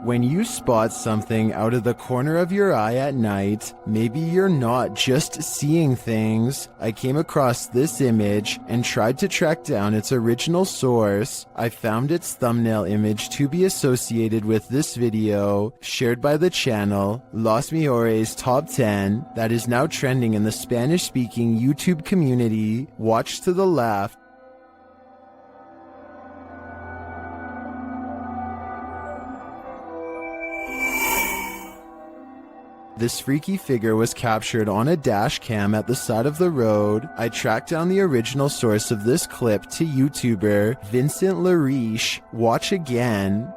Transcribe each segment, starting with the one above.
When you spot something out of the corner of your eye at night, maybe you're not just seeing things. I came across this image and tried to track down its original source. I found its thumbnail image to be associated with this video, shared by the channel Los Mejores Top 10, that is now trending in the Spanish-speaking YouTube community. Watch to the left. This freaky figure was captured on a dash cam at the side of the road. I tracked down the original source of this clip to YouTuber Vincent Lariche. Watch again.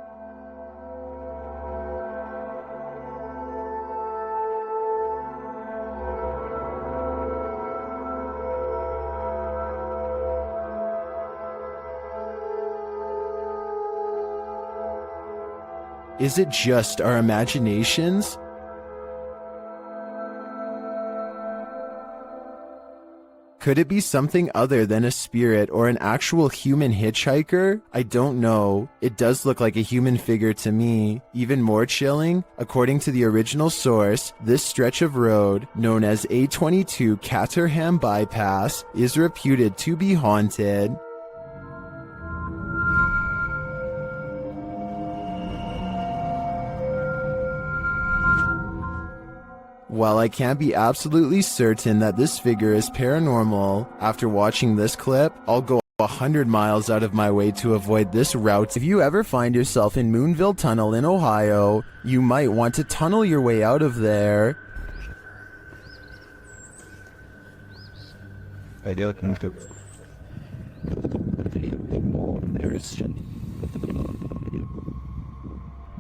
Is it just our imaginations? Could it be something other than a spirit or an actual human hitchhiker? I don't know. It does look like a human figure to me. Even more chilling, according to the original source, this stretch of road, known as A22 Caterham Bypass, is reputed to be haunted. While I can't be absolutely certain that this figure is paranormal, after watching this clip, I'll go 100 miles out of my way to avoid this route. If you ever find yourself in Moonville Tunnel in Ohio, you might want to tunnel your way out of there.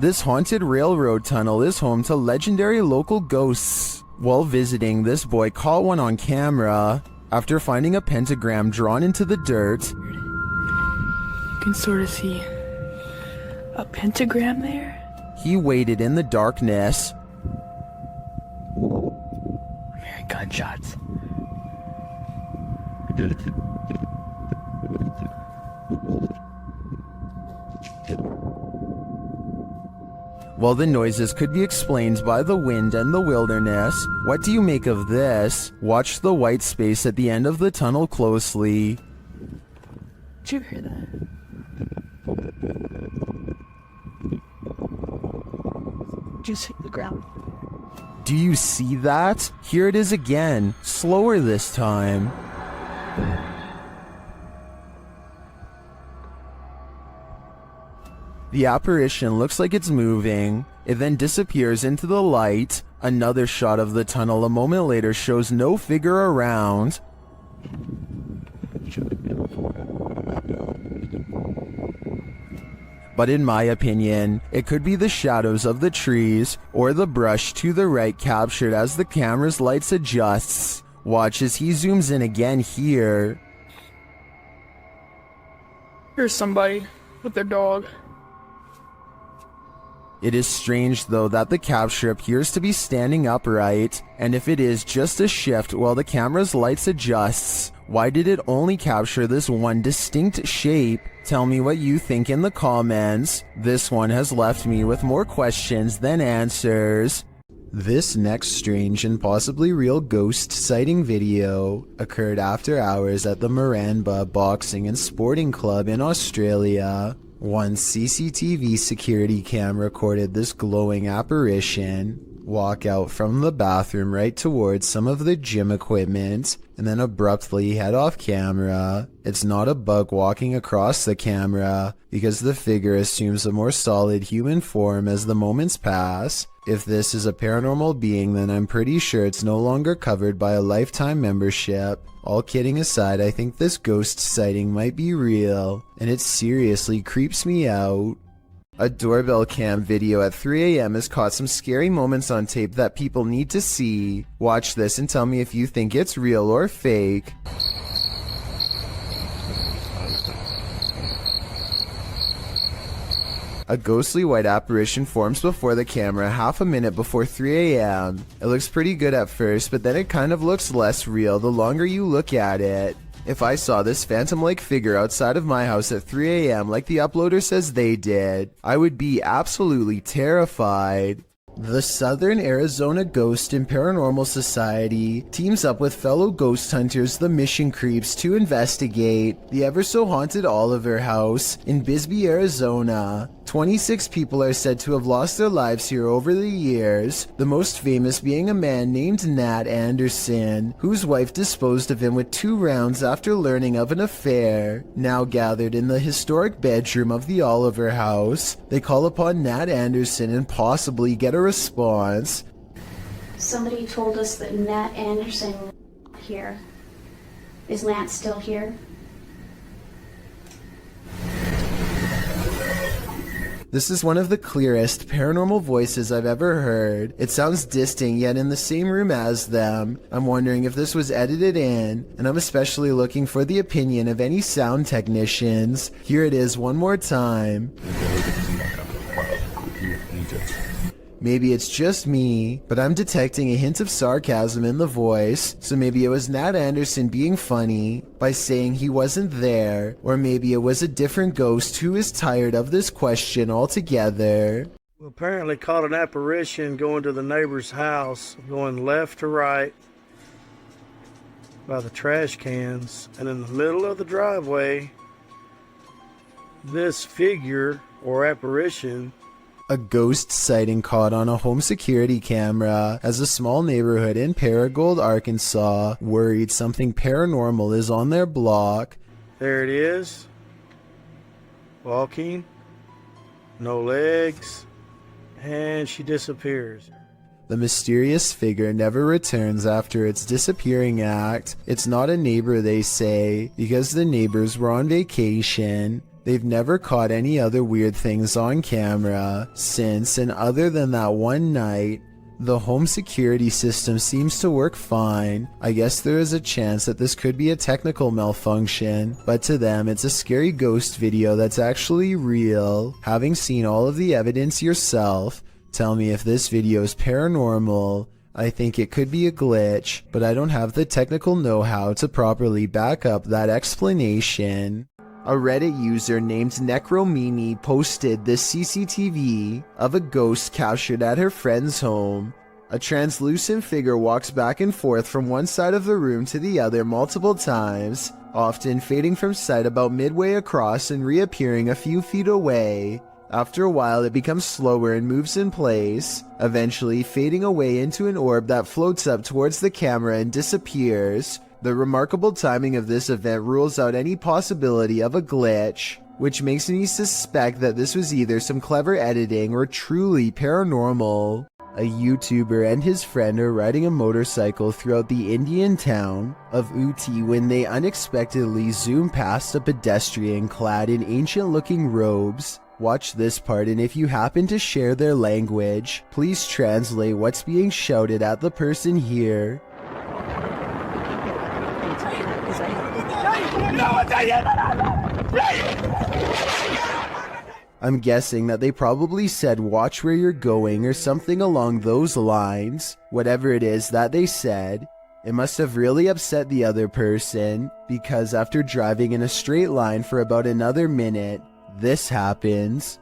This haunted railroad tunnel is home to legendary local ghosts. While visiting, this boy caught one on camera. After finding a pentagram drawn into the dirt, you can sort of see a pentagram there. He waited in the darkness. I'm hearing gunshots. While the noises could be explained by the wind and the wilderness, what do you make of this? Watch the white space at the end of the tunnel closely. Did you hear that? Did you see the ground? Do you see that? Here it is again, slower this time. The apparition looks like it's moving. It then disappears into the light. Another shot of the tunnel a moment later shows no figure around. But in my opinion, it could be the shadows of the trees or the brush to the right captured as the camera's lights adjusts. Watch as he zooms in again here. Here's somebody with their dog. It is strange though that the capture appears to be standing upright, and if it is just a shift while the camera's lights adjusts, why did it only capture this one distinct shape? Tell me what you think in the comments. This one has left me with more questions than answers. This next strange and possibly real ghost sighting video occurred after hours at the Maranba Boxing and Sporting Club in Australia. One CCTV security cam recorded this glowing apparition walk out from the bathroom right towards some of the gym equipment and then abruptly head off camera. It's not a bug walking across the camera because the figure assumes a more solid human form as the moments pass. If this is a paranormal being, then I'm pretty sure it's no longer covered by a lifetime membership. All kidding aside, I think this ghost sighting might be real, and it seriously creeps me out. A doorbell cam video at 3 a.m. has caught some scary moments on tape that people need to see. Watch this and tell me if you think it's real or fake. A ghostly white apparition forms before the camera half a minute before 3 a.m. It looks pretty good at first, but then it kind of looks less real the longer you look at it. If I saw this phantom-like figure outside of my house at 3 a.m. like the uploader says they did, I would be absolutely terrified. The Southern Arizona Ghost and Paranormal Society teams up with fellow ghost hunters, the Mission Creeps, to investigate the ever-so-haunted Oliver House in Bisbee, Arizona. 26 people are said to have lost their lives here over the years, the most famous being a man named Nat Anderson, whose wife disposed of him with 2 rounds after learning of an affair. Now gathered in the historic bedroom of the Oliver House, they call upon Nat Anderson and possibly get a response. Somebody told us that Nat Anderson was here. Is Nat still here? This is one of the clearest paranormal voices I've ever heard. It sounds distant, yet in the same room as them. I'm wondering if this was edited in, and I'm especially looking for the opinion of any sound technicians. Here it is one more time. Maybe it's just me, but I'm detecting a hint of sarcasm in the voice, so maybe it was Nat Anderson being funny by saying he wasn't there, or maybe it was a different ghost who is tired of this question altogether. We apparently caught an apparition going to the neighbor's house, going left to right by the trash cans, and in the middle of the driveway, this figure or apparition. A ghost sighting caught on a home security camera as a small neighborhood in Paragould, Arkansas, worried something paranormal is on their block. There it is. Walking. No legs. And she disappears. The mysterious figure never returns after its disappearing act. It's not a neighbor, they say, because the neighbors were on vacation. They've never caught any other weird things on camera since, and other than that one night, the home security system seems to work fine. I guess there is a chance that this could be a technical malfunction, but to them it's a scary ghost video that's actually real. Having seen all of the evidence yourself, tell me if this video is paranormal. I think it could be a glitch, but I don't have the technical know-how to properly back up that explanation. A Reddit user named Necromini posted this CCTV of a ghost captured at her friend's home. A translucent figure walks back and forth from one side of the room to the other multiple times, often fading from sight about midway across and reappearing a few feet away. After a while it becomes slower and moves in place, eventually fading away into an orb that floats up towards the camera and disappears. The remarkable timing of this event rules out any possibility of a glitch, which makes me suspect that this was either some clever editing or truly paranormal. A YouTuber and his friend are riding a motorcycle throughout the Indian town of Uti when they unexpectedly zoom past a pedestrian clad in ancient-looking robes. Watch this part, and if you happen to share their language, please translate what's being shouted at the person here. I'm guessing that they probably said watch where you're going or something along those lines. Whatever it is that they said, it must have really upset the other person, because after driving in a straight line for about another minute, this happens.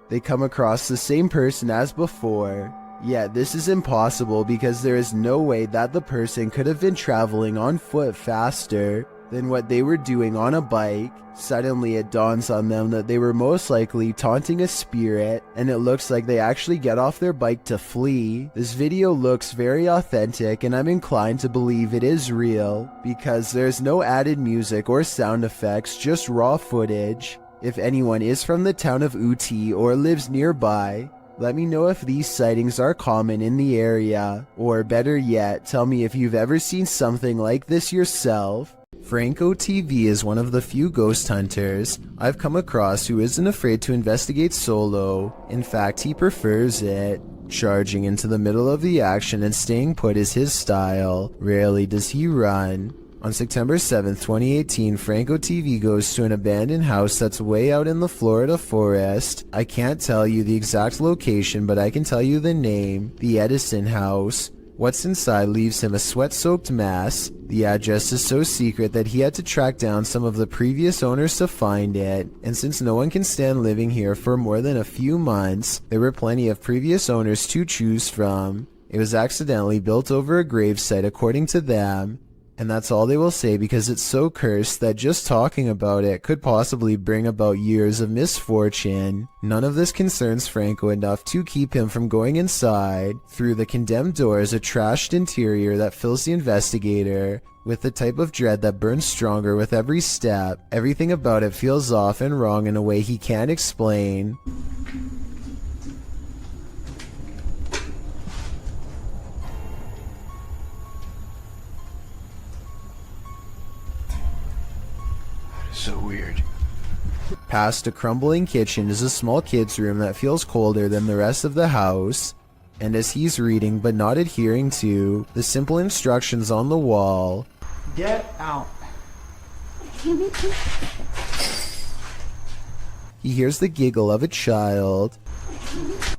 They come across the same person as before. Yet this is impossible because there is no way that the person could have been traveling on foot faster than what they were doing on a bike. Suddenly it dawns on them that they were most likely taunting a spirit, and it looks like they actually get off their bike to flee. This video looks very authentic, and I'm inclined to believe it is real because there's no added music or sound effects, just raw footage. If anyone is from the town of Uti or lives nearby, let me know if these sightings are common in the area, or better yet, tell me if you've ever seen something like this yourself. Franco TV is one of the few ghost hunters I've come across who isn't afraid to investigate solo. In fact, he prefers it. Charging into the middle of the action and staying put is his style. Rarely does he run. On September 7th, 2018, Franco TV goes to an abandoned house that's way out in the Florida forest. I can't tell you the exact location, but I can tell you the name, the Edison House. What's inside leaves him a sweat-soaked mess. The address is so secret that he had to track down some of the previous owners to find it, and since no one can stand living here for more than a few months, there were plenty of previous owners to choose from. It was accidentally built over a gravesite according to them, and that's all they will say because it's so cursed that just talking about it could possibly bring about years of misfortune. None of this concerns Franco enough to keep him from going inside. Through the condemned door is a trashed interior that fills the investigator with the type of dread that burns stronger with every step. Everything about it feels off and wrong in a way he can't explain. So weird. Past a crumbling kitchen is a small kid's room that feels colder than the rest of the house. And as he's reading but not adhering to the simple instructions on the wall, Get out. he hears the giggle of a child.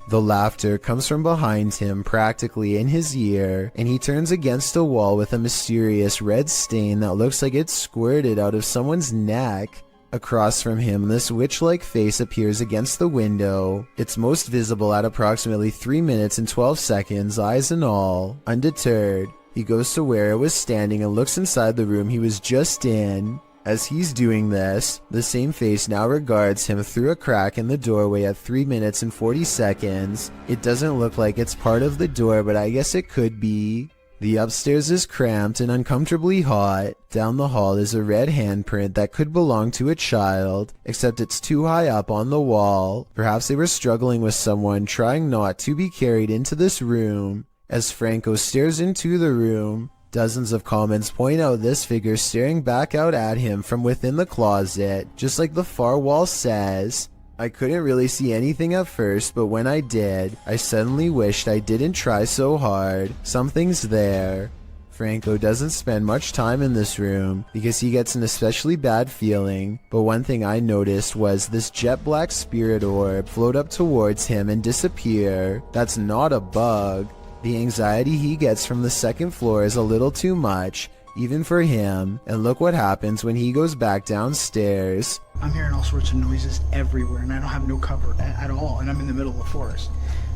The laughter comes from behind him, practically in his ear, and he turns against a wall with a mysterious red stain that looks like it's squirted out of someone's neck. Across from him, this witch-like face appears against the window. It's most visible at approximately 3 minutes and 12 seconds, eyes and all. Undeterred, he goes to where it was standing and looks inside the room he was just in. As he's doing this, the same face now regards him through a crack in the doorway at 3 minutes and 40 seconds. It doesn't look like it's part of the door, but I guess it could be. The upstairs is cramped and uncomfortably hot. Down the hall is a red handprint that could belong to a child, except it's too high up on the wall. Perhaps they were struggling with someone, trying not to be carried into this room. As Franco stares into the room, dozens of comments point out this figure staring back out at him from within the closet, just like the far wall says. I couldn't really see anything at first, but when I did, I suddenly wished I didn't try so hard. Something's there. Franco doesn't spend much time in this room because he gets an especially bad feeling, but one thing I noticed was this jet black spirit orb float up towards him and disappear. That's not a bug. The anxiety he gets from the second floor is a little too much, even for him, and look what happens when he goes back downstairs. I'm hearing all sorts of noises everywhere, and I don't have no cover at all, and I'm in the middle of the forest.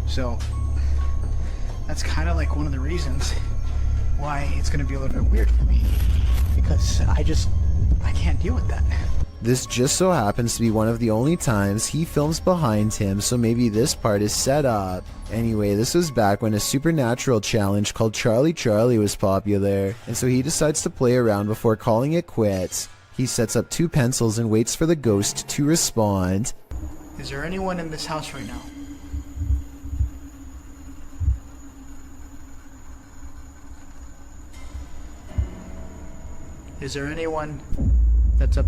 So, that's kind of like one of the reasons why it's going to be a little bit weird for me, because I can't deal with that. This just so happens to be one of the only times he films behind him, so maybe this part is set up. Anyway, this was back when a supernatural challenge called Charlie Charlie was popular, and so he decides to play around before calling it quits. He sets up 2 pencils and waits for the ghost to respond. Is there anyone in this house right now? Is there anyone that's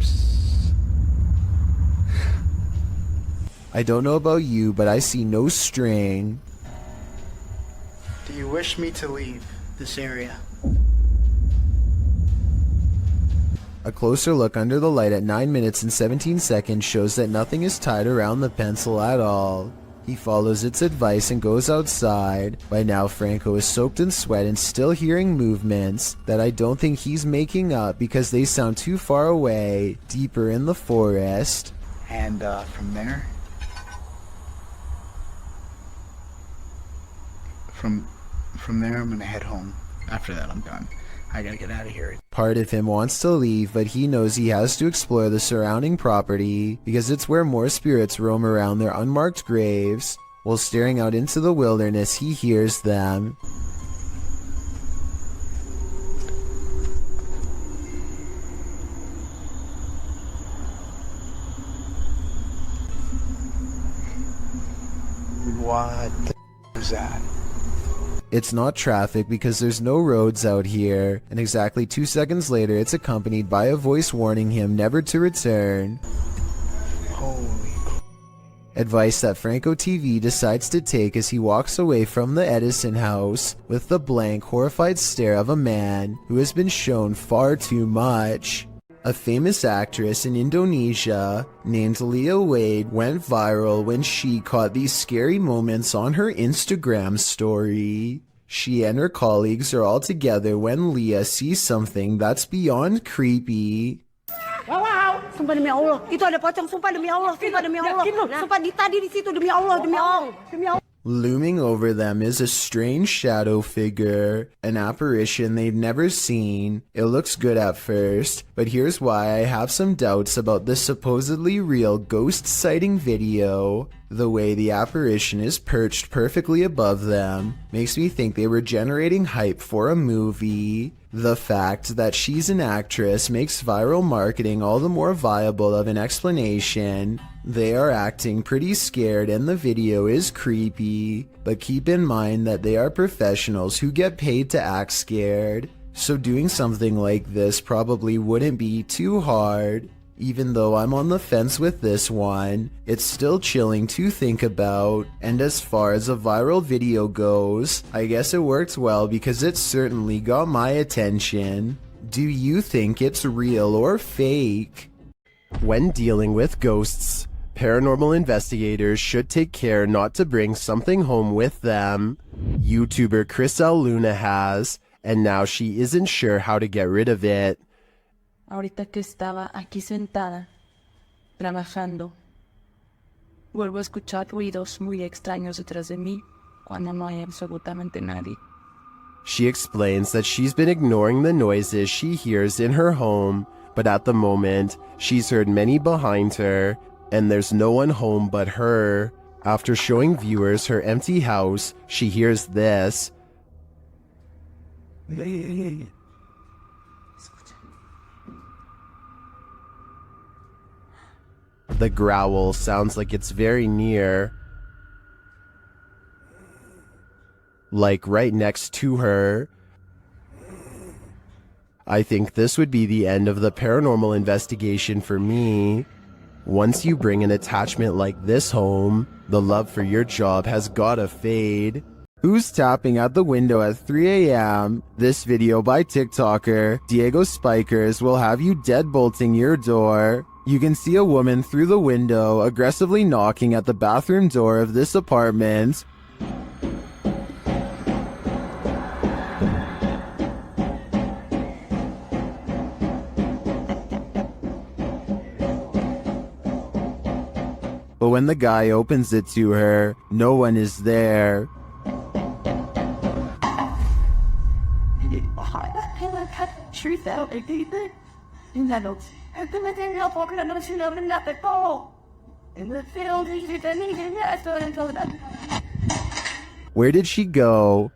I don't know about you, but I see no string. Do you wish me to leave this area? A closer look under the light at 9 minutes and 17 seconds shows that nothing is tied around the pencil at all. He follows its advice and goes outside. By now, Franco is soaked in sweat and still hearing movements that I don't think he's making up because they sound too far away, deeper in the forest. And from there, from there, I'm gonna head home. After that, I'm done. I gotta get out of here. Part of him wants to leave, but he knows he has to explore the surrounding property because it's where more spirits roam around their unmarked graves. While staring out into the wilderness, he hears them. What the is that? It's not traffic because there's no roads out here, and exactly 2 seconds later it's accompanied by a voice warning him never to return. Holy Advice that Franco TV decides to take as he walks away from the Edison house with the blank, horrified stare of a man who has been shown far too much. A famous actress in Indonesia named Leah Wade went viral when she caught these scary moments on her Instagram story. She and her colleagues are all together when Leah sees something that's beyond creepy. Wow, sumpah demi Allah. Itu ada pocong, sumpah demi Allah, sumpah demi Allah. Sumpah tadi di situ demi Allah, demi Allah, demi Allah. Looming over them is a strange shadow figure, an apparition they've never seen. It looks good at first, but here's why I have some doubts about this supposedly real ghost sighting video. The way the apparition is perched perfectly above them makes me think they were generating hype for a movie. The fact that she's an actress makes viral marketing all the more viable of an explanation. They are acting pretty scared and the video is creepy, but keep in mind that they are professionals who get paid to act scared, so doing something like this probably wouldn't be too hard. Even though I'm on the fence with this one, it's still chilling to think about. And as far as a viral video goes, I guess it worked well because it certainly got my attention. Do you think it's real or fake? When dealing with ghosts, paranormal investigators should take care not to bring something home with them. YouTuber Chris Luna has, and now she isn't sure how to get rid of it. Ahorita que estaba aquí sentada, trabajando, vuelvo a escuchar ruidos muy extraños detrás de mí cuando no hay absolutamente nadie. She explains that she's been ignoring the noises she hears in her home, but at the moment, she's heard many behind her, and there's no one home but her. After showing viewers her empty house, she hears this. The growl sounds like it's very near, like right next to her. I think this would be the end of the paranormal investigation for me. Once you bring an attachment like this home, the love for your job has gotta fade. Who's tapping at the window at 3 a.m.? This video by TikToker Diego Spikers will have you deadbolting your door. You can see a woman through the window aggressively knocking at the bathroom door of this apartment. But when the guy opens it to her, no one is there. Truth out, I think that. In the field, Where did she go?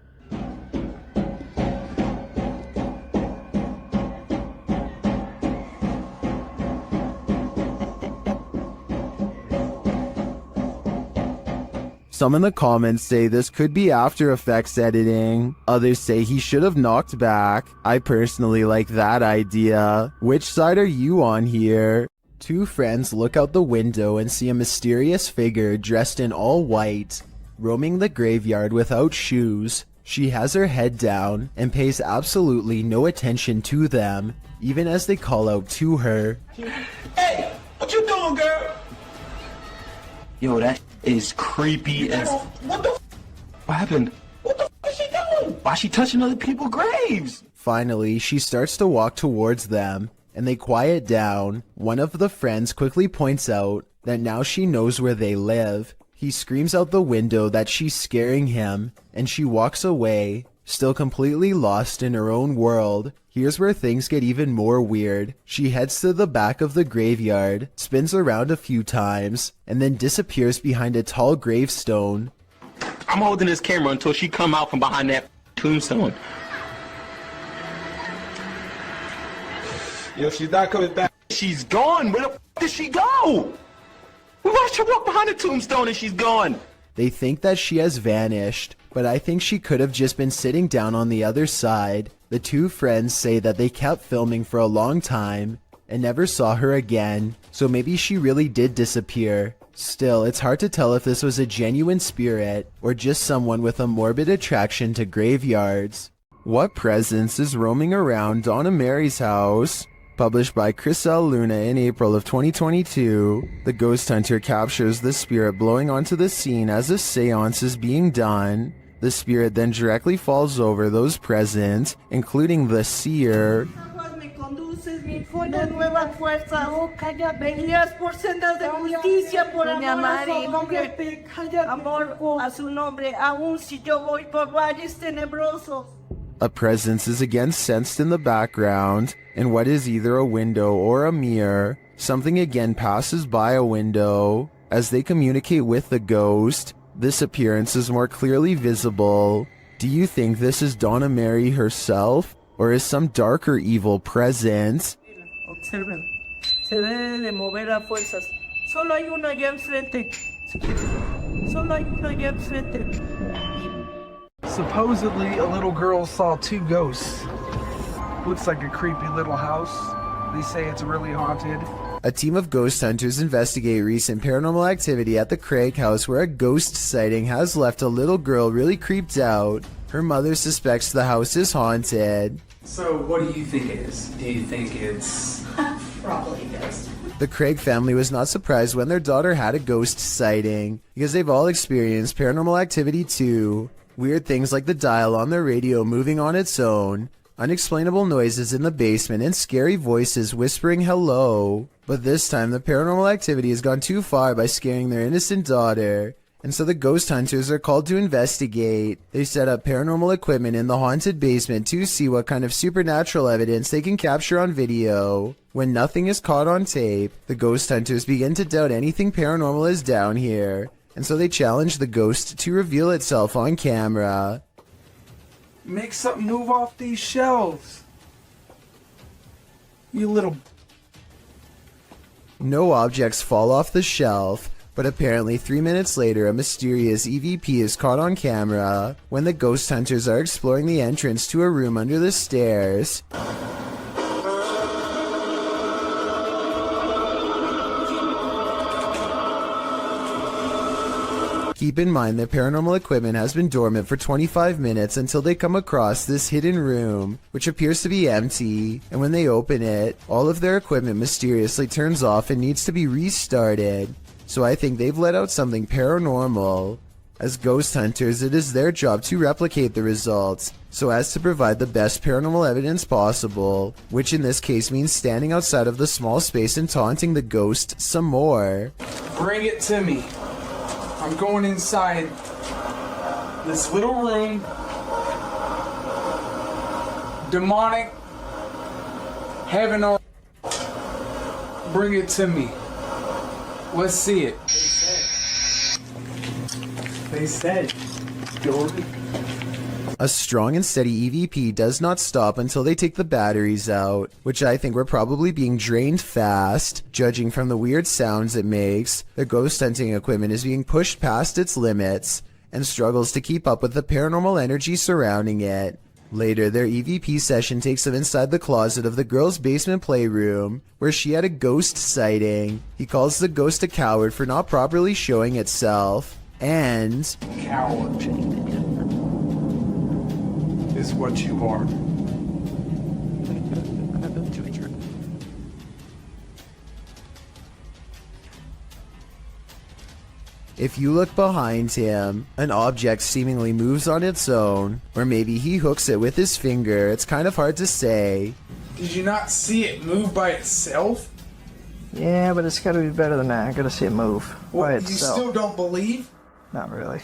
Some in the comments say this could be After Effects editing. Others say he should have knocked back. I personally like that idea. Which side are you on here? Two friends look out the window and see a mysterious figure dressed in all white, roaming the graveyard without shoes. She has her head down and pays absolutely no attention to them, even as they call out to her. Hey, what you doing, girl? Yo, that is creepy as... What the What happened? What the is she doing? Why is she touching other people's graves? Finally, she starts to walk towards them, and they quiet down. One of the friends quickly points out that now she knows where they live. He screams out the window that she's scaring him, and she walks away, still completely lost in her own world. Here's where things get even more weird. She heads to the back of the graveyard, spins around a few times, and then disappears behind a tall gravestone. I'm holding this camera until she come out from behind that tombstone. Yo, she's not coming back. She's gone. Where the did she go? We watched her walk behind the tombstone and she's gone. They think that she has vanished, but I think she could have just been sitting down on the other side. The two friends say that they kept filming for a long time and never saw her again, so maybe she really did disappear. Still, it's hard to tell if this was a genuine spirit or just someone with a morbid attraction to graveyards. What presence is roaming around Donna Mary's house? Published by Chris L. Luna in April of 2022, the ghost hunter captures the spirit blowing onto the scene as a seance is being done. The spirit then directly falls over those present, including the seer. A presence is again sensed in the background, in what is either a window or a mirror. Something again passes by a window. As they communicate with the ghost, this appearance is more clearly visible. Do you think this is Donna Mary herself, or is some darker evil present? Observen, se debe de mover a fuerzas. Solo hay una allá enfrente. Solo hay una allá enfrente. Supposedly, a little girl saw 2 ghosts. Looks like a creepy little house. They say it's really haunted. A team of ghost hunters investigate recent paranormal activity at the Craig house where a ghost sighting has left a little girl really creeped out. Her mother suspects the house is haunted. So what do you think it is? Do you think it's... Probably ghost. The Craig family was not surprised when their daughter had a ghost sighting, because they've all experienced paranormal activity too. Weird things like the dial on their radio moving on its own, unexplainable noises in the basement, and scary voices whispering hello. But this time the paranormal activity has gone too far by scaring their innocent daughter, and so the ghost hunters are called to investigate. They set up paranormal equipment in the haunted basement to see what kind of supernatural evidence they can capture on video. When nothing is caught on tape, the ghost hunters begin to doubt anything paranormal is down here, and so they challenge the ghost to reveal itself on camera. Make something move off these shelves. You little... No objects fall off the shelf, but apparently 3 minutes later a mysterious EVP is caught on camera when the ghost hunters are exploring the entrance to a room under the stairs. Keep in mind that paranormal equipment has been dormant for 25 minutes until they come across this hidden room, which appears to be empty, and when they open it, all of their equipment mysteriously turns off and needs to be restarted. So I think they've let out something paranormal. As ghost hunters, it is their job to replicate the results, so as to provide the best paranormal evidence possible, which in this case means standing outside of the small space and taunting the ghost some more. Bring it to me. I'm going inside this little room. Demonic. Heaven or... Bring it to me. Let's see it. They said, Jordan. A strong and steady EVP does not stop until they take the batteries out, which I think were probably being drained fast. Judging from the weird sounds it makes, the ghost hunting equipment is being pushed past its limits and struggles to keep up with the paranormal energy surrounding it. Later, their EVP session takes them inside the closet of the girl's basement playroom, where she had a ghost sighting. He calls the ghost a coward for not properly showing itself, and... Coward is what you are. If you look behind him, an object seemingly moves on its own, or maybe he hooks it with his finger. It's kind of hard to say. Did you not see it move by itself? Yeah, but it's gotta be better than that. I gotta see it move by You itself. still don't believe? Not really.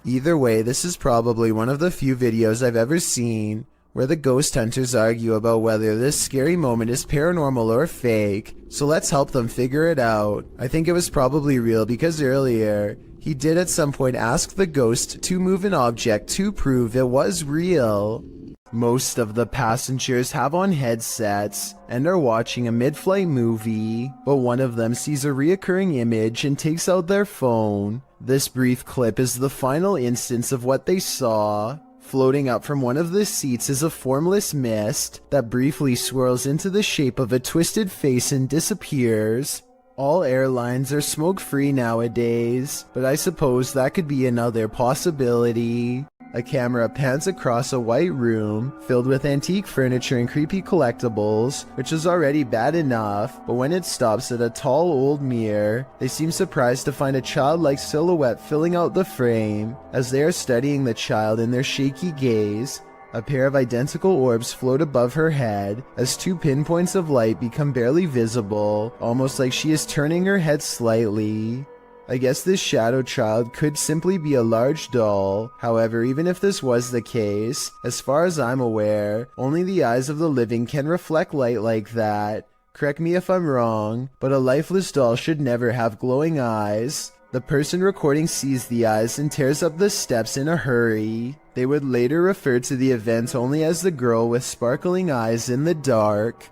Either way, this is probably one of the few videos I've ever seen where the ghost hunters argue about whether this scary moment is paranormal or fake, so let's help them figure it out. I think it was probably real because earlier, he did at some point ask the ghost to move an object to prove it was real. Most of the passengers have on headsets and are watching a mid-flight movie, but one of them sees a reoccurring image and takes out their phone. This brief clip is the final instance of what they saw. Floating up from one of the seats is a formless mist that briefly swirls into the shape of a twisted face and disappears. All airlines are smoke-free nowadays, but I suppose that could be another possibility. A camera pans across a white room filled with antique furniture and creepy collectibles, which is already bad enough, but when it stops at a tall old mirror, they seem surprised to find a childlike silhouette filling out the frame. As they are studying the child in their shaky gaze, a pair of identical orbs float above her head as two pinpoints of light become barely visible, almost like she is turning her head slightly. I guess this shadow child could simply be a large doll. However, even if this was the case, as far as I'm aware, only the eyes of the living can reflect light like that. Correct me if I'm wrong, but a lifeless doll should never have glowing eyes. The person recording sees the eyes and tears up the steps in a hurry. They would later refer to the event only as the girl with sparkling eyes in the dark.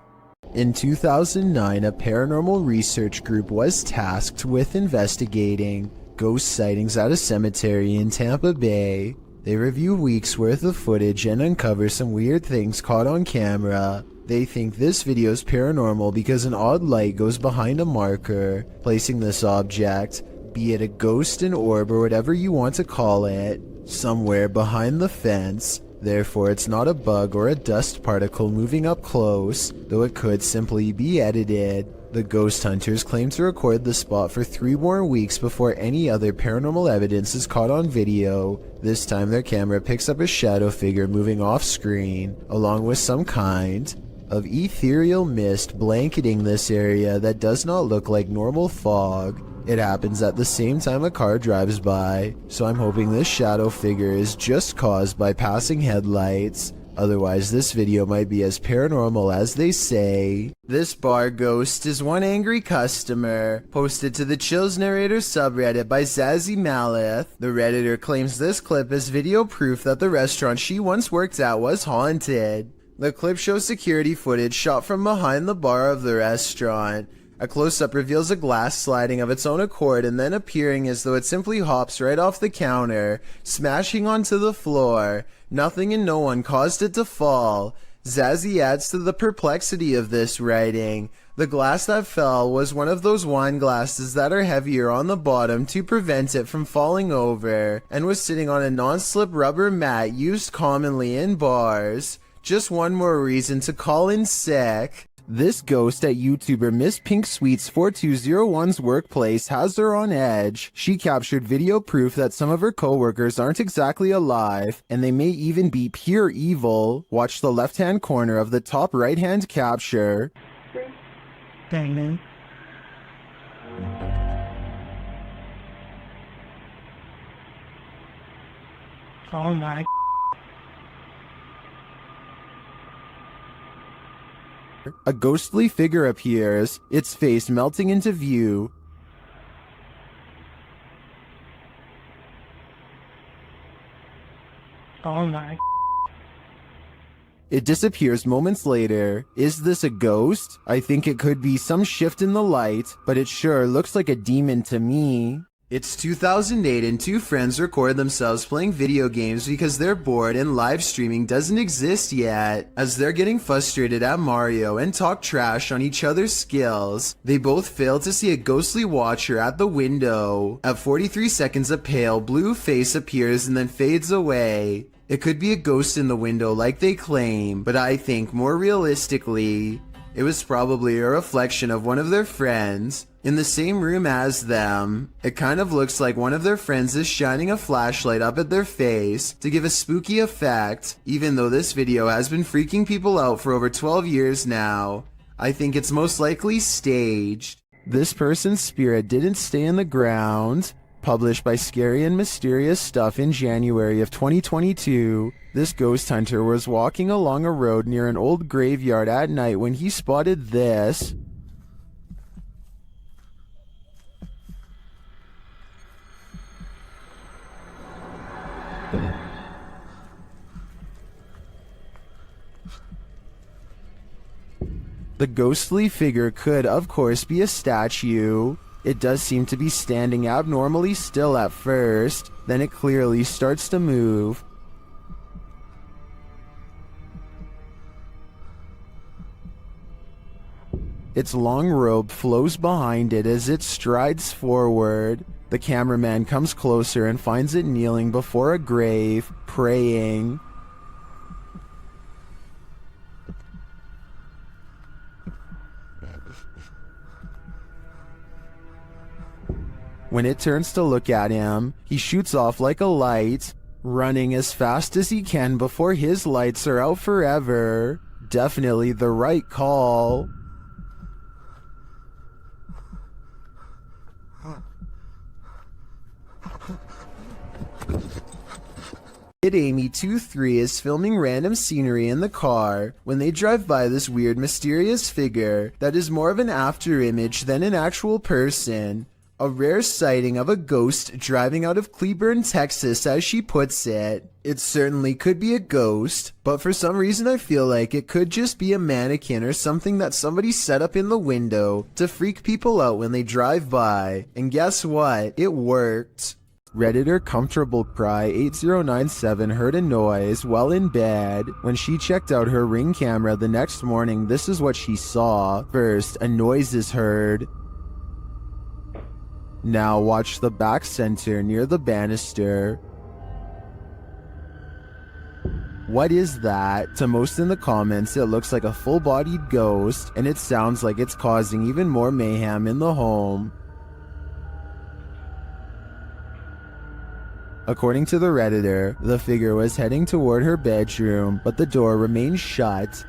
In 2009, a paranormal research group was tasked with investigating ghost sightings at a cemetery in Tampa Bay. They review weeks worth of footage and uncover some weird things caught on camera. They think this video is paranormal because an odd light goes behind a marker, placing this object, be it a ghost, an orb, or whatever you want to call it, somewhere behind the fence. Therefore, it's not a bug or a dust particle moving up close, though it could simply be edited. The ghost hunters claim to record the spot for 3 more weeks before any other paranormal evidence is caught on video. This time their camera picks up a shadow figure moving off screen, along with some kind of ethereal mist blanketing this area that does not look like normal fog. It happens at the same time a car drives by, so I'm hoping this shadow figure is just caused by passing headlights. Otherwise, this video might be as paranormal as they say. This bar ghost is one angry customer, posted to the Chills Narrator subreddit by Zazie Malith. The Redditor claims this clip is video proof that the restaurant she once worked at was haunted. The clip shows security footage shot from behind the bar of the restaurant. A close-up reveals a glass sliding of its own accord and then appearing as though it simply hops right off the counter, smashing onto the floor. Nothing and no one caused it to fall. Zazie adds to the perplexity of this writing. The glass that fell was one of those wine glasses that are heavier on the bottom to prevent it from falling over, and was sitting on a non-slip rubber mat used commonly in bars. Just one more reason to call in sick. This ghost at YouTuber Miss Pink Sweets 4201's workplace has her on edge. She captured video proof that some of her coworkers aren't exactly alive, and they may even be pure evil. Watch the left-hand corner of the top right-hand capture. Dang, man. Oh my. A ghostly figure appears, its face melting into view. Oh my. It disappears moments later. Is this a ghost? I think it could be some shift in the light, but it sure looks like a demon to me. It's 2008 and 2 friends record themselves playing video games because they're bored and live streaming doesn't exist yet. As they're getting frustrated at Mario and talk trash on each other's skills, they both fail to see a ghostly watcher at the window. At 43 seconds, a pale blue face appears and then fades away. It could be a ghost in the window like they claim, but I think more realistically, it was probably a reflection of one of their friends in the same room as them. It kind of looks like one of their friends is shining a flashlight up at their face to give a spooky effect, even though this video has been freaking people out for over 12 years now. I think it's most likely staged. This person's spirit didn't stay in the ground. Published by Scary and Mysterious Stuff in January of 2022, this ghost hunter was walking along a road near an old graveyard at night when he spotted this. The ghostly figure could, of course, be a statue. It does seem to be standing abnormally still at first, then it clearly starts to move. Its long robe flows behind it as it strides forward. The cameraman comes closer and finds it kneeling before a grave, praying. When it turns to look at him, he shoots off like a light, running as fast as he can before his lights are out forever. Definitely the right call. Kid Amy 23 is filming random scenery in the car when they drive by this weird mysterious figure that is more of an after image than an actual person. A rare sighting of a ghost driving out of Cleburne, Texas, as she puts it. It certainly could be a ghost, but for some reason I feel like it could just be a mannequin or something that somebody set up in the window to freak people out when they drive by. And guess what? It worked. Redditor Comfortable Cry 8097 heard a noise while in bed. When she checked out her Ring camera the next morning, this is what she saw. First, a noise is heard. Now watch the back center near the banister. What is that? To most in the comments, it looks like a full-bodied ghost, and it sounds like it's causing even more mayhem in the home. According to the Redditor, the figure was heading toward her bedroom, but the door remained shut.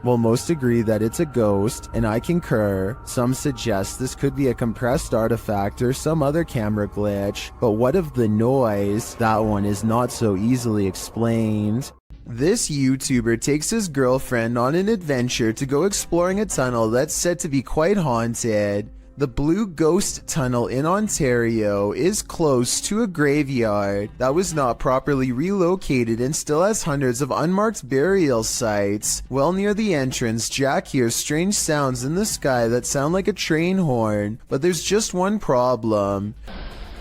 While most agree that it's a ghost, and I concur, some suggest this could be a compressed artifact or some other camera glitch, but what of the noise? That one is not so easily explained. This YouTuber takes his girlfriend on an adventure to go exploring a tunnel that's said to be quite haunted. The Blue Ghost Tunnel in Ontario is close to a graveyard that was not properly relocated and still has hundreds of unmarked burial sites. Well near the entrance, Jack hears strange sounds in the sky that sound like a train horn, but there's just one problem.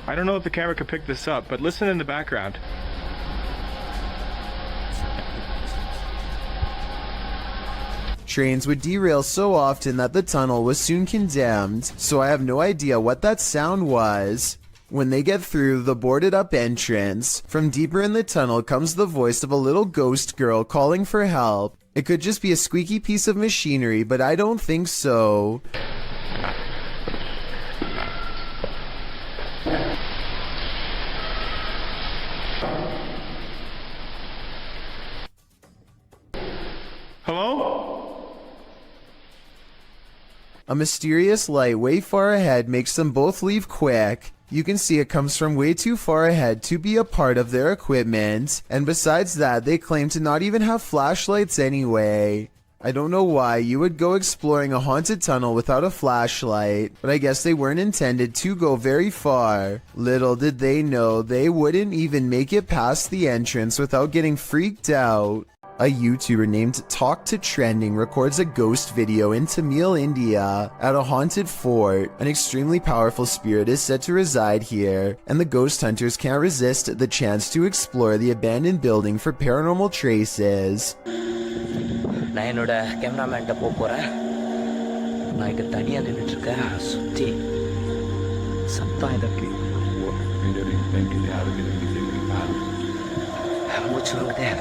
I don't know if the camera could pick this up, but listen in the background. Trains would derail so often that the tunnel was soon condemned, so I have no idea what that sound was. When they get through the boarded up entrance, from deeper in the tunnel comes the voice of a little ghost girl calling for help. It could just be a squeaky piece of machinery, but I don't think so. Hello? A mysterious light way far ahead makes them both leave quick. You can see it comes from way too far ahead to be a part of their equipment, and besides that, they claim to not even have flashlights anyway. I don't know why you would go exploring a haunted tunnel without a flashlight, but I guess they weren't intended to go very far. Little did they know they wouldn't even make it past the entrance without getting freaked out. A YouTuber named Talk to Trending records a ghost video in Tamil, India, at a haunted fort. An extremely powerful spirit is said to reside here, and the ghost hunters can't resist the chance to explore the abandoned building for paranormal traces. நான் என்னோட கேமராமேன்ட்ட போறேன். நான் இங்க தனியா நின்னுட்டு இருக்கேன். சுத்தி சத்தம் இதற்கு மூச்சு வாங்குதே.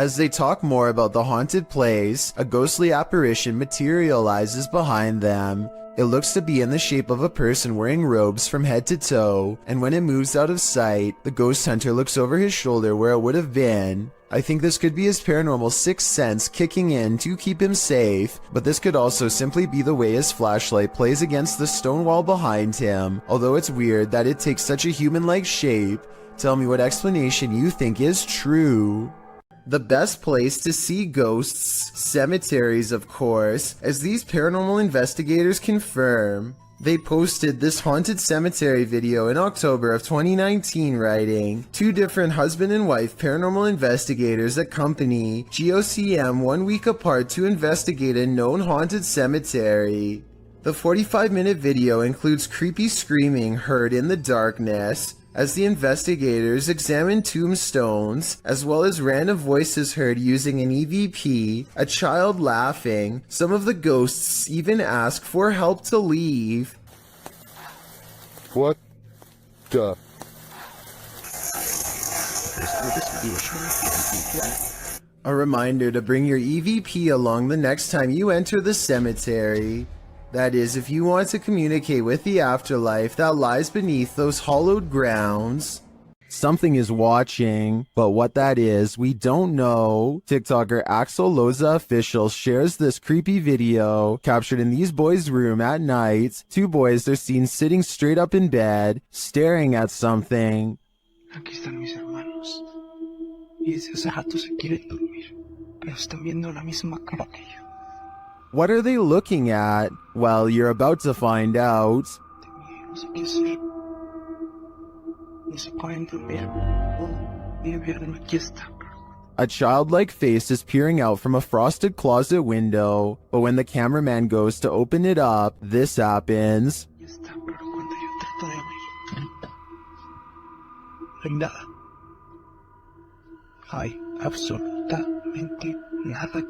As they talk more about the haunted place, a ghostly apparition materializes behind them. It looks to be in the shape of a person wearing robes from head to toe, and when it moves out of sight, the ghost hunter looks over his shoulder where it would have been. I think this could be his paranormal sixth sense kicking in to keep him safe, but this could also simply be the way his flashlight plays against the stone wall behind him, although it's weird that it takes such a human-like shape. Tell me what explanation you think is true. The best place to see ghosts, cemeteries of course, as these paranormal investigators confirm. They posted this haunted cemetery video in October of 2019 writing, 2 different husband and wife paranormal investigators accompany GOCM 1 week apart to investigate a known haunted cemetery. The 45-minute video includes creepy screaming heard in the darkness. as the investigators examine tombstones, as well as random voices heard using an EVP, a child laughing. Some of the ghosts even ask for help to leave. What the? A reminder to bring your EVP along the next time you enter the cemetery. That is, if you want to communicate with the afterlife that lies beneath those hollowed grounds. Something is watching, but what that is, we don't know. TikToker Axel Loza Official shares this creepy video captured in these boys' room at night. Two boys are seen sitting straight up in bed, staring at something. Aquí están mis hermanos. Y desde hace rato se quieren dormir, pero están viendo la misma cara que yo. What are they looking at? Well, you're about to find out. No sé qué hacer. No se pueden dormir. Mi gobierno aquí está. A childlike face is peering out from a frosted closet window, but when the cameraman goes to open it up, this happens. Aquí está, pero cuando yo trato de abrir, no hay nada. Hay absolutamente nada.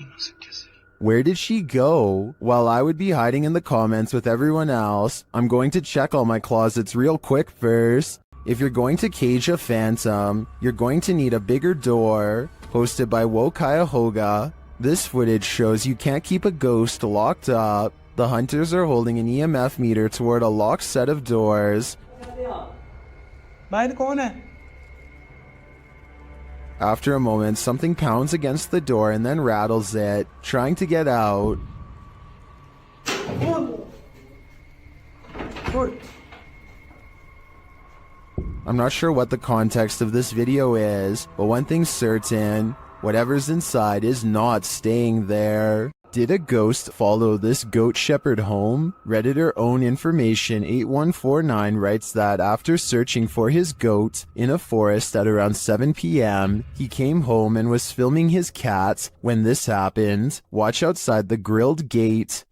Y no sé qué hacer. Where did she go? While I would be hiding in the comments with everyone else, I'm going to check all my closets real quick first. If you're going to cage a phantom, you're going to need a bigger door. Posted by Wokayahoga. This footage shows you can't keep a ghost locked up. The hunters are holding an EMF meter toward a locked set of doors. After a moment, something pounds against the door and then rattles it, trying to get out. I'm not sure what the context of this video is, but one thing's certain, whatever's inside is not staying there. Did a ghost follow this goat shepherd home? Redditor Own Information 8149 writes that after searching for his goat in a forest at around 7 p.m., he came home and was filming his cat when this happened. Watch outside the grilled gate.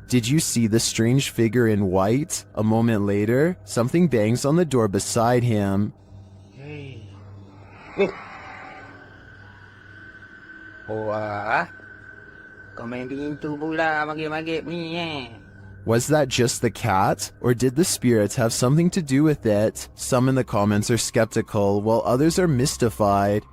Did you see the strange figure in white? A moment later, something bangs on the door beside him. Was that just the cat? Or did the spirits have something to do with it? Some in the comments are skeptical, while others are mystified.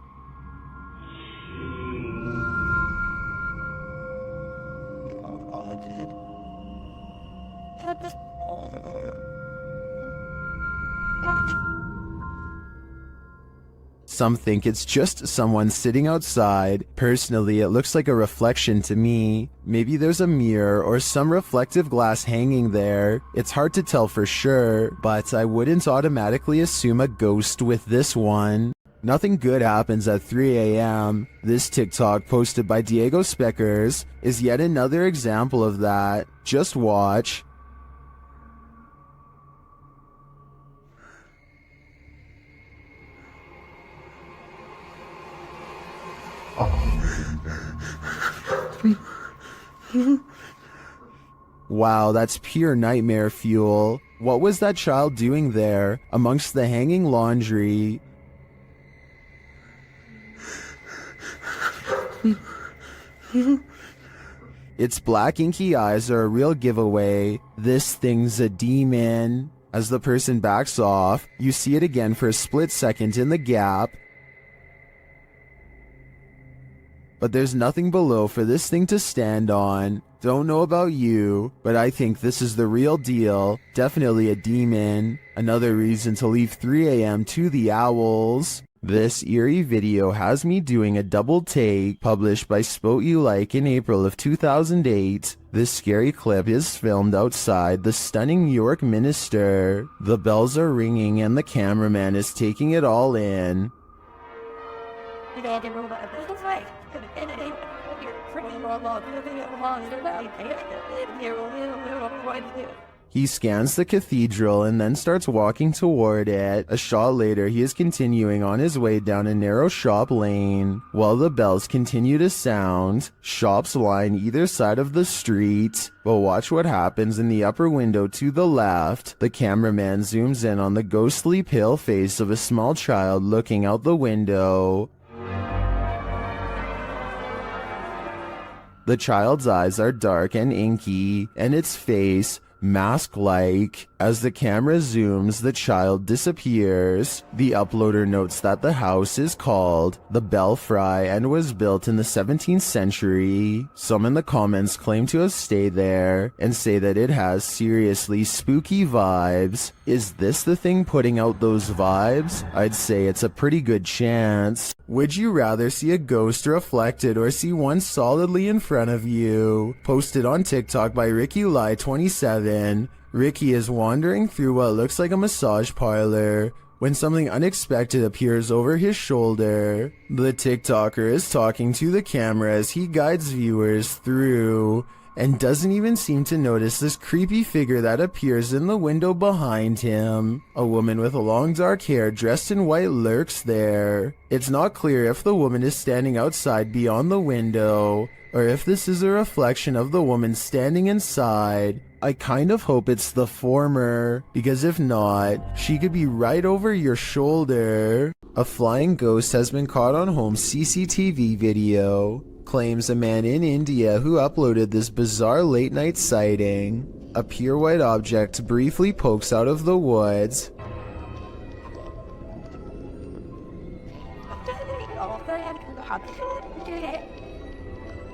Some think it's just someone sitting outside. Personally, it looks like a reflection to me. Maybe there's a mirror or some reflective glass hanging there. It's hard to tell for sure, but I wouldn't automatically assume a ghost with this one. Nothing good happens at 3 a.m. This TikTok posted by Diego Speckers is yet another example of that. Just watch. Wow, that's pure nightmare fuel. What was that child doing there, amongst the hanging laundry? Its black inky eyes are a real giveaway. This thing's a demon. As the person backs off, you see it again for a split second in the gap. But there's nothing below for this thing to stand on. Don't know about you, but I think this is the real deal. Definitely a demon. Another reason to leave 3 a.m. to the owls. This eerie video has me doing a double take, published by Spot You Like in April of 2008. This scary clip is filmed outside the stunning New York Minster. The bells are ringing and the cameraman is taking it all in. He scans the cathedral and then starts walking toward it. A shot later, he is continuing on his way down a narrow shop lane. While the bells continue to sound, shops line either side of the street. But watch what happens in the upper window to the left. The cameraman zooms in on the ghostly pale face of a small child looking out the window. The child's eyes are dark and inky, and its face mask-like. As the camera zooms, the child disappears. The uploader notes that the house is called the Belfry and was built in the 17th century. Some in the comments claim to have stayed there and say that it has seriously spooky vibes. Is this the thing putting out those vibes? I'd say it's a pretty good chance. Would you rather see a ghost reflected or see one solidly in front of you? Posted on TikTok by RickyLie27. Ricky is wandering through what looks like a massage parlor when something unexpected appears over his shoulder. The TikToker is talking to the camera as he guides viewers through and doesn't even seem to notice this creepy figure that appears in the window behind him. A woman with long dark hair dressed in white lurks there. It's not clear if the woman is standing outside beyond the window or if this is a reflection of the woman standing inside. I kind of hope it's the former, because if not, she could be right over your shoulder. A flying ghost has been caught on home CCTV video, claims a man in India who uploaded this bizarre late night sighting. A pure white object briefly pokes out of the woods.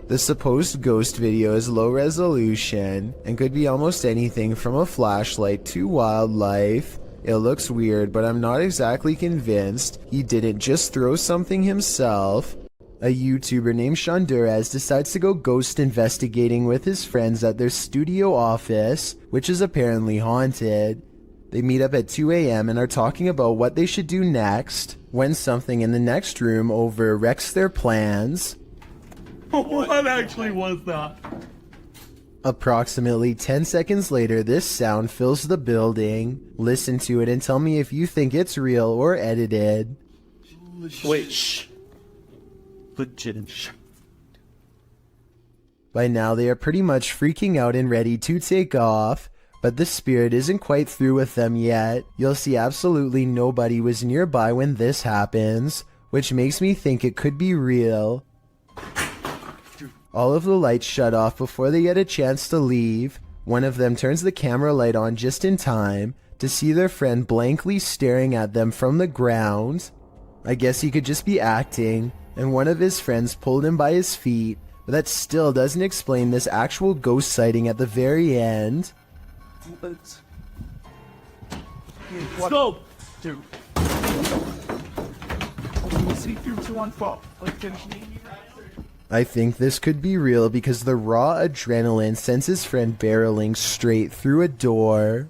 The supposed ghost video is low resolution and could be almost anything from a flashlight to wildlife. It looks weird, but I'm not exactly convinced he didn't just throw something himself. A YouTuber named Shondurez decides to go ghost investigating with his friends at their studio office, which is apparently haunted. They meet up at 2 a.m. and are talking about what they should do next, when something in the next room over wrecks their plans. What actually was that? Approximately 10 seconds later, this sound fills the building. Listen to it and tell me if you think it's real or edited. Wait, shh. Legit. By now, they are pretty much freaking out and ready to take off, but the spirit isn't quite through with them yet. You'll see absolutely nobody was nearby when this happens, which makes me think it could be real. All of the lights shut off before they get a chance to leave. One of them turns the camera light on just in time to see their friend blankly staring at them from the ground. I guess he could just be acting, and one of his friends pulled him by his feet, but that still doesn't explain this actual ghost sighting at the very end. Stop! Dude. See through 214. I think this could be real because the raw adrenaline sends his friend barreling straight through a door.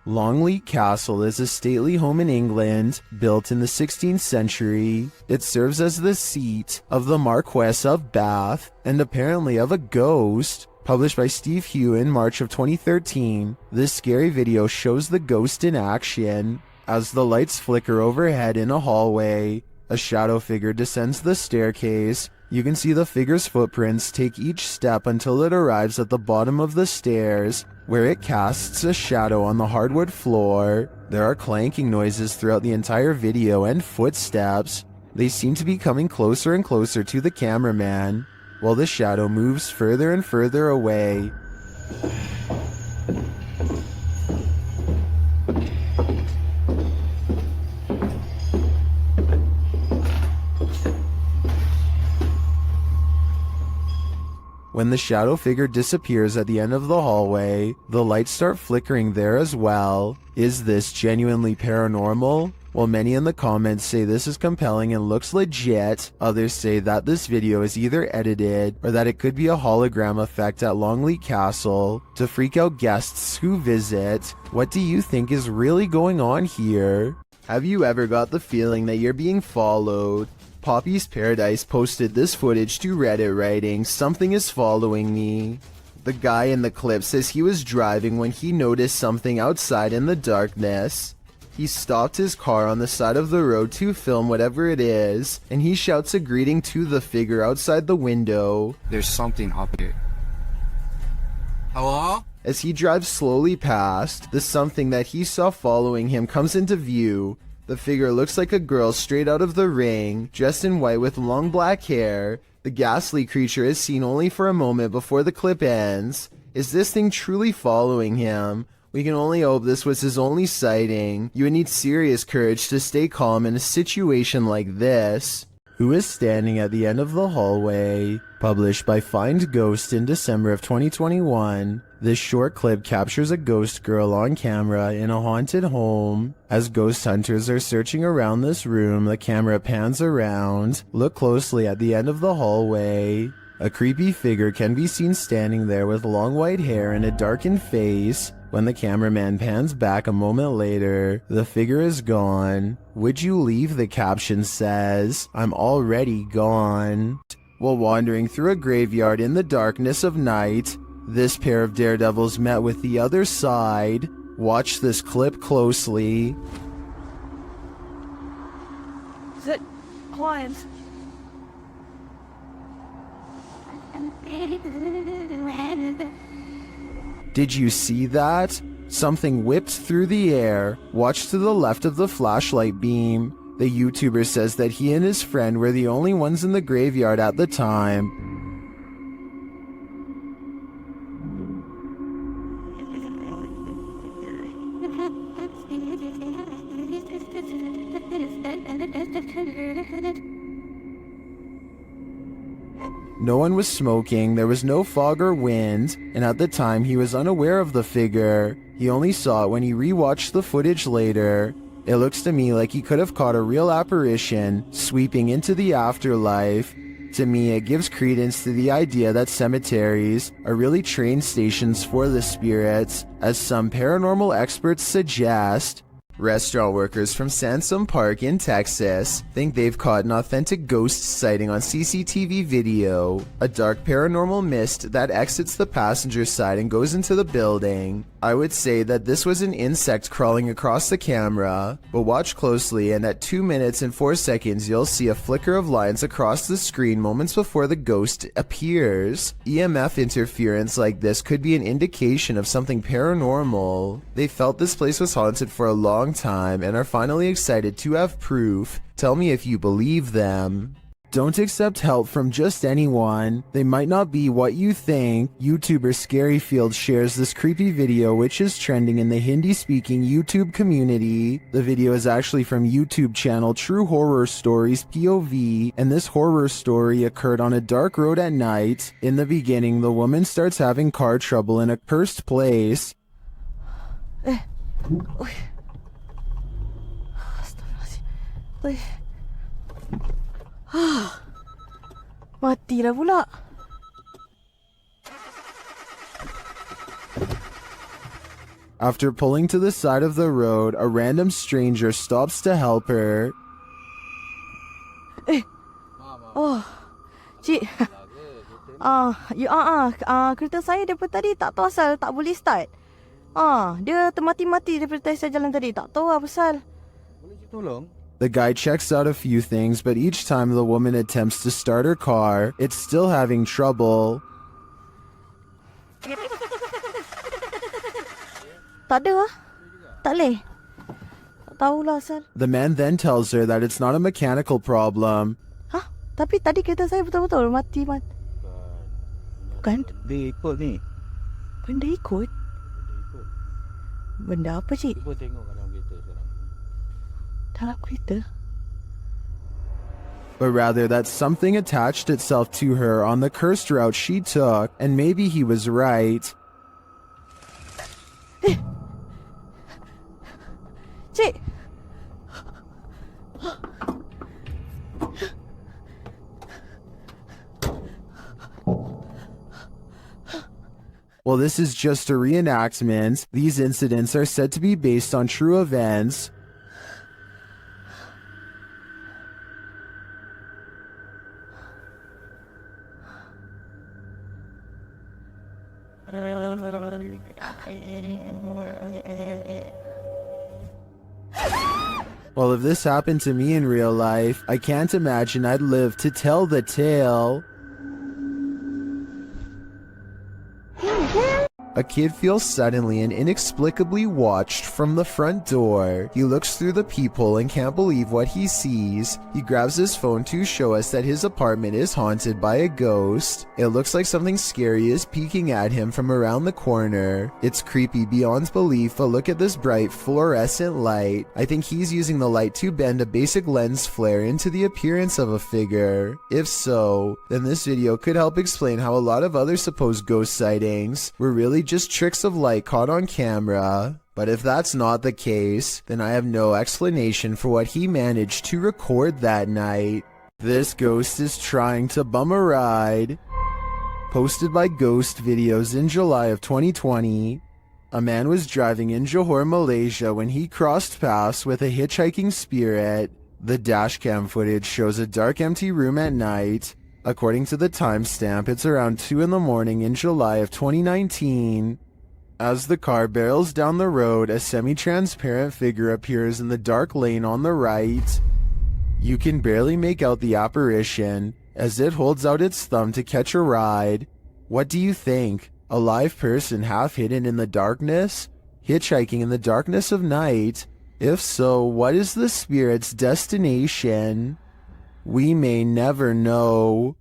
Longleat Castle is a stately home in England, built in the 16th century. It serves as the seat of the Marquess of Bath, and apparently of a ghost. Published by Steve Hugh in March of 2013, this scary video shows the ghost in action. As the lights flicker overhead in a hallway, a shadow figure descends the staircase. You can see the figure's footprints take each step until it arrives at the bottom of the stairs, where it casts a shadow on the hardwood floor. There are clanking noises throughout the entire video and footsteps. They seem to be coming closer and closer to the cameraman, while the shadow moves further and further away. When the shadow figure disappears at the end of the hallway, the lights start flickering there as well. Is this genuinely paranormal? While many in the comments say this is compelling and looks legit, others say that this video is either edited or that it could be a hologram effect at Longleat Castle to freak out guests who visit. What do you think is really going on here? Have you ever got the feeling that you're being followed? Poppy's Paradise posted this footage to Reddit writing, "Something is following me." The guy in the clip says he was driving when he noticed something outside in the darkness. He stopped his car on the side of the road to film whatever it is, and he shouts a greeting to the figure outside the window. There's something up here. Hello? As he drives slowly past, the something that he saw following him comes into view. The figure looks like a girl straight out of The Ring, dressed in white with long black hair. The ghastly creature is seen only for a moment before the clip ends. Is this thing truly following him? We can only hope this was his only sighting. You would need serious courage to stay calm in a situation like this. Who is standing at the end of the hallway? Published by Find Ghost in December of 2021. This short clip captures a ghost girl on camera in a haunted home. As ghost hunters are searching around this room, the camera pans around. Look closely at the end of the hallway. A creepy figure can be seen standing there with long white hair and a darkened face. When the cameraman pans back a moment later, the figure is gone. Would you leave? The caption says. I'm already gone. While wandering through a graveyard in the darkness of night, this pair of daredevils met with the other side. Watch this clip closely. Is it clients? Did you see that? Something whipped through the air. Watch to the left of the flashlight beam. The YouTuber says that he and his friend were the only ones in the graveyard at the time. No one was smoking, there was no fog or wind, and at the time he was unaware of the figure. He only saw it when he rewatched the footage later. It looks to me like he could have caught a real apparition sweeping into the afterlife. To me, it gives credence to the idea that cemeteries are really train stations for the spirits, as some paranormal experts suggest. Restaurant workers from Sansom Park in Texas think they've caught an authentic ghost sighting on CCTV video. A dark paranormal mist that exits the passenger side and goes into the building. I would say that this was an insect crawling across the camera, but watch closely and at 2 minutes and 4 seconds you'll see a flicker of lines across the screen moments before the ghost appears. EMF interference like this could be an indication of something paranormal. They felt this place was haunted for a long time and are finally excited to have proof. Tell me if you believe them. Don't accept help from just anyone. They might not be what you think. YouTuber Scaryfield shares this creepy video which is trending in the Hindi-speaking YouTube community. The video is actually from YouTube channel True Horror Stories POV, and this horror story occurred on a dark road at night. In the beginning, the woman starts having car trouble in a cursed place. Mati dah pula. After pulling to the side of the road, a random stranger stops to help her. Oh, cik. Kereta saya daripada tadi tak tahu asal tak boleh start. Dia termati-mati daripada saya jalan tadi. Tak tahu apa pasal. Tolong. The guy checks out a few things, but each time the woman attempts to start her car, it's still having trouble. Tak ada lah. Tak boleh. Tak tahulah asal. The man then tells her that it's not a mechanical problem. Tapi tadi kereta saya betul-betul mati. Bukan? Dia ikut ni. Benda ikut? Benda apa cik? Cuba tengok dalam kereta sekarang. Dalam kereta? But rather that something attached itself to her on the cursed route she took, and maybe he was right. Cik! While this is just a reenactment, these incidents are said to be based on true events. Well, if this happened to me in real life, I can't imagine I'd live to tell the tale. A kid feels suddenly and inexplicably watched from the front door. He looks through the peephole and can't believe what he sees. He grabs his phone to show us that his apartment is haunted by a ghost. It looks like something scary is peeking at him from around the corner. It's creepy beyond belief, but look at this bright fluorescent light. I think he's using the light to bend a basic lens flare into the appearance of a figure. If so, then this video could help explain how a lot of other supposed ghost sightings were really just tricks of light caught on camera. But if that's not the case, then I have no explanation for what he managed to record that night. This ghost is trying to bum a ride. Posted by Ghost Videos in July of 2020. A man was driving in Johor, Malaysia when he crossed paths with a hitchhiking spirit. The dashcam footage shows a dark, empty room at night. According to the timestamp, it's around 2 in the morning in July of 2019. As the car barrels down the road, a semi-transparent figure appears in the dark lane on the right. You can barely make out the apparition as it holds out its thumb to catch a ride. What do you think? A live person half hidden in the darkness? Hitchhiking in the darkness of night? If so, what is the spirit's destination? We may never know.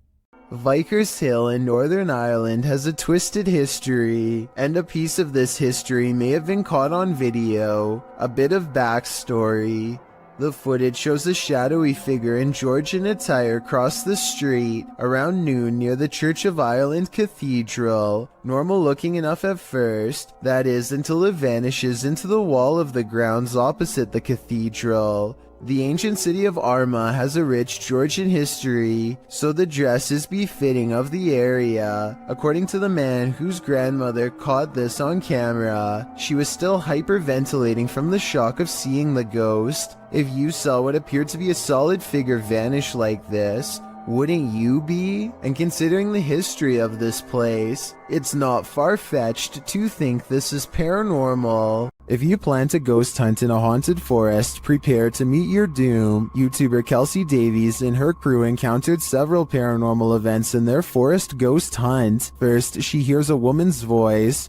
Vickers Hill in Northern Ireland has a twisted history, and a piece of this history may have been caught on video. A bit of backstory. The footage shows a shadowy figure in Georgian attire cross the street around noon near the Church of Ireland Cathedral. Normal looking enough at first, that is, until it vanishes into the wall of the grounds opposite the cathedral. The ancient city of Armagh has a rich Georgian history, so the dress is befitting of the area. According to the man whose grandmother caught this on camera, she was still hyperventilating from the shock of seeing the ghost. If you saw what appeared to be a solid figure vanish like this, wouldn't you be? And considering the history of this place, it's not far-fetched to think this is paranormal. If you plan to ghost hunt in a haunted forest, prepare to meet your doom. YouTuber Kelsey Davies and her crew encountered several paranormal events in their forest ghost hunt. First, she hears a woman's voice.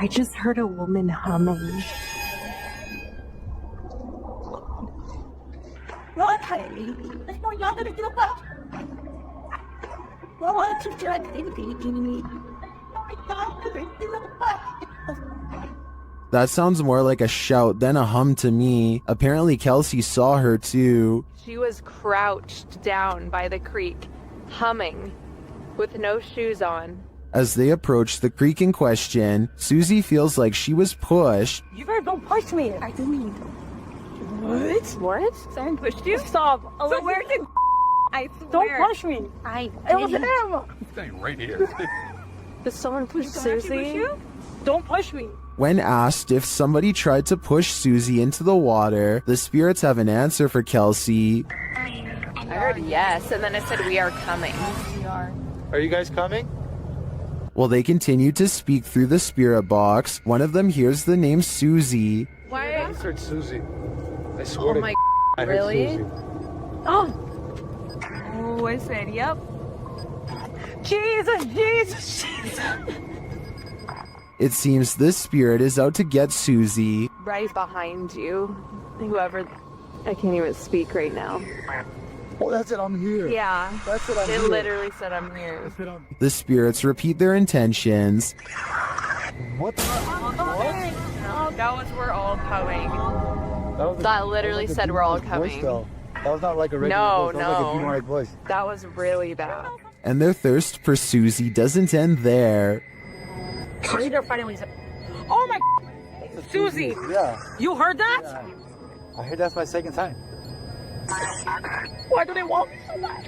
I just heard a woman humming. That sounds more like a shout than a hum to me. Apparently Kelsey saw her too. She was crouched down by the creek, humming, with no shoes on. As they approach the creek in question, Susie feels like she was pushed. You better don't push me. I didn't mean to. What? What? Someone pushed you? Stop. Oh, where's it? I swear. Don't push me. It was him. He's staying right here. Did someone push Susie? Don't push me. When asked if somebody tried to push Susie into the water, the spirits have an answer for Kelsey. I heard yes, and then it said we are coming. We are. Are you guys coming? While they continue to speak through the spirit box, one of them hears the name Susie. Why? I just heard Susie. I swear Oh my I heard really? Susie. Oh, I said yep. Jesus. It seems this spirit is out to get Susie. Right behind you. Whoever, I can't even speak right now. Oh, that's it. I'm here. Yeah. That's it. I'm It here. literally said I'm here. The spirits repeat their intentions. What? That was we're all coming. That That literally said we're all coming. That was not like a regular No, voice. That was like a no. demonic voice. That was really bad. And their thirst for Susie doesn't end there. Oh my. Susie. Yeah. You heard that? Yeah. I heard that's my second time. Why do they want me so much?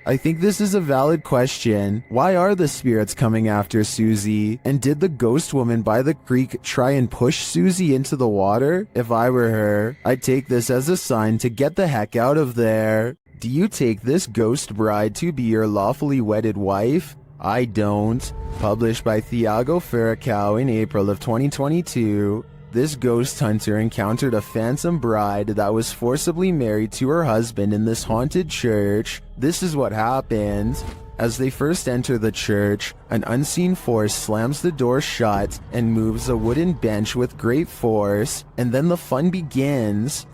I think this is a valid question. Why are the spirits coming after Susie? And did the ghost woman by the creek try and push Susie into the water? If I were her, I'd take this as a sign to get the heck out of there. Do you take this ghost bride to be your lawfully wedded wife? I don't. Published by Thiago Ferracao in April of 2022, this ghost hunter encountered a phantom bride that was forcibly married to her husband in this haunted church. This is what happened. As they first enter the church, an unseen force slams the door shut and moves a wooden bench with great force, and then the fun begins.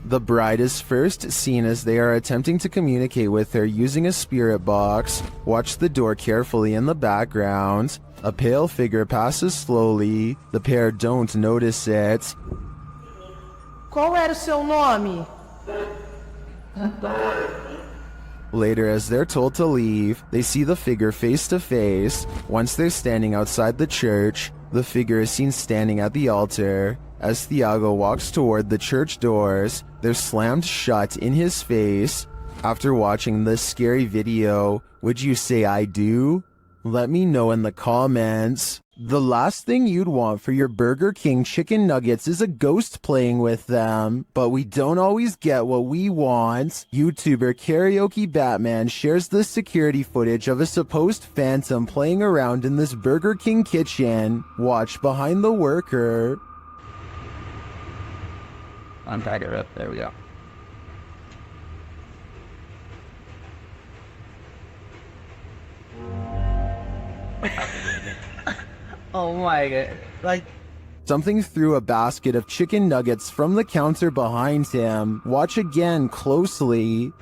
The bride is first seen as they are attempting to communicate with her using a spirit box. Watch the door carefully in the background. A pale figure passes slowly. The pair don't notice it. Qual era o seu nome? Later, as they're told to leave, they see the figure face to face. Once they're standing outside the church, the figure is seen standing at the altar. As Thiago walks toward the church doors, they're slammed shut in his face. After watching this scary video, would you say I do? Let me know in the comments. The last thing you'd want for your Burger King chicken nuggets is a ghost playing with them, but we don't always get what we want. YouTuber Karaoke Batman shares the security footage of a supposed phantom playing around in this Burger King kitchen. Watch behind the worker. Untied her up. There we go. Oh my god. Like, something threw a basket of chicken nuggets from the counter behind him. Watch again closely.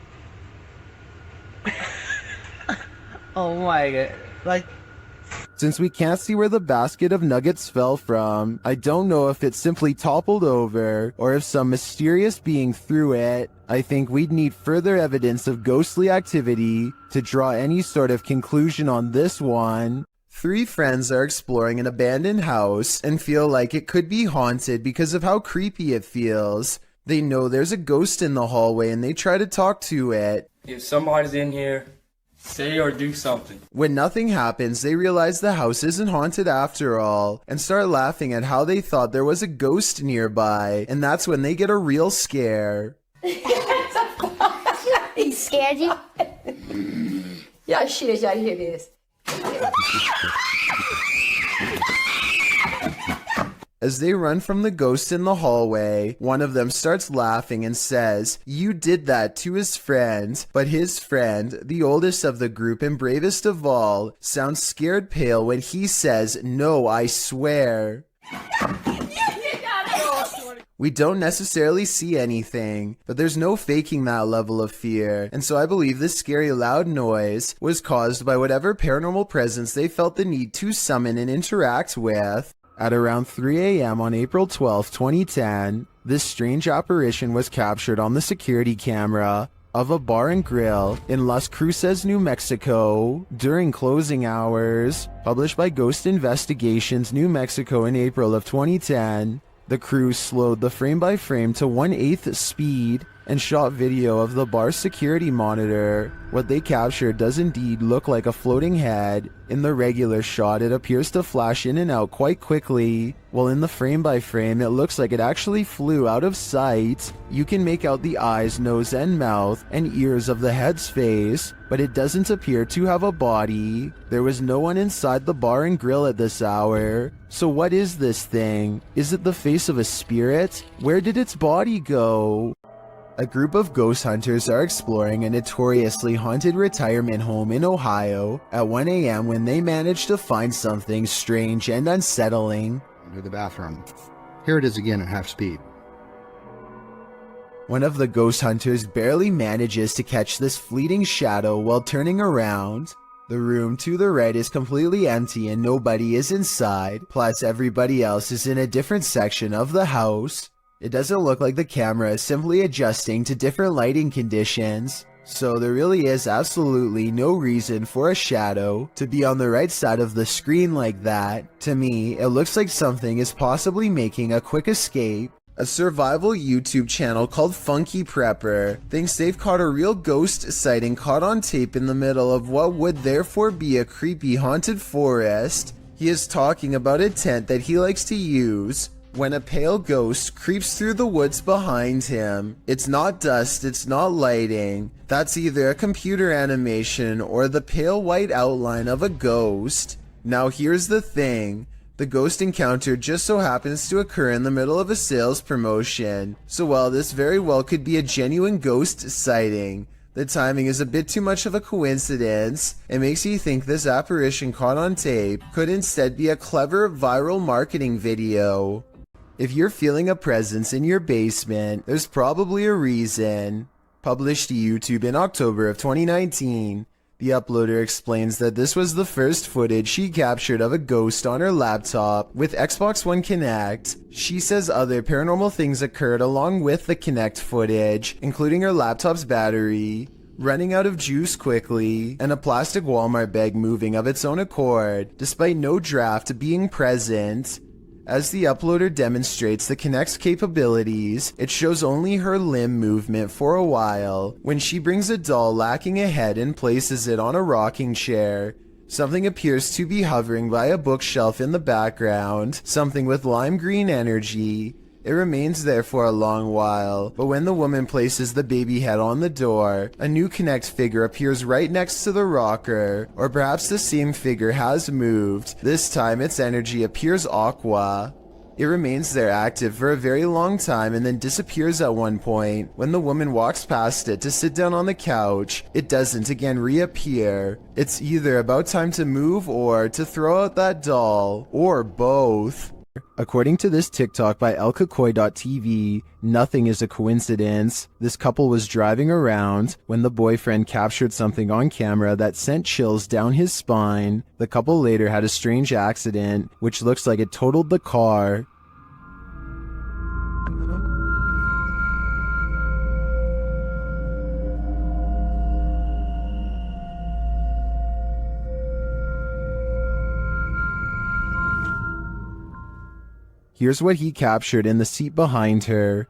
oh my god. Like, since we can't see where the basket of nuggets fell from, I don't know if it simply toppled over or if some mysterious being threw it. I think we'd need further evidence of ghostly activity to draw any sort of conclusion on this one. Three friends are exploring an abandoned house and feel like it could be haunted because of how creepy it feels. They know there's a ghost in the hallway and they try to talk to it. If somebody's in here, say or do something. When nothing happens, they realize the house isn't haunted after all and start laughing at how they thought there was a ghost nearby, and that's when they get a real scare. He scared you? Yeah, shit, y'all hear this. As they run from the ghost in the hallway, one of them starts laughing and says, "You did that," to his friend. But his friend, the oldest of the group and bravest of all, sounds scared pale when he says, "No, I swear." We don't necessarily see anything, but there's no faking that level of fear, and so I believe this scary loud noise was caused by whatever paranormal presence they felt the need to summon and interact with. At around 3 a.m. on April 12, 2010, this strange apparition was captured on the security camera of a bar and grill in Las Cruces, New Mexico, during closing hours. Published by Ghost Investigations, New Mexico in April of 2010. The crew slowed the frame-by-frame to 1/8 speed and shot video of the bar's security monitor. What they captured does indeed look like a floating head. In the regular shot, it appears to flash in and out quite quickly, while in the frame-by-frame, it looks like it actually flew out of sight. You can make out the eyes, nose, and mouth, and ears of the head's face, but it doesn't appear to have a body. There was no one inside the bar and grill at this hour. So what is this thing? Is it the face of a spirit? Where did its body go? A group of ghost hunters are exploring a notoriously haunted retirement home in Ohio at 1 a.m. when they manage to find something strange and unsettling. Into the bathroom. Here it is again at half speed. One of the ghost hunters barely manages to catch this fleeting shadow while turning around. The room to the right is completely empty and nobody is inside, plus everybody else is in a different section of the house. It doesn't look like the camera is simply adjusting to different lighting conditions, so there really is absolutely no reason for a shadow to be on the right side of the screen like that. To me, it looks like something is possibly making a quick escape. A survival YouTube channel called Funky Prepper thinks they've caught a real ghost sighting caught on tape in the middle of what would therefore be a creepy haunted forest. He is talking about a tent that he likes to use when a pale ghost creeps through the woods behind him. It's not dust, it's not lighting. That's either a computer animation or the pale white outline of a ghost. Now here's the thing. The ghost encounter just so happens to occur in the middle of a sales promotion. So while this very well could be a genuine ghost sighting, the timing is a bit too much of a coincidence. It makes you think this apparition caught on tape could instead be a clever viral marketing video. If you're feeling a presence in your basement, there's probably a reason. Published to YouTube in October of 2019, the uploader explains that this was the first footage she captured of a ghost on her laptop with Xbox One Kinect. She says other paranormal things occurred along with the Kinect footage, including her laptop's battery running out of juice quickly, and a plastic Walmart bag moving of its own accord, despite no draft being present. As the uploader demonstrates the Kinect's capabilities, it shows only her limb movement for a while. When she brings a doll lacking a head and places it on a rocking chair, something appears to be hovering by a bookshelf in the background, something with lime green energy. It remains there for a long while, but when the woman places the baby head on the door, a new Kinect figure appears right next to the rocker, or perhaps the same figure has moved. This time its energy appears aqua. It remains there active for a very long time and then disappears at one point. When the woman walks past it to sit down on the couch, it doesn't again reappear. It's either about time to move or to throw out that doll, or both. According to this TikTok by elkakoi.tv, nothing is a coincidence. This couple was driving around when the boyfriend captured something on camera that sent chills down his spine. The couple later had a strange accident, which looks like it totaled the car. Here's what he captured in the seat behind her.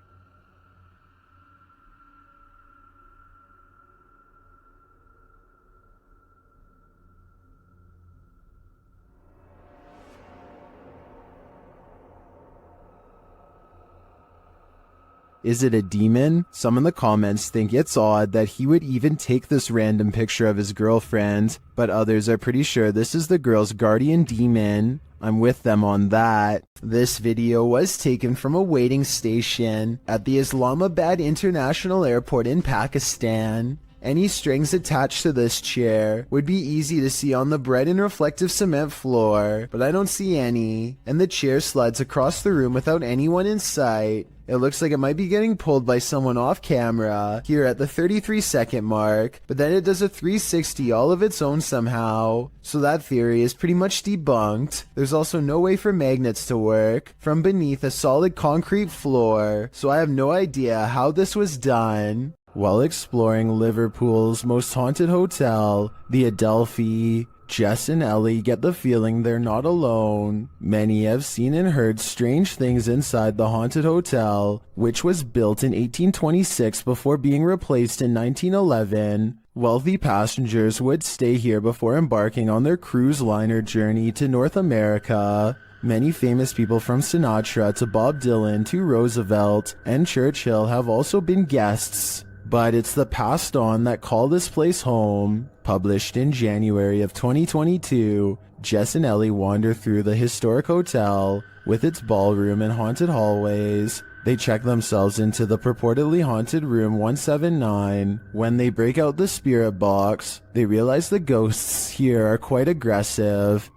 Is it a demon? Some in the comments think it's odd that he would even take this random picture of his girlfriend, but others are pretty sure this is the girl's guardian demon. I'm with them on that. This video was taken from a waiting station at the Islamabad International Airport in Pakistan. Any strings attached to this chair would be easy to see on the bright and reflective cement floor, but I don't see any, and the chair slides across the room without anyone in sight. It looks like it might be getting pulled by someone off camera here at the 33-second mark, but then it does a 360 all of its own somehow. So that theory is pretty much debunked. There's also no way for magnets to work from beneath a solid concrete floor, so I have no idea how this was done. While exploring Liverpool's most haunted hotel, the Adelphi, Jess and Ellie get the feeling they're not alone. Many have seen and heard strange things inside the haunted hotel, which was built in 1826 before being replaced in 1911. Wealthy passengers would stay here before embarking on their cruise liner journey to North America. Many famous people from Sinatra to Bob Dylan to Roosevelt and Churchill have also been guests. But it's the passed on that call this place home. Published in January of 2022, Jess and Ellie wander through the historic hotel with its ballroom and haunted hallways. They check themselves into the purportedly haunted room 179. When they break out the spirit box, they realize the ghosts here are quite aggressive.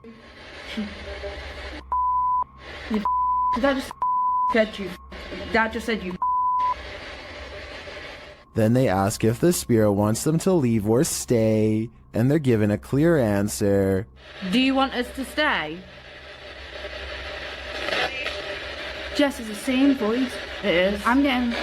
Did that just get you? That just said you. Then they ask if the spirit wants them to leave or stay, and they're given a clear answer. Do you want us to stay? Jess is the same voice. It is. I'm getting...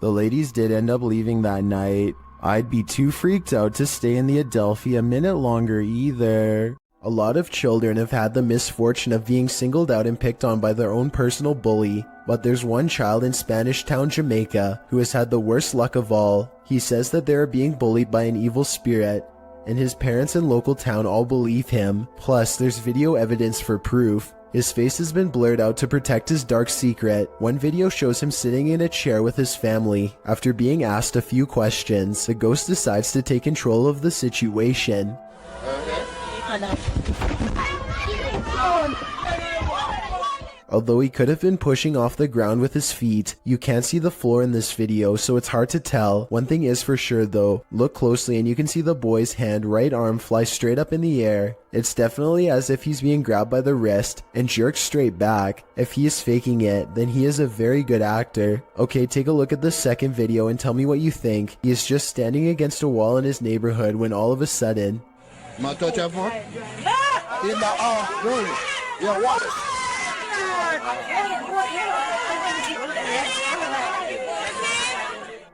The ladies did end up leaving that night. I'd be too freaked out to stay in the Adelphi a minute longer either. A lot of children have had the misfortune of being singled out and picked on by their own personal bully, but there's one child in Spanish Town, Jamaica, who has had the worst luck of all. He says that they are being bullied by an evil spirit. and his parents and local town all believe him. Plus, there's video evidence for proof. His face has been blurred out to protect his dark secret. One video shows him sitting in a chair with his family. After being asked a few questions, the ghost decides to take control of the situation. Although he could have been pushing off the ground with his feet, you can't see the floor in this video, so it's hard to tell. One thing is for sure though, look closely and you can see the boy's right arm fly straight up in the air. It's definitely as if he's being grabbed by the wrist and jerked straight back. If he is faking it, then he is a very good actor. Okay, take a look at the second video and tell me what you think. He is just standing against a wall in his neighborhood when all of a sudden... My touch that for? In the room. Yeah, watch.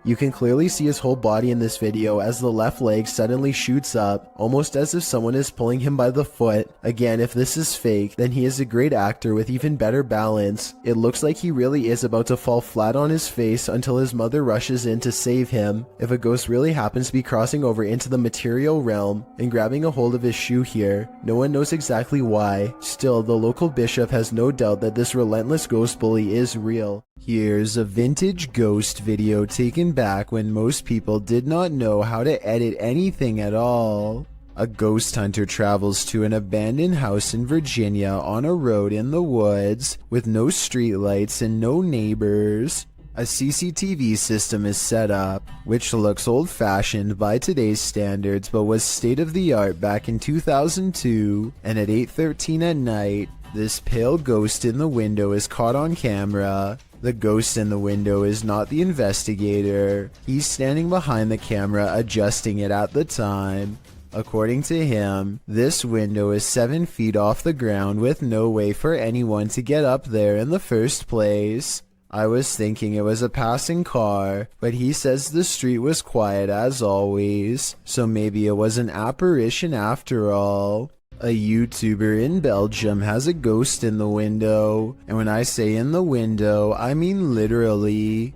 You can clearly see his whole body in this video as the left leg suddenly shoots up, almost as if someone is pulling him by the foot. Again, if this is fake, then he is a great actor with even better balance. It looks like he really is about to fall flat on his face until his mother rushes in to save him. If a ghost really happens to be crossing over into the material realm and grabbing a hold of his shoe here, no one knows exactly why. Still, the local bishop has no doubt that this relentless ghost bully is real. Here's a vintage ghost video taken back when most people did not know how to edit anything at all. A ghost hunter travels to an abandoned house in Virginia on a road in the woods with no streetlights and no neighbors. A CCTV system is set up, which looks old-fashioned by today's standards but was state-of-the-art back in 2002, and at 8:13 at night, this pale ghost in the window is caught on camera. The ghost in the window is not the investigator. He's standing behind the camera adjusting it at the time. According to him, this window is 7 feet off the ground with no way for anyone to get up there in the first place. I was thinking it was a passing car, but he says the street was quiet as always, so maybe it was an apparition after all. A YouTuber in Belgium has a ghost in the window, and when I say in the window, I mean literally.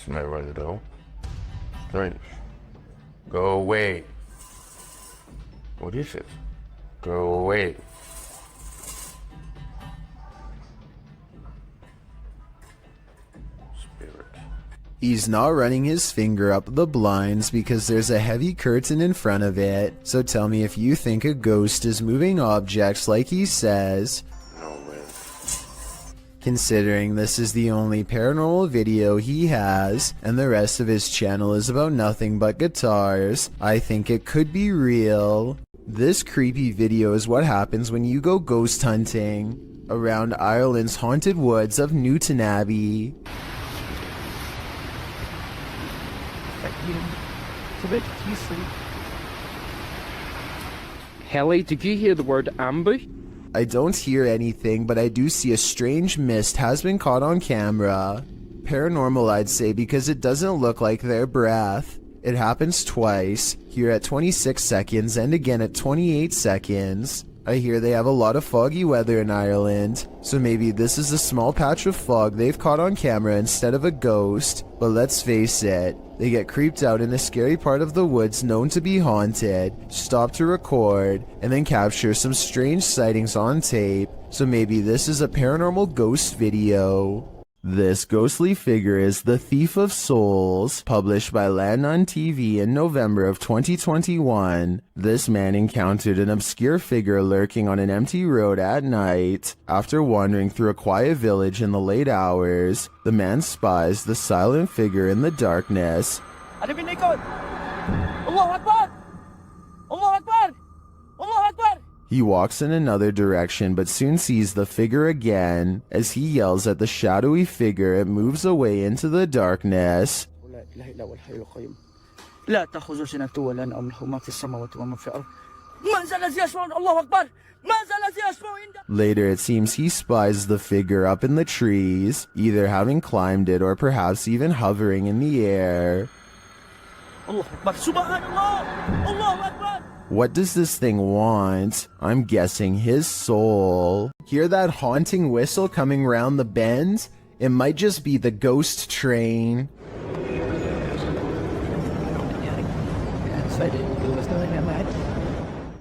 Smell right though. Right. Go away. What is it? Go away. He's not running his finger up the blinds because there's a heavy curtain in front of it, so tell me if you think a ghost is moving objects like he says. No way. Considering this is the only paranormal video he has, and the rest of his channel is about nothing but guitars, I think it could be real. This creepy video is what happens when you go ghost hunting around Ireland's haunted woods of Newton Abbey. Helly, did you hear the word ambush? I don't hear anything, but I do see a strange mist has been caught on camera. Paranormal, I'd say, because it doesn't look like their breath. It happens twice, here at 26 seconds and again at 28 seconds. I hear they have a lot of foggy weather in Ireland, so maybe this is a small patch of fog they've caught on camera instead of a ghost. But let's face it, they get creeped out in a scary part of the woods known to be haunted, stop to record, and then capture some strange sightings on tape, so maybe this is a paranormal ghost video. This ghostly figure is the Thief of Souls, published by Land on TV in November of 2021. This man encountered an obscure figure lurking on an empty road at night. After wandering through a quiet village in the late hours, the man spies the silent figure in the darkness. Allahu Akbar! Allahu Akbar! Allahu Akbar! He walks in another direction but soon sees the figure again. As he yells at the shadowy figure, it moves away into the darkness. Later it seems he spies the figure up in the trees, either having climbed it or perhaps even hovering in the air. What does this thing want? I'm guessing his soul. Hear that haunting whistle coming round the bend? It might just be the ghost train.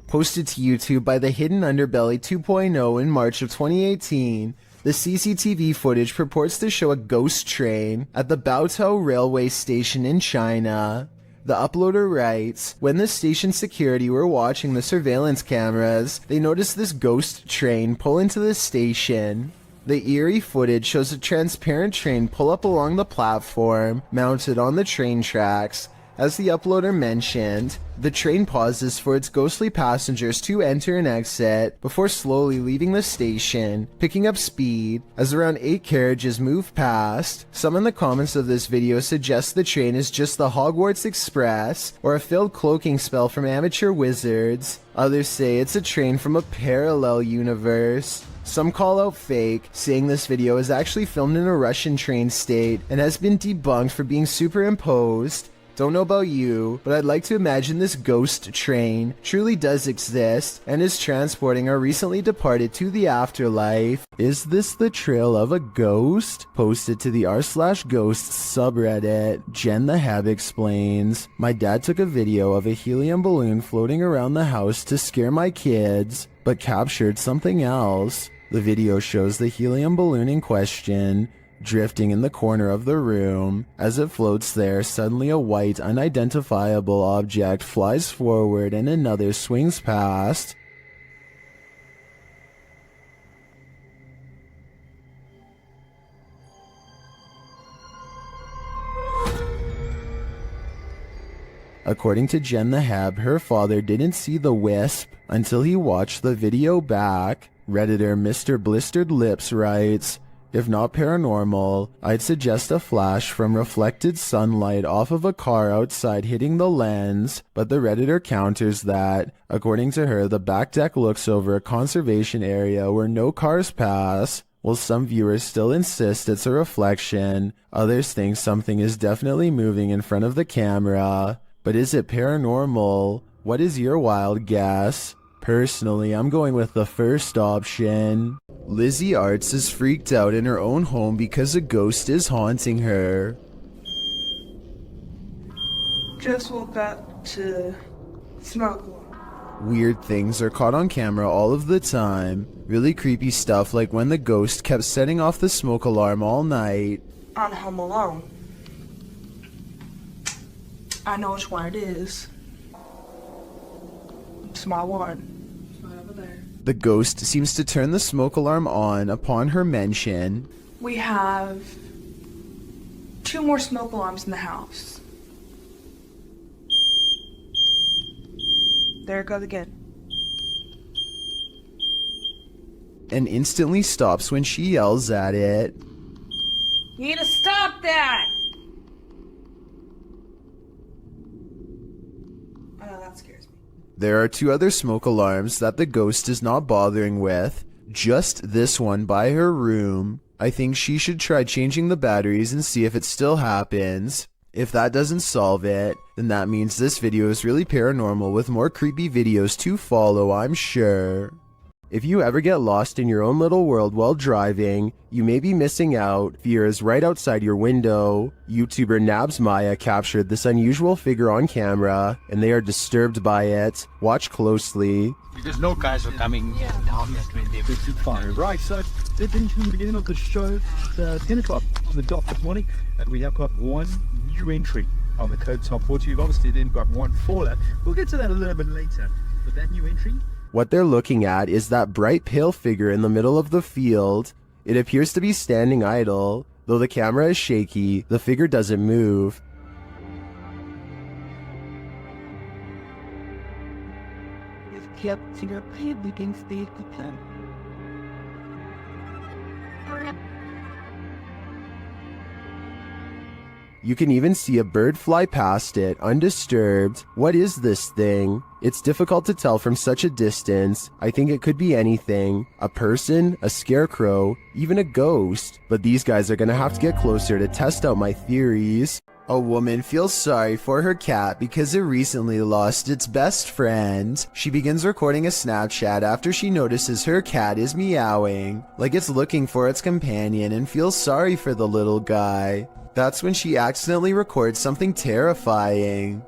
Posted to YouTube by the Hidden Underbelly 2.0 in March of 2018, the CCTV footage purports to show a ghost train at the Baotou railway station in China. The uploader writes, when the station security were watching the surveillance cameras, they noticed this ghost train pull into the station. The eerie footage shows a transparent train pull up along the platform, mounted on the train tracks. As the uploader mentioned, the train pauses for its ghostly passengers to enter and exit before slowly leaving the station, picking up speed as around 8 carriages move past. Some in the comments of this video suggest the train is just the Hogwarts Express or a failed cloaking spell from amateur wizards. Others say it's a train from a parallel universe. Some call out fake, saying this video is actually filmed in a Russian train state and has been debunked for being superimposed. Don't know about you, but I'd like to imagine this ghost train truly does exist and is transporting our recently departed to the afterlife. Is this the trail of a ghost? Posted to the r/ghosts subreddit, Jen the Heb explains, my dad took a video of a helium balloon floating around the house to scare my kids, but captured something else. The video shows the helium balloon in question drifting in the corner of the room. As it floats there, suddenly a white, unidentifiable object flies forward and another swings past. According to Jen the Heb, her father didn't see the wisp until he watched the video back. Redditor Mr. Blistered Lips writes, if not paranormal, I'd suggest a flash from reflected sunlight off of a car outside hitting the lens, but the Redditor counters that, according to her, the back deck looks over a conservation area where no cars pass. While some viewers still insist it's a reflection, others think something is definitely moving in front of the camera. But is it paranormal? What is your wild guess? Personally, I'm going with the first option. Lizzie Arts is freaked out in her own home because a ghost is haunting her. Just woke up to smoke. Weird things are caught on camera all of the time. Really creepy stuff like when the ghost kept setting off the smoke alarm all night. On Home Alone. I know which one it is. Small one. The ghost seems to turn the smoke alarm on upon her mention. We have 2 more smoke alarms in the house. There it goes again. And instantly stops when she yells at it. You need to stop that! I know that scares me. There are 2 other smoke alarms that the ghost is not bothering with. Just this one by her room. I think she should try changing the batteries and see if it still happens. If that doesn't solve it, then that means this video is really paranormal with more creepy videos to follow, I'm sure. If you ever get lost in your own little world while driving, you may be missing out. Fear is right outside your window. YouTuber Nabs Maya captured this unusual figure on camera, and they are disturbed by it. Watch closely. Because no guys are coming down the fire. Right, so they've been to the beginning of the show, 10 o'clock on the dot this morning, and we have got one new entry on the code top 40. You've obviously then got one for that. We'll get to that a little bit later. But that new entry. What they're looking at is that bright pale figure in the middle of the field. It appears to be standing idle. Though the camera is shaky, the figure doesn't move. You can even see a bird fly past it, undisturbed. What is this thing? It's difficult to tell from such a distance. I think it could be anything. A person, a scarecrow, even a ghost. But these guys are gonna have to get closer to test out my theories. A woman feels sorry for her cat because it recently lost its best friend. She begins recording a Snapchat after she notices her cat is meowing, like it's looking for its companion, and feels sorry for the little guy. That's when she accidentally records something terrifying.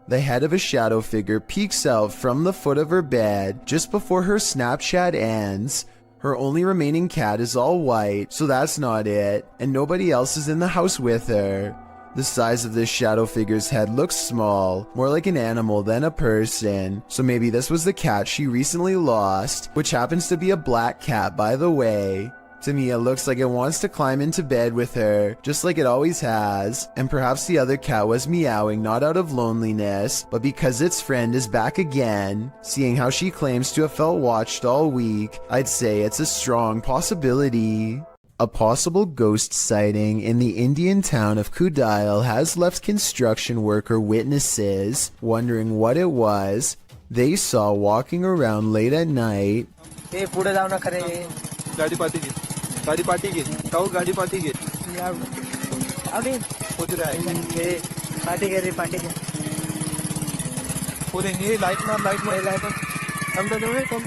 The head of a shadow figure peeks out from the foot of her bed just before her Snapchat ends. Her only remaining cat is all white, so that's not it, and nobody else is in the house with her. The size of this shadow figure's head looks small, more like an animal than a person, so maybe this was the cat she recently lost, which happens to be a black cat, by the way. To me, it looks like it wants to climb into bed with her, just like it always has, and perhaps the other cat was meowing not out of loneliness, but because its friend is back again. Seeing how she claims to have felt watched all week, I'd say it's a strong possibility. A possible ghost sighting in the Indian town of Kudail has left construction worker witnesses wondering what it was they saw walking around late at night. गाडी पाठी घे गाडी पाठी घे जाऊ गाडी पाठी घे अरे कुछ रहा पाठी घे रे पाठी घे पूरे ये लाइट मार हम तो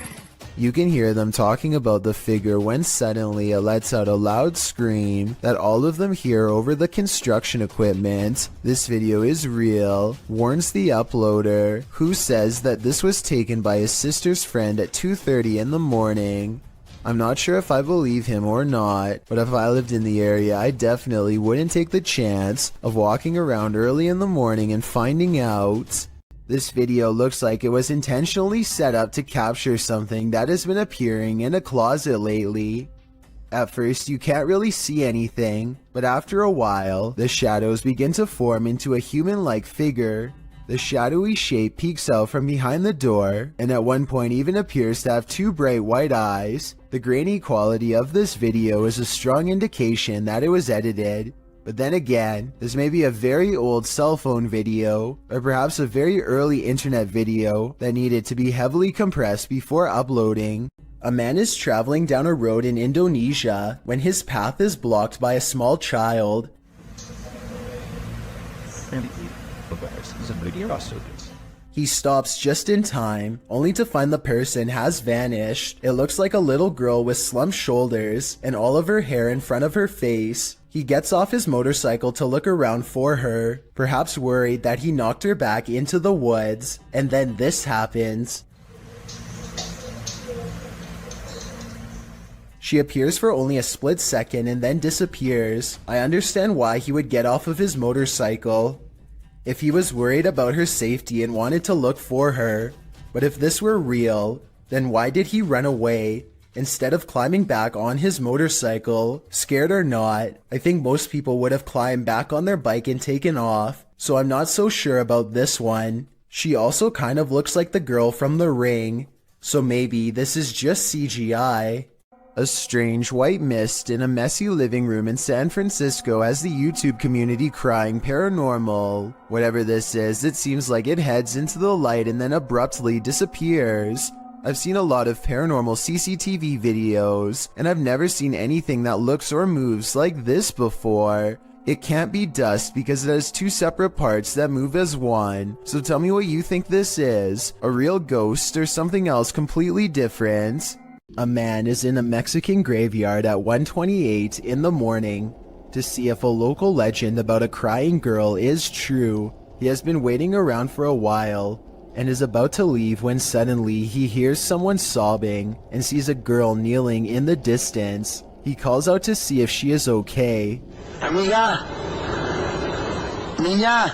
You can hear them talking about the figure when suddenly it lets out a loud scream that all of them hear over the construction equipment. This video is real, warns the uploader, who says that this was taken by his sister's friend at 2:30 in the morning. I'm not sure if I believe him or not, but if I lived in the area, I definitely wouldn't take the chance of walking around early in the morning and finding out. This video looks like it was intentionally set up to capture something that has been appearing in a closet lately. At first, you can't really see anything, but after a while, the shadows begin to form into a human-like figure. The shadowy shape peeks out from behind the door, and at one point even appears to have two bright white eyes. The grainy quality of this video is a strong indication that it was edited. But then again, this may be a very old cell phone video, or perhaps a very early internet video that needed to be heavily compressed before uploading. A man is traveling down a road in Indonesia when his path is blocked by a small child. He stops just in time, only to find the person has vanished. It looks like a little girl with slumped shoulders and all of her hair in front of her face. He gets off his motorcycle to look around for her, perhaps worried that he knocked her back into the woods, and then this happens. She appears for only a split second and then disappears. I understand why he would get off of his motorcycle if he was worried about her safety and wanted to look for her. But if this were real, then why did he run away instead of climbing back on his motorcycle? Scared or not, I think most people would have climbed back on their bike and taken off, so I'm not so sure about this one. She also kind of looks like the girl from The Ring, so maybe this is just CGI. A strange white mist in a messy living room in San Francisco has the YouTube community crying paranormal. Whatever this is, it seems like it heads into the light and then abruptly disappears. I've seen a lot of paranormal CCTV videos, and I've never seen anything that looks or moves like this before. It can't be dust because it has two separate parts that move as one. So tell me what you think this is, a real ghost or something else completely different. A man is in a Mexican graveyard at 1:28 in the morning to see if a local legend about a crying girl is true. He has been waiting around for a while and is about to leave when suddenly he hears someone sobbing and sees a girl kneeling in the distance. He calls out to see if she is okay. Amiga! Niña!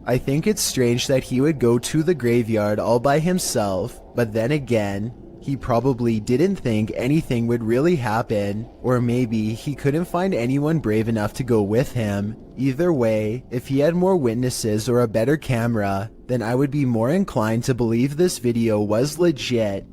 I think it's strange that he would go to the graveyard all by himself, but then again, he probably didn't think anything would really happen, or maybe he couldn't find anyone brave enough to go with him. Either way, if he had more witnesses or a better camera, then I would be more inclined to believe this video was legit.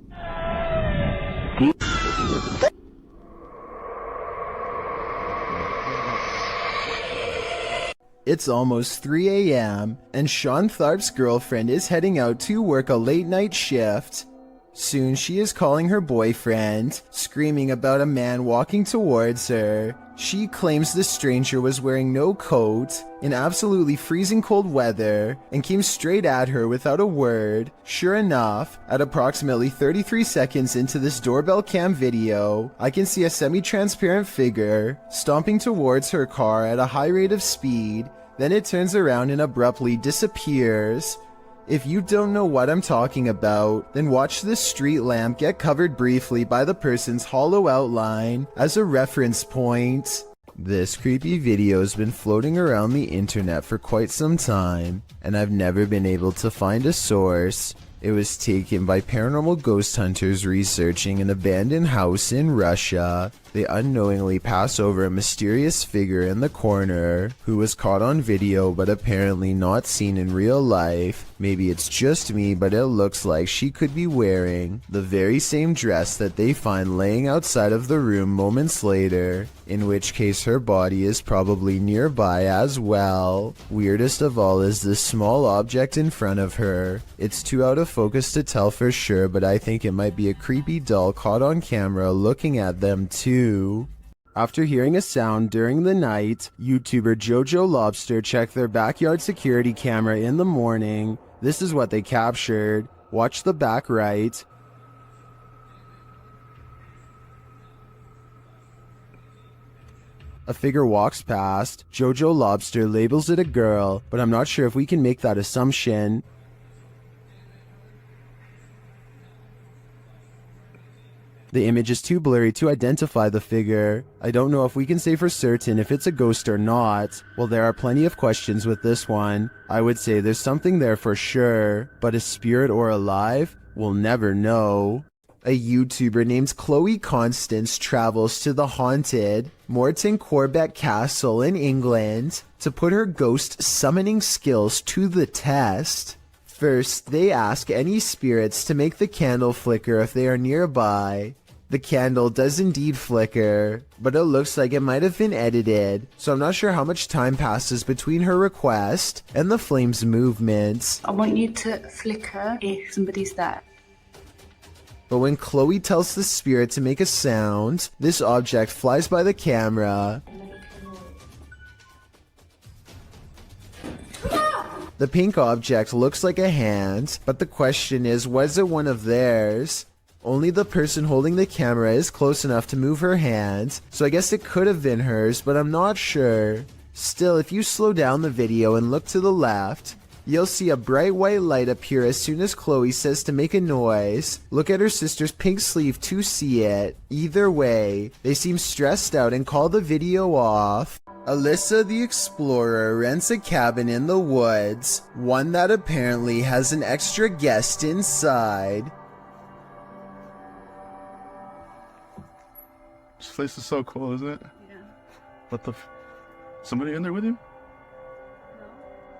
It's almost 3 a.m. and Sean Tharp's girlfriend is heading out to work a late night shift. Soon she is calling her boyfriend, screaming about a man walking towards her. She claims the stranger was wearing no coat in absolutely freezing cold weather and came straight at her without a word. Sure enough, at approximately 33 seconds into this doorbell cam video, I can see a semi-transparent figure stomping towards her car at a high rate of speed. Then it turns around and abruptly disappears. If you don't know what I'm talking about, then watch this street lamp get covered briefly by the person's hollow outline as a reference point. This creepy video has been floating around the internet for quite some time, and I've never been able to find a source. It was taken by paranormal ghost hunters researching an abandoned house in Russia. They unknowingly pass over a mysterious figure in the corner who was caught on video but apparently not seen in real life. Maybe it's just me, but it looks like she could be wearing the very same dress that they find laying outside of the room moments later, in which case her body is probably nearby as well. Weirdest of all is this small object in front of her. It's too out of focus to tell for sure, but I think it might be a creepy doll caught on camera looking at them too. After hearing a sound during the night, YouTuber Jojo Lobster checked their backyard security camera in the morning. This is what they captured. Watch the back right. A figure walks past. Jojo Lobster labels it a girl, but I'm not sure if we can make that assumption. The image is too blurry to identify the figure. I don't know if we can say for certain if it's a ghost or not. Well, there are plenty of questions with this one. I would say there's something there for sure, but a spirit or alive? We'll never know. A YouTuber named Chloe Constance travels to the haunted Morton Corbett Castle in England to put her ghost summoning skills to the test. First, they ask any spirits to make the candle flicker if they are nearby. The candle does indeed flicker, but it looks like it might have been edited, so I'm not sure how much time passes between her request and the flame's movements. I want you to flicker if somebody's there. But when Chloe tells the spirit to make a sound, this object flies by the camera. The pink object looks like a hand, but the question is, was it one of theirs? Only the person holding the camera is close enough to move her hand, so I guess it could have been hers, but I'm not sure. Still, if you slow down the video and look to the left, you'll see a bright white light appear as soon as Chloe says to make a noise. Look at her sister's pink sleeve to see it. Either way, they seem stressed out and call the video off. Alyssa the Explorer rents a cabin in the woods, one that apparently has an extra guest inside. This place is so cool, isn't it? Yeah. What the somebody in there with you?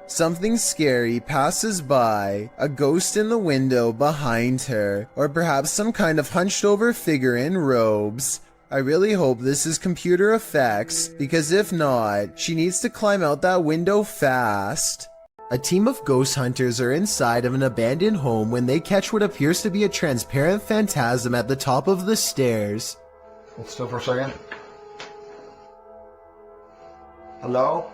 Something scary passes by, a ghost in the window behind her, or perhaps some kind of hunched over figure in robes. I really hope this is computer effects, because if not, she needs to climb out that window fast. A team of ghost hunters are inside of an abandoned home when they catch what appears to be a transparent phantasm at the top of the stairs. Hold still for a second. Hello?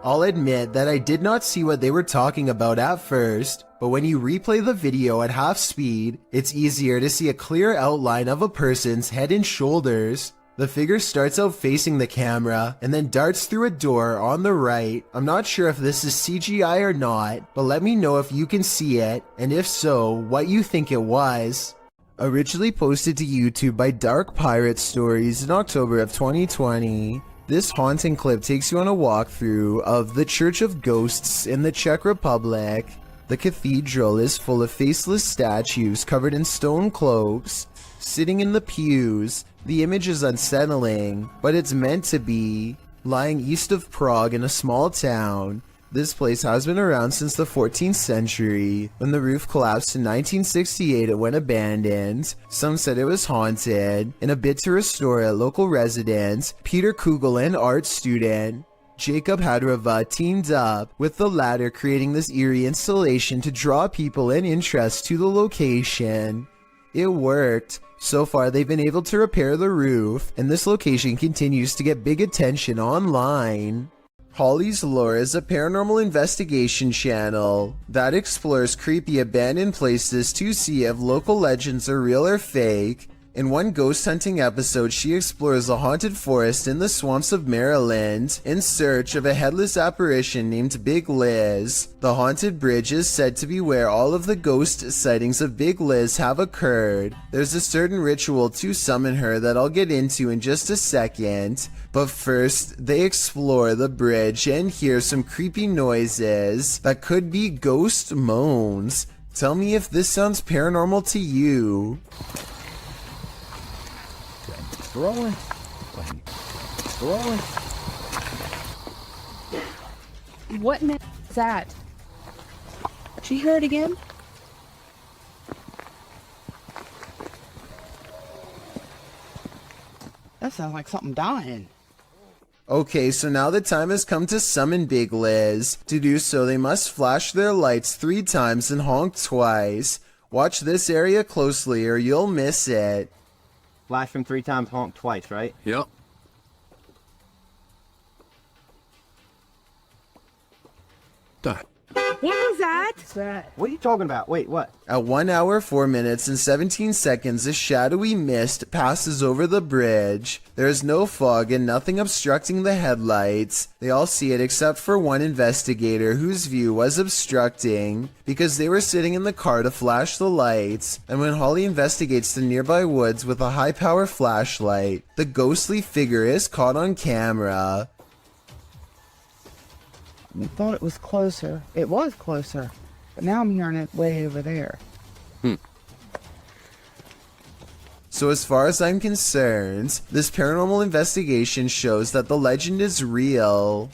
I'll admit that I did not see what they were talking about at first, but when you replay the video at half speed, it's easier to see a clear outline of a person's head and shoulders. The figure starts out facing the camera and then darts through a door on the right. I'm not sure if this is CGI or not, but let me know if you can see it, and if so, what you think it was. Originally posted to YouTube by Dark Pirate Stories in October of 2020. This haunting clip takes you on a walkthrough of the Church of Ghosts in the Czech Republic. The cathedral is full of faceless statues covered in stone cloaks, sitting in the pews. The image is unsettling, but it's meant to be. Lying east of Prague in a small town, this place has been around since the 14th century. When the roof collapsed in 1968, it went abandoned. Some said it was haunted. In a bid to restore it, local residents Peter Kugel and art student Jacob Hadrava teamed up with the latter, creating this eerie installation to draw people and interest to the location. It worked. So far, they've been able to repair the roof, and this location continues to get big attention online. Holly's Lore is a paranormal investigation channel that explores creepy abandoned places to see if local legends are real or fake. In one ghost hunting episode, she explores a haunted forest in the swamps of Maryland in search of a headless apparition named Big Liz. The haunted bridge is said to be where all of the ghost sightings of Big Liz have occurred. There's a certain ritual to summon her that I'll get into in just a second, but first they explore the bridge and hear some creepy noises that could be ghost moans. Tell me if this sounds paranormal to you. Rolling. Rolling. What is that? Did you hear it again? That sounds like something dying. Okay, so now the time has come to summon Big Liz. To do so, they must flash their lights 3 times and honk twice. Watch this area closely or you'll miss it. Flash them 3 times, honk twice, right? Yep. What was that? What are you talking about? Wait, what? At 1 hour, 4 minutes, and 17 seconds, a shadowy mist passes over the bridge. There is no fog and nothing obstructing the headlights. They all see it except for one investigator whose view was obstructing because they were sitting in the car to flash the lights. And when Holly investigates the nearby woods with a high-power flashlight, the ghostly figure is caught on camera. I thought it was closer. It was closer. But now I'm hearing it way over there. So as far as I'm concerned, this paranormal investigation shows that the legend is real.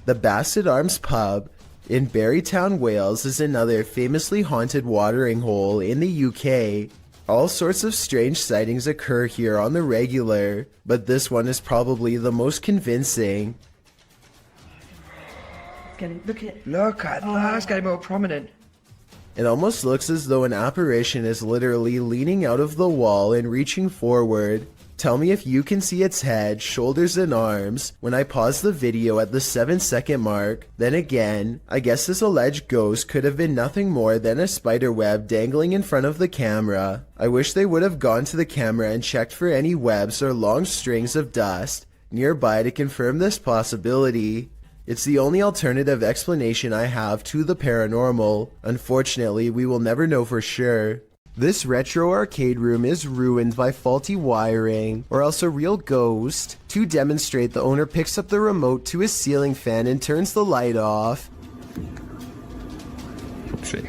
The Basset Arms Pub in Barrytown, Wales is another famously haunted watering hole in the UK. All sorts of strange sightings occur here on the regular, but this one is probably the most convincing. Look, it's getting more prominent. It almost looks as though an apparition is literally leaning out of the wall and reaching forward. Tell me if you can see its head, shoulders, and arms when I pause the video at the 7-second mark. Then again, I guess this alleged ghost could have been nothing more than a spider web dangling in front of the camera. I wish they would have gone to the camera and checked for any webs or long strings of dust nearby to confirm this possibility. It's the only alternative explanation I have to the paranormal. Unfortunately, we will never know for sure. This retro arcade room is ruined by faulty wiring, or else a real ghost. To demonstrate, the owner picks up the remote to his ceiling fan and turns the light off. Shit.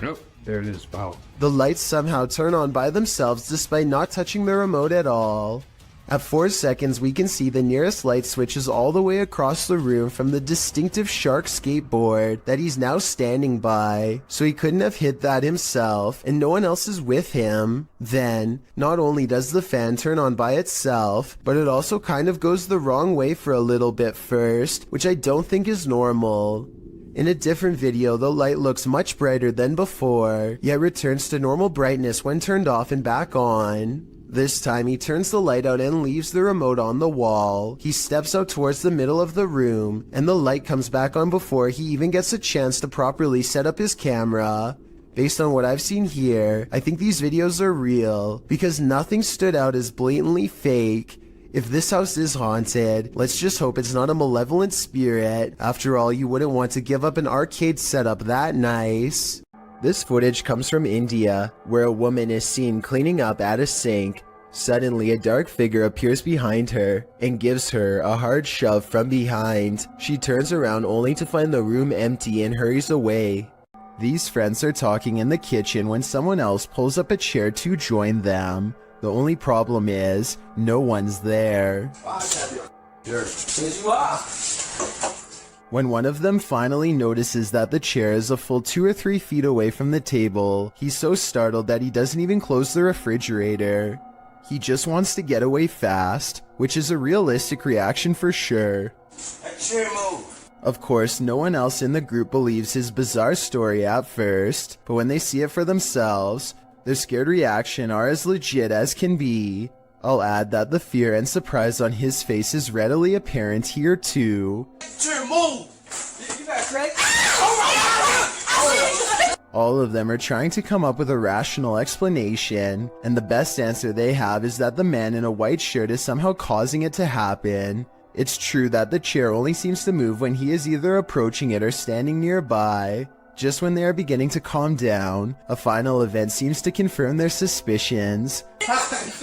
Nope. There it is. Wow. The lights somehow turn on by themselves despite not touching the remote at all. At 4 seconds, we can see the nearest light switches all the way across the room from the distinctive shark skateboard that he's now standing by, so he couldn't have hit that himself, and no one else is with him. Then, not only does the fan turn on by itself, but it also kind of goes the wrong way for a little bit first, which I don't think is normal. In a different video, the light looks much brighter than before, yet returns to normal brightness when turned off and back on. This time he turns the light out and leaves the remote on the wall. He steps out towards the middle of the room, and the light comes back on before he even gets a chance to properly set up his camera. Based on what I've seen here, I think these videos are real, because nothing stood out as blatantly fake. If this house is haunted, let's just hope it's not a malevolent spirit. After all, you wouldn't want to give up an arcade setup that nice. This footage comes from India, where a woman is seen cleaning up at a sink. Suddenly, a dark figure appears behind her and gives her a hard shove from behind. She turns around only to find the room empty and hurries away. These friends are talking in the kitchen when someone else pulls up a chair to join them. The only problem is, no one's there. When one of them finally notices that the chair is a full 2 or 3 feet away from the table, he's so startled that he doesn't even close the refrigerator. He just wants to get away fast, which is a realistic reaction for sure. Of course, no one else in the group believes his bizarre story at first, but when they see it for themselves, their scared reaction are as legit as can be. I'll add that the fear and surprise on his face is readily apparent here too. All of them are trying to come up with a rational explanation, and the best answer they have is that the man in a white shirt is somehow causing it to happen. It's true that the chair only seems to move when he is either approaching it or standing nearby. Just when they are beginning to calm down, a final event seems to confirm their suspicions. Something's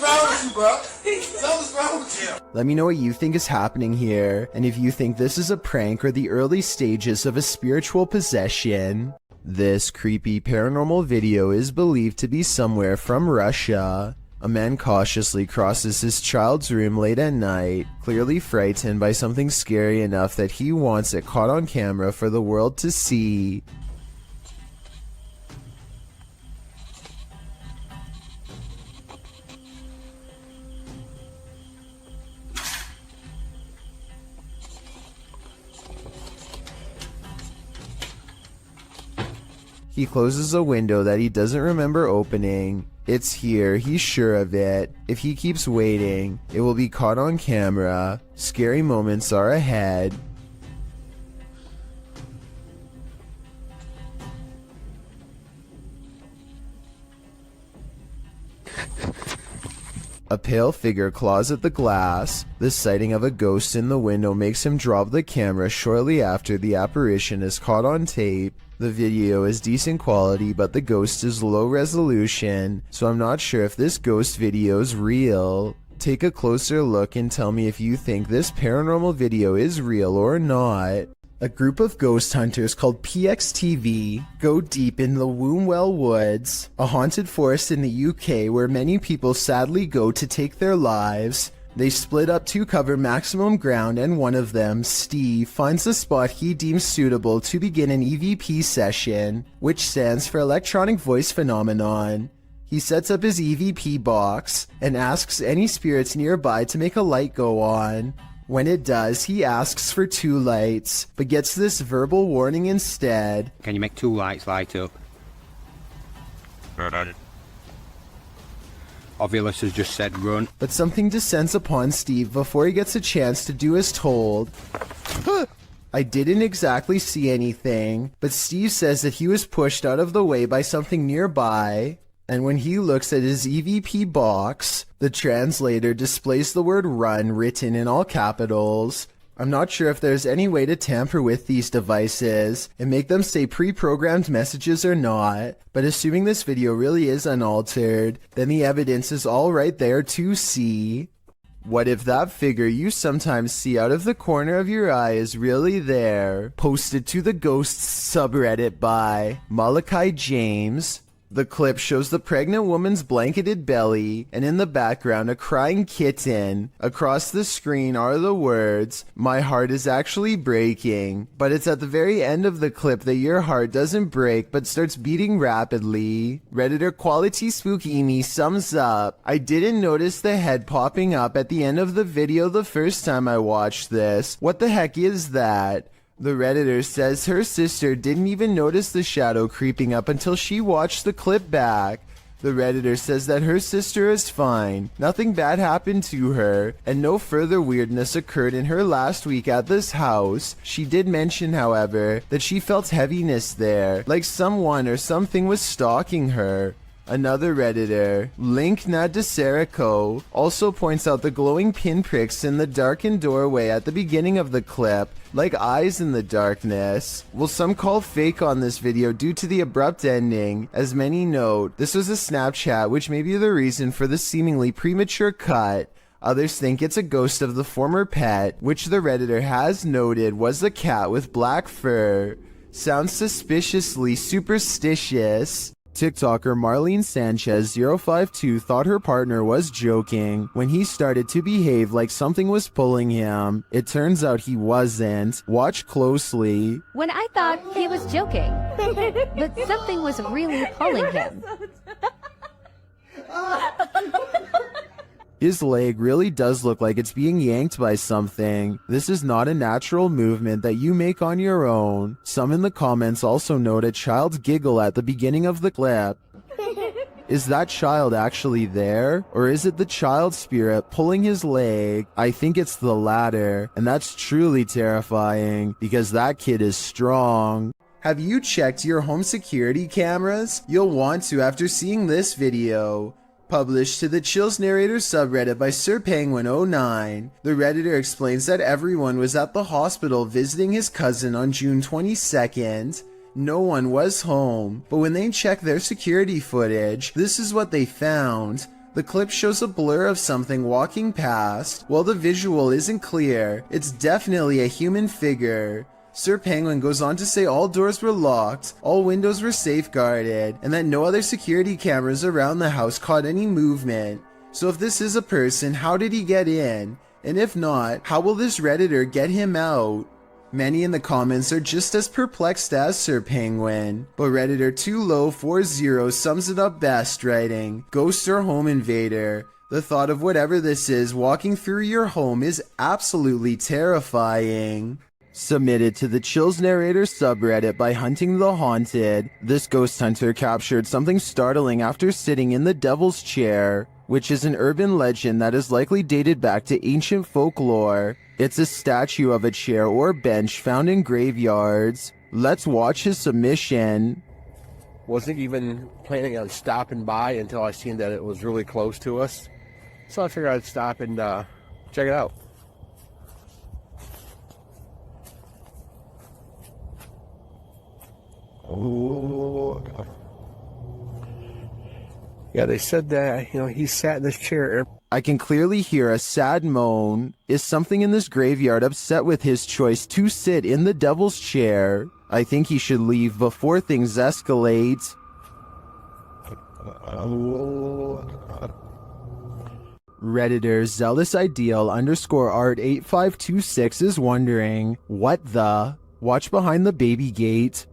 wrong with you, bro. Something's wrong with you. Let me know what you think is happening here, and if you think this is a prank or the early stages of a spiritual possession. This creepy paranormal video is believed to be somewhere from Russia. A man cautiously crosses his child's room late at night, clearly frightened by something scary enough that he wants it caught on camera for the world to see. He closes a window that he doesn't remember opening. It's here, he's sure of it. If he keeps waiting, it will be caught on camera. Scary moments are ahead. A pale figure claws at the glass. The sighting of a ghost in the window makes him drop the camera shortly after the apparition is caught on tape. The video is decent quality, but the ghost is low resolution, so I'm not sure if this ghost video is real. Take a closer look and tell me if you think this paranormal video is real or not. A group of ghost hunters called PXTV go deep in the Wombwell Woods, a haunted forest in the UK where many people sadly go to take their lives. They split up to cover maximum ground, and one of them, Steve, finds a spot he deems suitable to begin an EVP session, which stands for Electronic Voice Phenomenon. He sets up his EVP box and asks any spirits nearby to make a light go on. When it does, he asks for 2 lights, but gets this verbal warning instead. Can you make 2 lights light up? Ovilus has just said run. But something descends upon Steve before he gets a chance to do as told. I didn't exactly see anything, but Steve says that he was pushed out of the way by something nearby. And when he looks at his EVP box, the translator displays the word run written in all capitals. I'm not sure if there's any way to tamper with these devices and make them say pre-programmed messages or not, but assuming this video really is unaltered, then the evidence is all right there to see. What if that figure you sometimes see out of the corner of your eye is really there? Posted to the Ghosts subreddit by Malachi James. The clip shows the pregnant woman's blanketed belly, and in the background a crying kitten. Across the screen are the words, "My heart is actually breaking." But it's at the very end of the clip that your heart doesn't break but starts beating rapidly. Redditor Quality Spookimi sums up, "I didn't notice the head popping up at the end of the video the first time I watched this. What the heck is that?" The Redditor says her sister didn't even notice the shadow creeping up until she watched the clip back. The Redditor says that her sister is fine, nothing bad happened to her, and no further weirdness occurred in her last week at this house. She did mention, however, that she felt heaviness there, like someone or something was stalking her. Another Redditor, Link Nadeserico, also points out the glowing pinpricks in the darkened doorway at the beginning of the clip, like eyes in the darkness. Well, some call fake on this video due to the abrupt ending. As many note, this was a Snapchat, which may be the reason for the seemingly premature cut. Others think it's a ghost of the former pet, which the Redditor has noted was a cat with black fur. Sounds suspiciously superstitious. TikToker Marlene Sanchez 052 thought her partner was joking when he started to behave like something was pulling him. It turns out he wasn't. Watch closely. When I thought he was joking, but something was really pulling him. His leg really does look like it's being yanked by something. This is not a natural movement that you make on your own. Some in the comments also note a child's giggle at the beginning of the clip. Is that child actually there? Or is it the child spirit pulling his leg? I think it's the latter, and that's truly terrifying because that kid is strong. Have you checked your home security cameras? You'll want to after seeing this video. Published to the Chills Narrator subreddit by SirPenguin09, the Redditor explains that everyone was at the hospital visiting his cousin on June 22nd. No one was home, but when they checked their security footage, this is what they found. The clip shows a blur of something walking past. While the visual isn't clear, it's definitely a human figure. Sir Penguin goes on to say all doors were locked, all windows were safeguarded, and that no other security cameras around the house caught any movement. So if this is a person, how did he get in? And if not, how will this Redditor get him out? Many in the comments are just as perplexed as Sir Penguin, but Redditor 2low40 sums it up best, writing, "Ghosts or home invader. The thought of whatever this is walking through your home is absolutely terrifying." Submitted to the Chills Narrator subreddit by Hunting the Haunted, this ghost hunter captured something startling after sitting in the Devil's Chair, which is an urban legend that is likely dated back to ancient folklore. It's a statue of a chair or bench found in graveyards. Let's watch his submission. Wasn't even planning on stopping by until I seen that it was really close to us. So I figured I'd stop and check it out. Oh, God. Yeah, they said that, he sat in this chair. I can clearly hear a sad moan. Is something in this graveyard upset with his choice to sit in the Devil's Chair? I think he should leave before things escalate. Redditor Zealous Ideal _art8526 is wondering, what the? Watch behind the baby gate.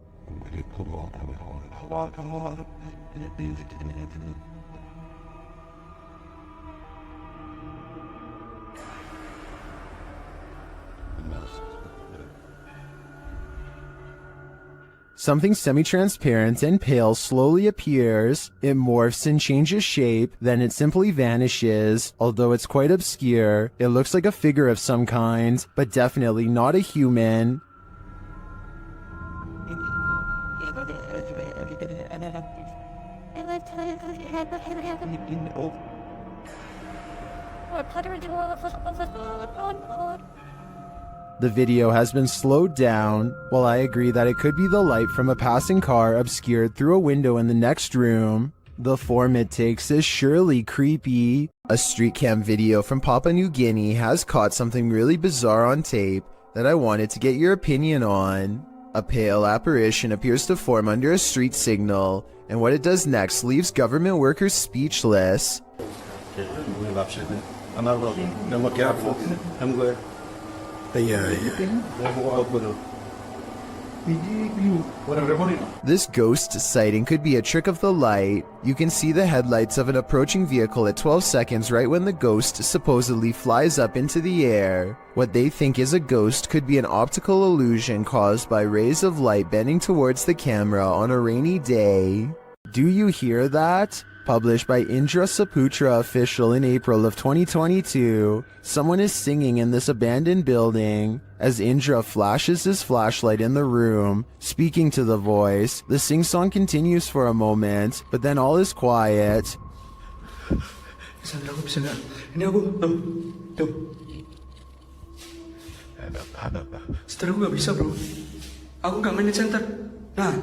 Something semi-transparent and pale slowly appears. It morphs and changes shape, then it simply vanishes. Although it's quite obscure, it looks like a figure of some kind, but definitely not a human. The video has been slowed down. While I agree that it could be the light from a passing car obscured through a window in the next room, the form it takes is surely creepy. A street cam video from Papua New Guinea has caught something really bizarre on tape that I wanted to get your opinion on. A pale apparition appears to form under a street signal, and what it does next leaves government workers speechless. This ghost sighting could be a trick of the light. You can see the headlights of an approaching vehicle at 12 seconds right when the ghost supposedly flies up into the air. What they think is a ghost could be an optical illusion caused by rays of light bending towards the camera on a rainy day. Do you hear that? Published by Indra Saputra Official in April of 2022, someone is singing in this abandoned building. As Indra flashes his flashlight in the room, speaking to the voice, the sing-song continues for a moment, but then all is quiet. Setelah gue gak bisa bro, aku gak main di center. Nah,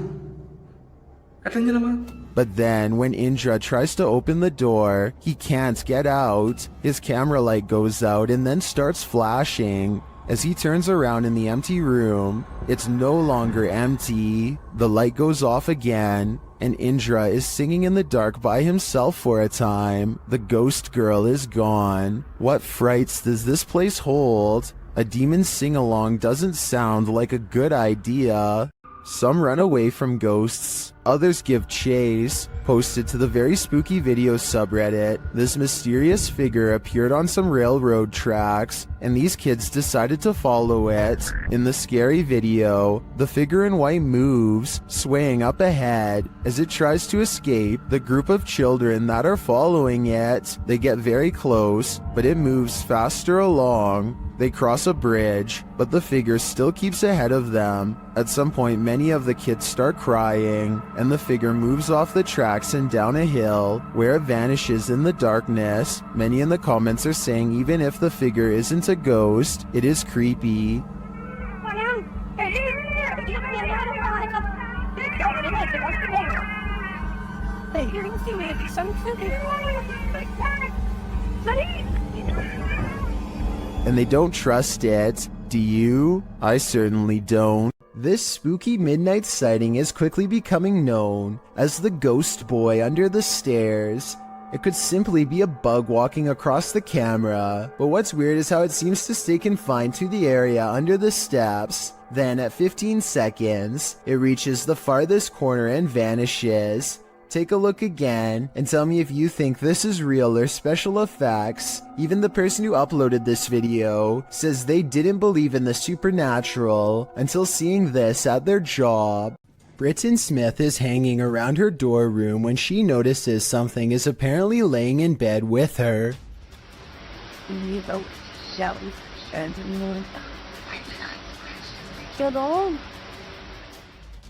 katanya lama. But then, when Indra tries to open the door, he can't get out. His camera light goes out and then starts flashing. As he turns around in the empty room, it's no longer empty. The light goes off again, and Indra is singing in the dark by himself for a time. The ghost girl is gone. What frights does this place hold? A demon sing-along doesn't sound like a good idea. Some run away from ghosts, Others give chase. Posted to the very spooky video subreddit, this mysterious figure appeared on some railroad tracks, and these kids decided to follow it. In the scary video, the figure in white moves, swaying up ahead. As it tries to escape, the group of children that are following it, they get very close, but it moves faster along. They cross a bridge, but the figure still keeps ahead of them. At some point, many of the kids start crying, and the figure moves off the tracks and down a hill, where it vanishes in the darkness. Many in the comments are saying even if the figure isn't a ghost, it is creepy. And they don't trust it. Do you? I certainly don't. This spooky midnight sighting is quickly becoming known as the ghost boy under the stairs. It could simply be a bug walking across the camera, but what's weird is how it seems to stay confined to the area under the steps. Then at 15 seconds, it reaches the farthest corner and vanishes. Take a look again and tell me if you think this is real or special effects. Even the person who uploaded this video says they didn't believe in the supernatural until seeing this at their job. Britton Smith is hanging around her dorm room when she notices something is apparently laying in bed with her.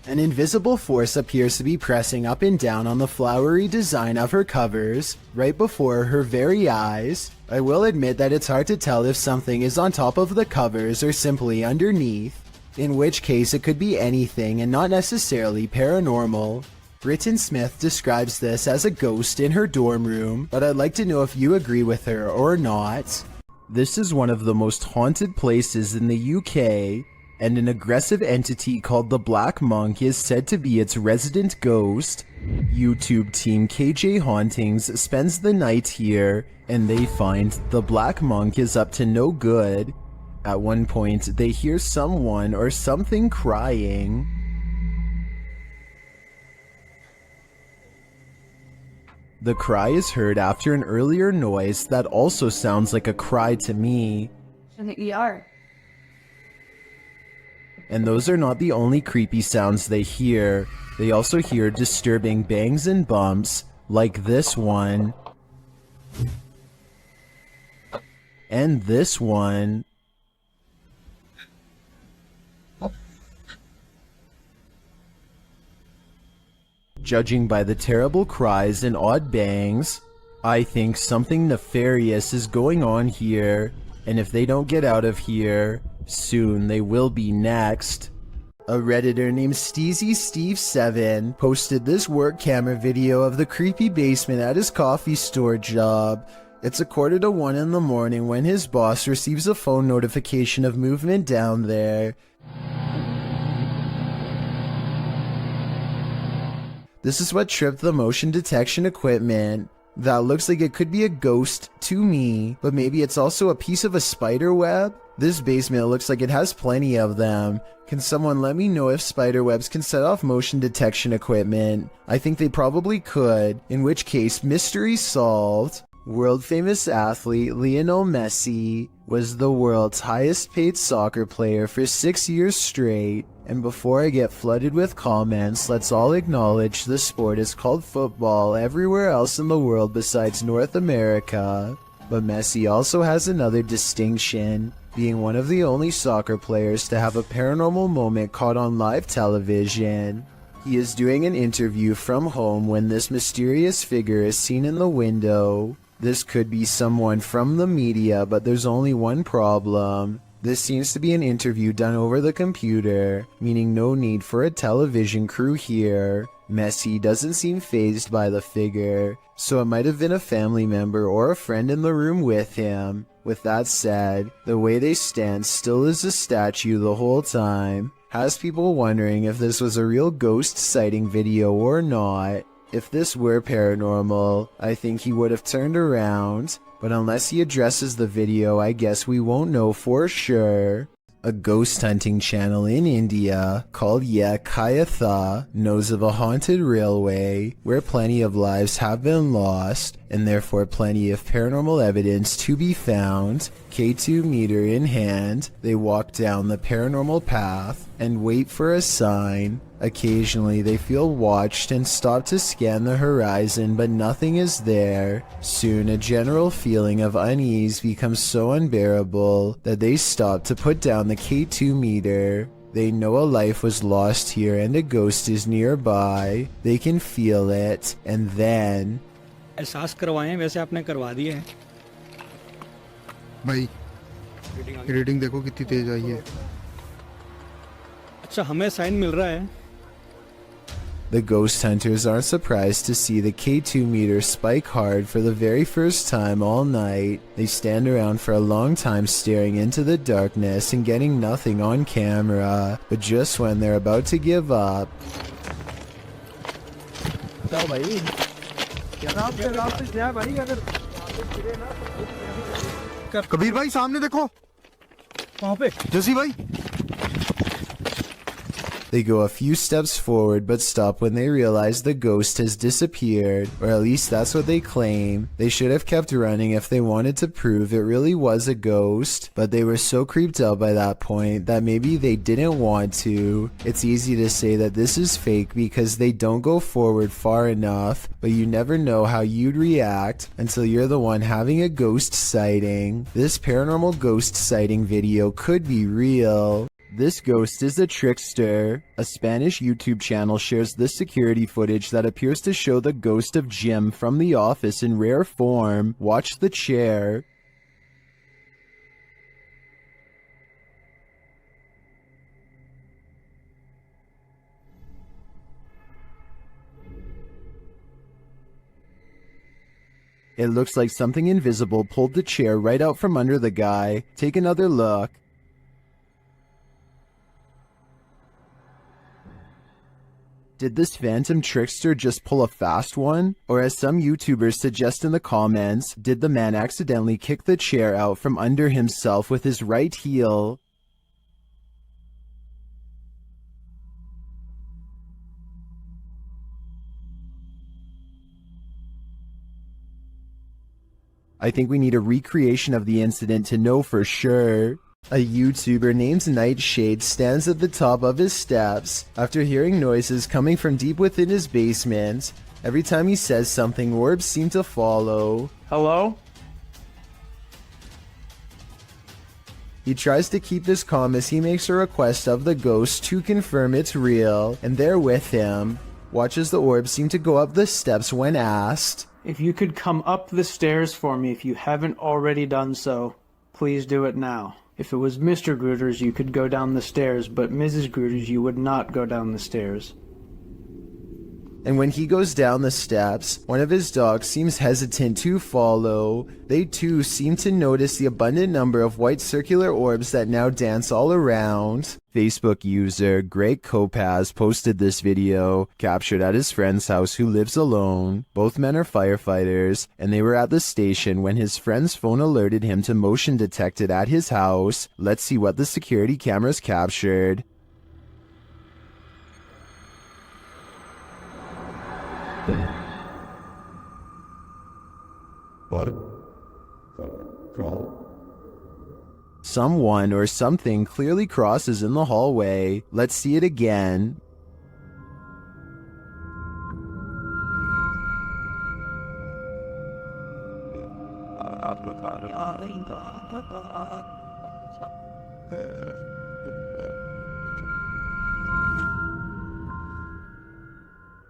An invisible force appears to be pressing up and down on the flowery design of her covers, right before her very eyes. I will admit that it's hard to tell if something is on top of the covers or simply underneath, in which case it could be anything and not necessarily paranormal. Britton Smith describes this as a ghost in her dorm room, but I'd like to know if you agree with her or not. This is one of the most haunted places in the UK, and an aggressive entity called the Black Monk is said to be its resident ghost. YouTube team KJ Hauntings spends the night here, and they find the Black Monk is up to no good. At one point, they hear someone or something crying. The cry is heard after an earlier noise that also sounds like a cry to me. In the ER. And those are not the only creepy sounds they hear. They also hear disturbing bangs and bumps, like this one. And this one. Judging by the terrible cries and odd bangs, I think something nefarious is going on here, and if they don't get out of here, soon they will be next. A Redditor named SteezySteve7 posted this work camera video of the creepy basement at his coffee store job. It's 1:45 in the morning when his boss receives a phone notification of movement down there. This is what tripped the motion detection equipment. That looks like it could be a ghost to me, but maybe it's also a piece of a spider web? This basement looks like it has plenty of them. Can someone let me know if spider webs can set off motion detection equipment? I think they probably could, in which case mystery solved. World famous athlete Lionel Messi was the world's highest paid soccer player for 6 years straight. And before I get flooded with comments, let's all acknowledge the sport is called football everywhere else in the world besides North America. But Messi also has another distinction, being one of the only soccer players to have a paranormal moment caught on live television. He is doing an interview from home when this mysterious figure is seen in the window. This could be someone from the media, but there's only one problem. This seems to be an interview done over the computer, meaning no need for a television crew here. Messi doesn't seem fazed by the figure, so it might have been a family member or a friend in the room with him. With that said, the way they stand still as a statue the whole time has people wondering if this was a real ghost sighting video or not. If this were paranormal, I think he would have turned around, but unless he addresses the video, I guess we won't know for sure. A ghost hunting channel in India called Ye Kayatha knows of a haunted railway where plenty of lives have been lost and therefore plenty of paranormal evidence to be found. K2 meter in hand, they walk down the paranormal path and wait for a sign. Occasionally they feel watched and stop to scan the horizon, but nothing is there. Soon a general feeling of unease becomes so unbearable that they stop to put down the K2 meter. They know a life was lost here and a ghost is nearby. They can feel it, and then... एहसास करवाएं वैसे आपने करवा दिए हैं भाई reading देखो कितनी तेज आई है अच्छा हमें साइन मिल रहा है The ghost hunters aren't surprised to see the K2 meter spike hard for the very first time all night. They stand around for a long time staring into the darkness and getting nothing on camera. But just when they're about to give up... Kabir भाई सामने देखो वहाँ पे जसी भाई They go a few steps forward but stop when they realize the ghost has disappeared, or at least that's what they claim. They should have kept running if they wanted to prove it really was a ghost, but they were so creeped out by that point that maybe they didn't want to. It's easy to say that this is fake because they don't go forward far enough, but you never know how you'd react until you're the one having a ghost sighting. This paranormal ghost sighting video could be real. This ghost is a trickster. A Spanish YouTube channel shares this security footage that appears to show the ghost of Jim from The Office in rare form. Watch the chair. It looks like something invisible pulled the chair right out from under the guy. Take another look. Did this phantom trickster just pull a fast one? Or as some YouTubers suggest in the comments, did the man accidentally kick the chair out from under himself with his right heel? I think we need a recreation of the incident to know for sure. A YouTuber named Nightshade stands at the top of his steps after hearing noises coming from deep within his basement. Every time he says something, orbs seem to follow. Hello? He tries to keep this calm as he makes a request of the ghost to confirm it's real, and they're with him. Watch as the orbs seem to go up the steps when asked. If you could come up the stairs for me if you haven't already done so, please do it now. If it was Mr. Grooters, you could go down the stairs, but Mrs. Grooters, you would not go down the stairs. And when he goes down the steps, one of his dogs seems hesitant to follow. They too seem to notice the abundant number of white circular orbs that now dance all around. Facebook user Greg Kopaz posted this video, captured at his friend's house who lives alone. Both men are firefighters, and they were at the station when his friend's phone alerted him to motion detected at his house. Let's see what the security cameras captured. Someone or something clearly crosses in the hallway. Let's see it again.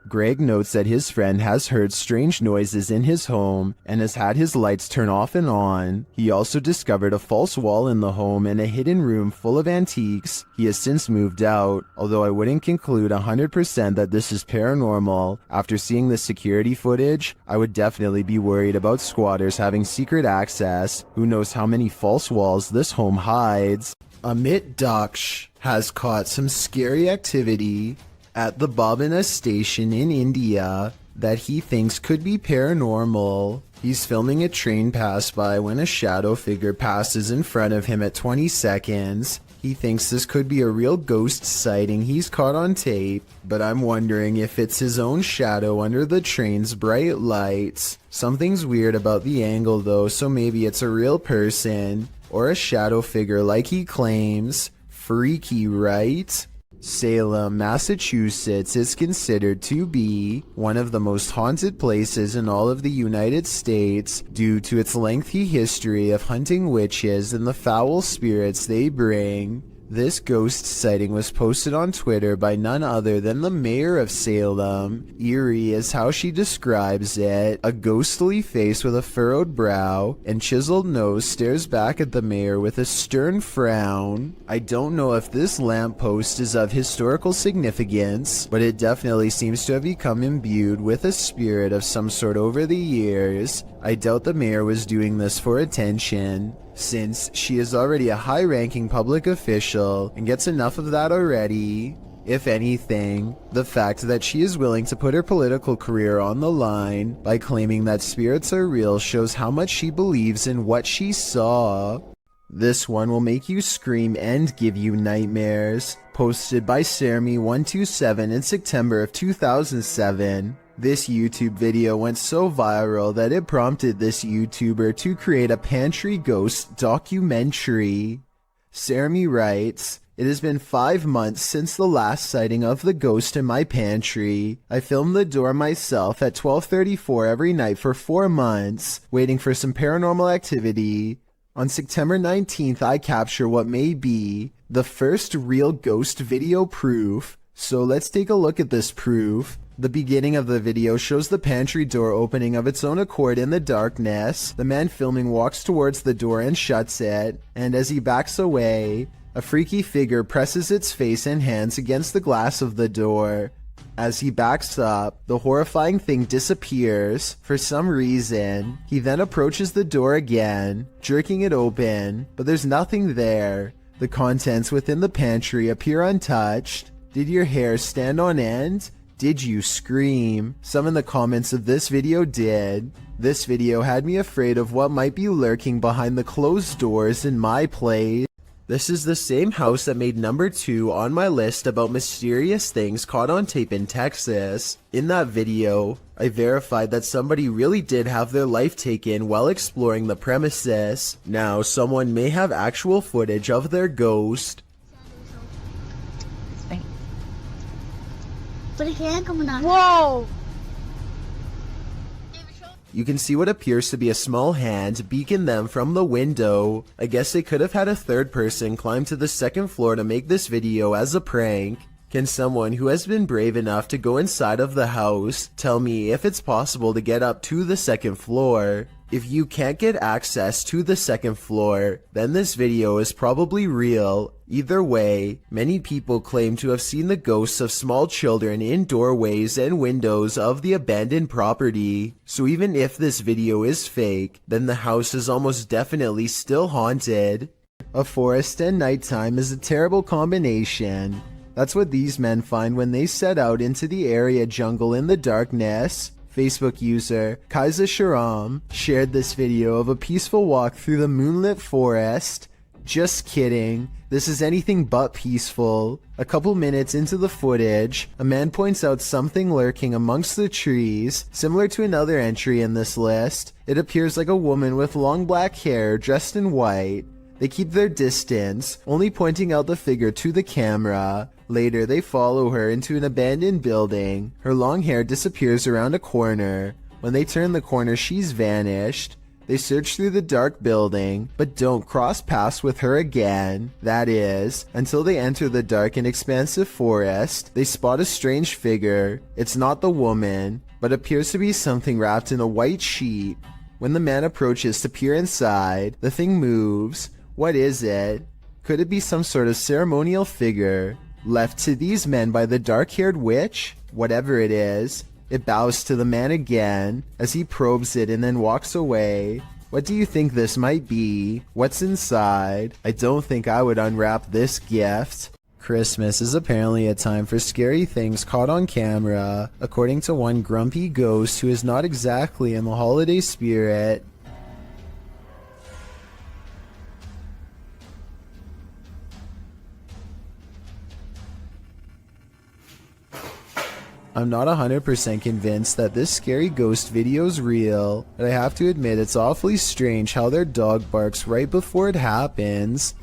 Greg notes that his friend has heard strange noises in his home and has had his lights turn off and on. He also discovered a false wall in the home and a hidden room full of antiques. He has since moved out, although I wouldn't conclude 100% that this is paranormal. After seeing the security footage, I would definitely be worried about squatters having secret access. Who knows how many false walls this home hides. Amit Daksh has caught some scary activity at the Babina station in India that he thinks could be paranormal. He's filming a train pass by when a shadow figure passes in front of him at 20 seconds. He thinks this could be a real ghost sighting he's caught on tape, but I'm wondering if it's his own shadow under the train's bright lights. Something's weird about the angle though, so maybe it's a real person, or a shadow figure like he claims. Freaky, right? Salem, Massachusetts is considered to be one of the most haunted places in all of the United States due to its lengthy history of hunting witches and the foul spirits they bring. This ghost sighting was posted on Twitter by none other than the mayor of Salem. Eerie is how she describes it. A ghostly face with a furrowed brow and chiseled nose stares back at the mayor with a stern frown. I don't know if this lamppost is of historical significance, but it definitely seems to have become imbued with a spirit of some sort over the years. I doubt the mayor was doing this for attention, since she is already a high-ranking public official and gets enough of that already. If anything, the fact that she is willing to put her political career on the line by claiming that spirits are real shows how much she believes in what she saw. This one will make you scream and give you nightmares. Posted by Sermi127 in September of 2007. This YouTube video went so viral that it prompted this YouTuber to create a pantry ghost documentary. Sermi writes, "It has been 5 months since the last sighting of the ghost in my pantry. I filmed the door myself at 12:34 every night for 4 months, waiting for some paranormal activity. On September 19th, I capture what may be the first real ghost video proof. So let's take a look at this proof. The beginning of the video shows the pantry door opening of its own accord in the darkness. The man filming walks towards the door and shuts it, and as he backs away, a freaky figure presses its face and hands against the glass of the door. As he backs up, the horrifying thing disappears for some reason. He then approaches the door again, jerking it open, but there's nothing there. The contents within the pantry appear untouched. Did your hair stand on end? Did you scream? Some in the comments of this video did. This video had me afraid of what might be lurking behind the closed doors in my place." This is the same house that made number 2 on my list about mysterious things caught on tape in Texas. In that video, I verified that somebody really did have their life taken while exploring the premises. Now, someone may have actual footage of their ghost. Whoa! You can see what appears to be a small hand beacon them from the window. I guess they could have had a third person climb to the 2nd floor to make this video as a prank. Can someone who has been brave enough to go inside of the house tell me if it's possible to get up to the 2nd floor? If you can't get access to the 2nd floor, then this video is probably real. Either way, many people claim to have seen the ghosts of small children in doorways and windows of the abandoned property. So even if this video is fake, then the house is almost definitely still haunted. A forest and nighttime is a terrible combination. That's what these men find when they set out into the area jungle in the darkness. Facebook user Kaiser Sharam shared this video of a peaceful walk through the moonlit forest. Just kidding, this is anything but peaceful. A couple minutes into the footage, a man points out something lurking amongst the trees, similar to another entry in this list. It appears like a woman with long black hair dressed in white. They keep their distance, only pointing out the figure to the camera. Later, they follow her into an abandoned building. Her long hair disappears around a corner. When they turn the corner, she's vanished. They search through the dark building, but don't cross paths with her again. That is, until they enter the dark and expansive forest. They spot a strange figure. It's not the woman, but appears to be something wrapped in a white sheet. When the man approaches to peer inside, the thing moves. What is it? Could it be some sort of ceremonial figure left to these men by the dark-haired witch? Whatever it is, it bows to the man again as he probes it and then walks away. What do you think this might be? What's inside? I don't think I would unwrap this gift. Christmas is apparently a time for scary things caught on camera, according to one grumpy ghost who is not exactly in the holiday spirit. I'm not 100% convinced that this scary ghost video's real, but I have to admit it's awfully strange how their dog barks right before it happens.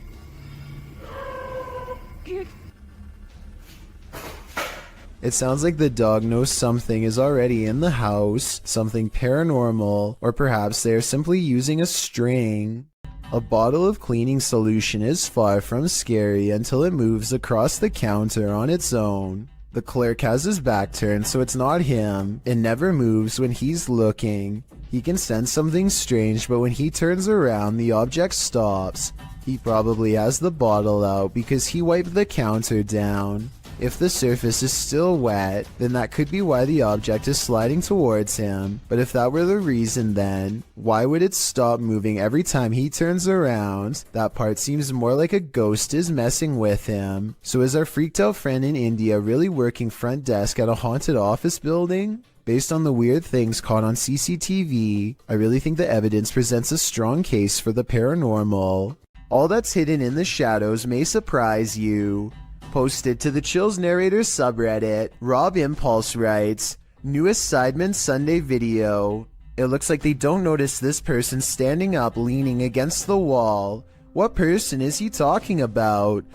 It sounds like the dog knows something is already in the house, something paranormal, or perhaps they are simply using a string. A bottle of cleaning solution is far from scary until it moves across the counter on its own. The clerk has his back turned, so it's not him. It never moves when he's looking. He can sense something strange, but when he turns around, the object stops. He probably has the bottle out because he wiped the counter down. If the surface is still wet, then that could be why the object is sliding towards him. But if that were the reason, then why would it stop moving every time he turns around? That part seems more like a ghost is messing with him. So is our freaked out friend in India really working front desk at a haunted office building? Based on the weird things caught on CCTV, I really think the evidence presents a strong case for the paranormal. All that's hidden in the shadows may surprise you. Posted to the Chills Narrators subreddit, Rob Impulse writes, newest Sidemen Sunday video. It looks like they don't notice this person standing up leaning against the wall. What person is he talking about?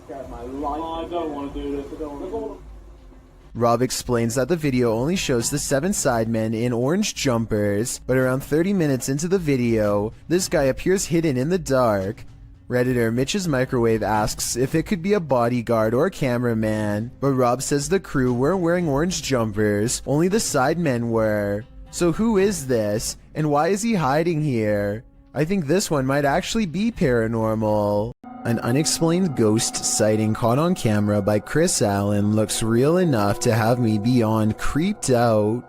Rob explains that the video only shows the 7 Sidemen in orange jumpers, but around 30 minutes into the video, this guy appears hidden in the dark. Redditor Mitch's Microwave asks if it could be a bodyguard or cameraman, but Rob says the crew weren't wearing orange jumpers, only the Sidemen were. So who is this, and why is he hiding here? I think this one might actually be paranormal. An unexplained ghost sighting caught on camera by Chris Allen looks real enough to have me beyond creeped out.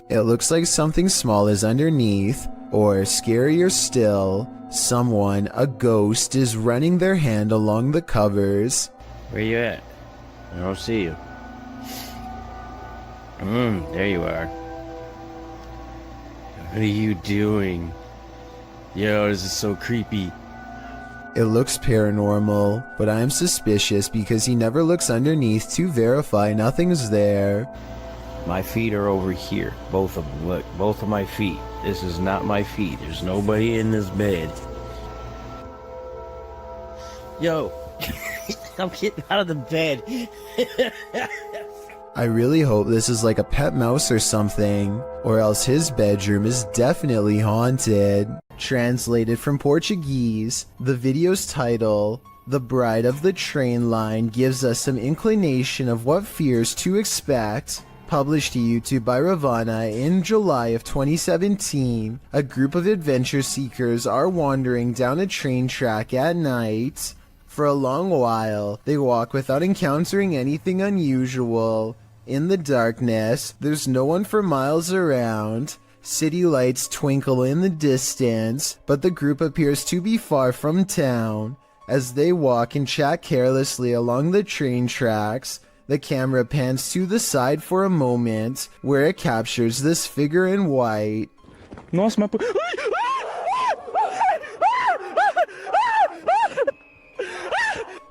It looks like something small is underneath, or scarier still, someone, a ghost, is running their hand along the covers. Where you at? I don't see you. There you are. What are you doing? Yo, this is so creepy. It looks paranormal, but I am suspicious because he never looks underneath to verify nothing's there. My feet are over here. Both of them. Look, both of my feet. This is not my feet. There's nobody in this bed. Yo, I'm getting out of the bed. I really hope this is like a pet mouse or something, or else his bedroom is definitely haunted. Translated from Portuguese, the video's title, The Bride of the Train Line, gives us some inclination of what fears to expect. Published to YouTube by Ravana in July of 2017, a group of adventure seekers are wandering down a train track at night. For a long while, they walk without encountering anything unusual. In the darkness, there's no one for miles around. City lights twinkle in the distance, but the group appears to be far from town. As they walk and chat carelessly along the train tracks, the camera pans to the side for a moment, where it captures this figure in white.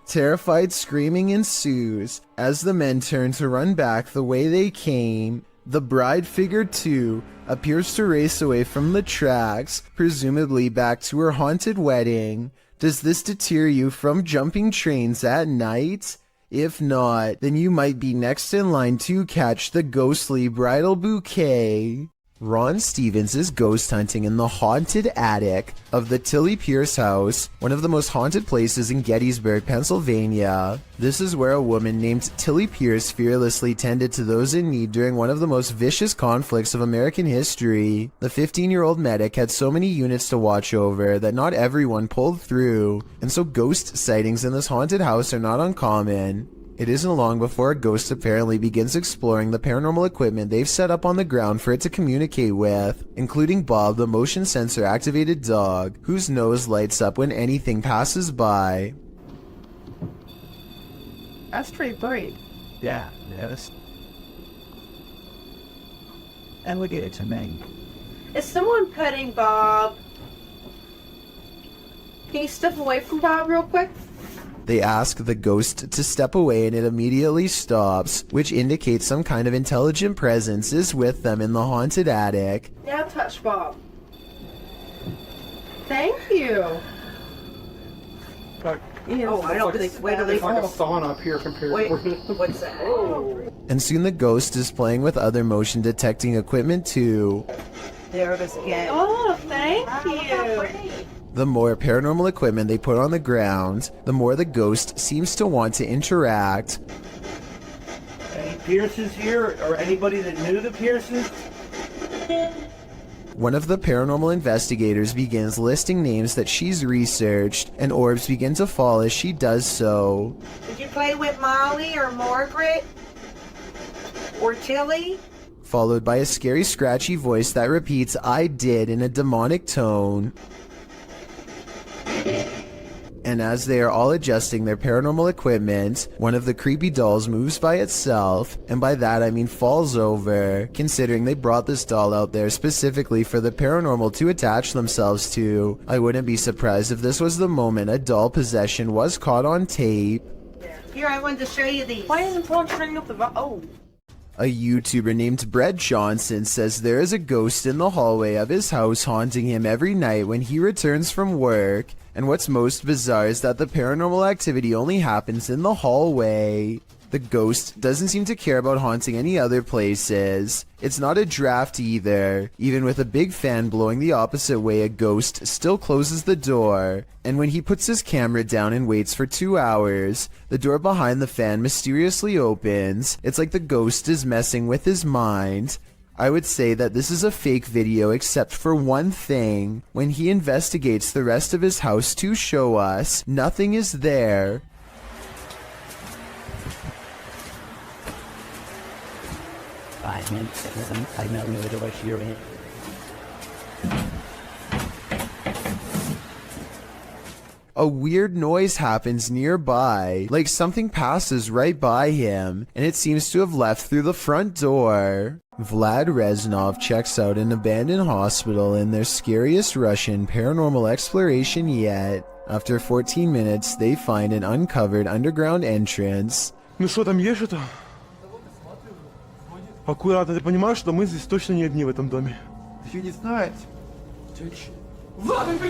Terrified screaming ensues as the men turn to run back the way they came. The bride figure, too, appears to race away from the tracks, presumably back to her haunted wedding. Does this deter you from jumping trains at night? If not, then you might be next in line to catch the ghostly bridal bouquet. Ron Stevens is ghost hunting in the haunted attic of the Tilly Pierce house, one of the most haunted places in Gettysburg, Pennsylvania. This is where a woman named Tilly Pierce fearlessly tended to those in need during one of the most vicious conflicts of American history. The 15-year-old medic had so many units to watch over that not everyone pulled through, and so ghost sightings in this haunted house are not uncommon. It isn't long before a ghost apparently begins exploring the paranormal equipment they've set up on the ground for it to communicate with, including Bob, the motion sensor activated dog, whose nose lights up when anything passes by. That's pretty bright. Yeah, yes. Alligator to me. Is someone petting Bob? Can you step away from Bob real quick? They ask the ghost to step away and it immediately stops, which indicates some kind of intelligent presence is with them in the haunted attic. Now touch Bob. Thank you. I don't think. Wait till they find a sauna up here compared to. What's that? Oh. And soon the ghost is playing with other motion detecting equipment too. There it is again. Oh, thank you. The more paranormal equipment they put on the ground, the more the ghost seems to want to interact. Any Pierces here, or anybody that knew the Pierces? One of the paranormal investigators begins listing names that she's researched, and orbs begin to fall as she does so. Did you play with Molly or Margaret? Or Tilly? Followed by a scary scratchy voice that repeats "I did" in a demonic tone. And as they are all adjusting their paranormal equipment, one of the creepy dolls moves by itself, and by that I mean falls over, considering they brought this doll out there specifically for the paranormal to attach themselves to. I wouldn't be surprised if this was the moment a doll possession was caught on tape. Here, I wanted to show you these. Why isn't Paul turning up the A YouTuber named Brett Johnson says there is a ghost in the hallway of his house haunting him every night when he returns from work, and what's most bizarre is that the paranormal activity only happens in the hallway. The ghost doesn't seem to care about haunting any other places. It's not a draft either. Even with a big fan blowing the opposite way, a ghost still closes the door. And when he puts his camera down and waits for 2 hours, the door behind the fan mysteriously opens. It's like the ghost is messing with his mind. I would say that this is a fake video except for one thing. When he investigates the rest of his house to show us, nothing is there. A weird noise happens nearby, like something passes right by him, and it seems to have left through the front door. Vlad Reznov checks out an abandoned hospital in their scariest Russian paranormal exploration yet. After 14 minutes, they find an uncovered underground entrance. Ну что, там есть что-то? Аккуратно, ты понимаешь, что мы здесь точно не одни в этом доме? Еще не знать. Влад, они!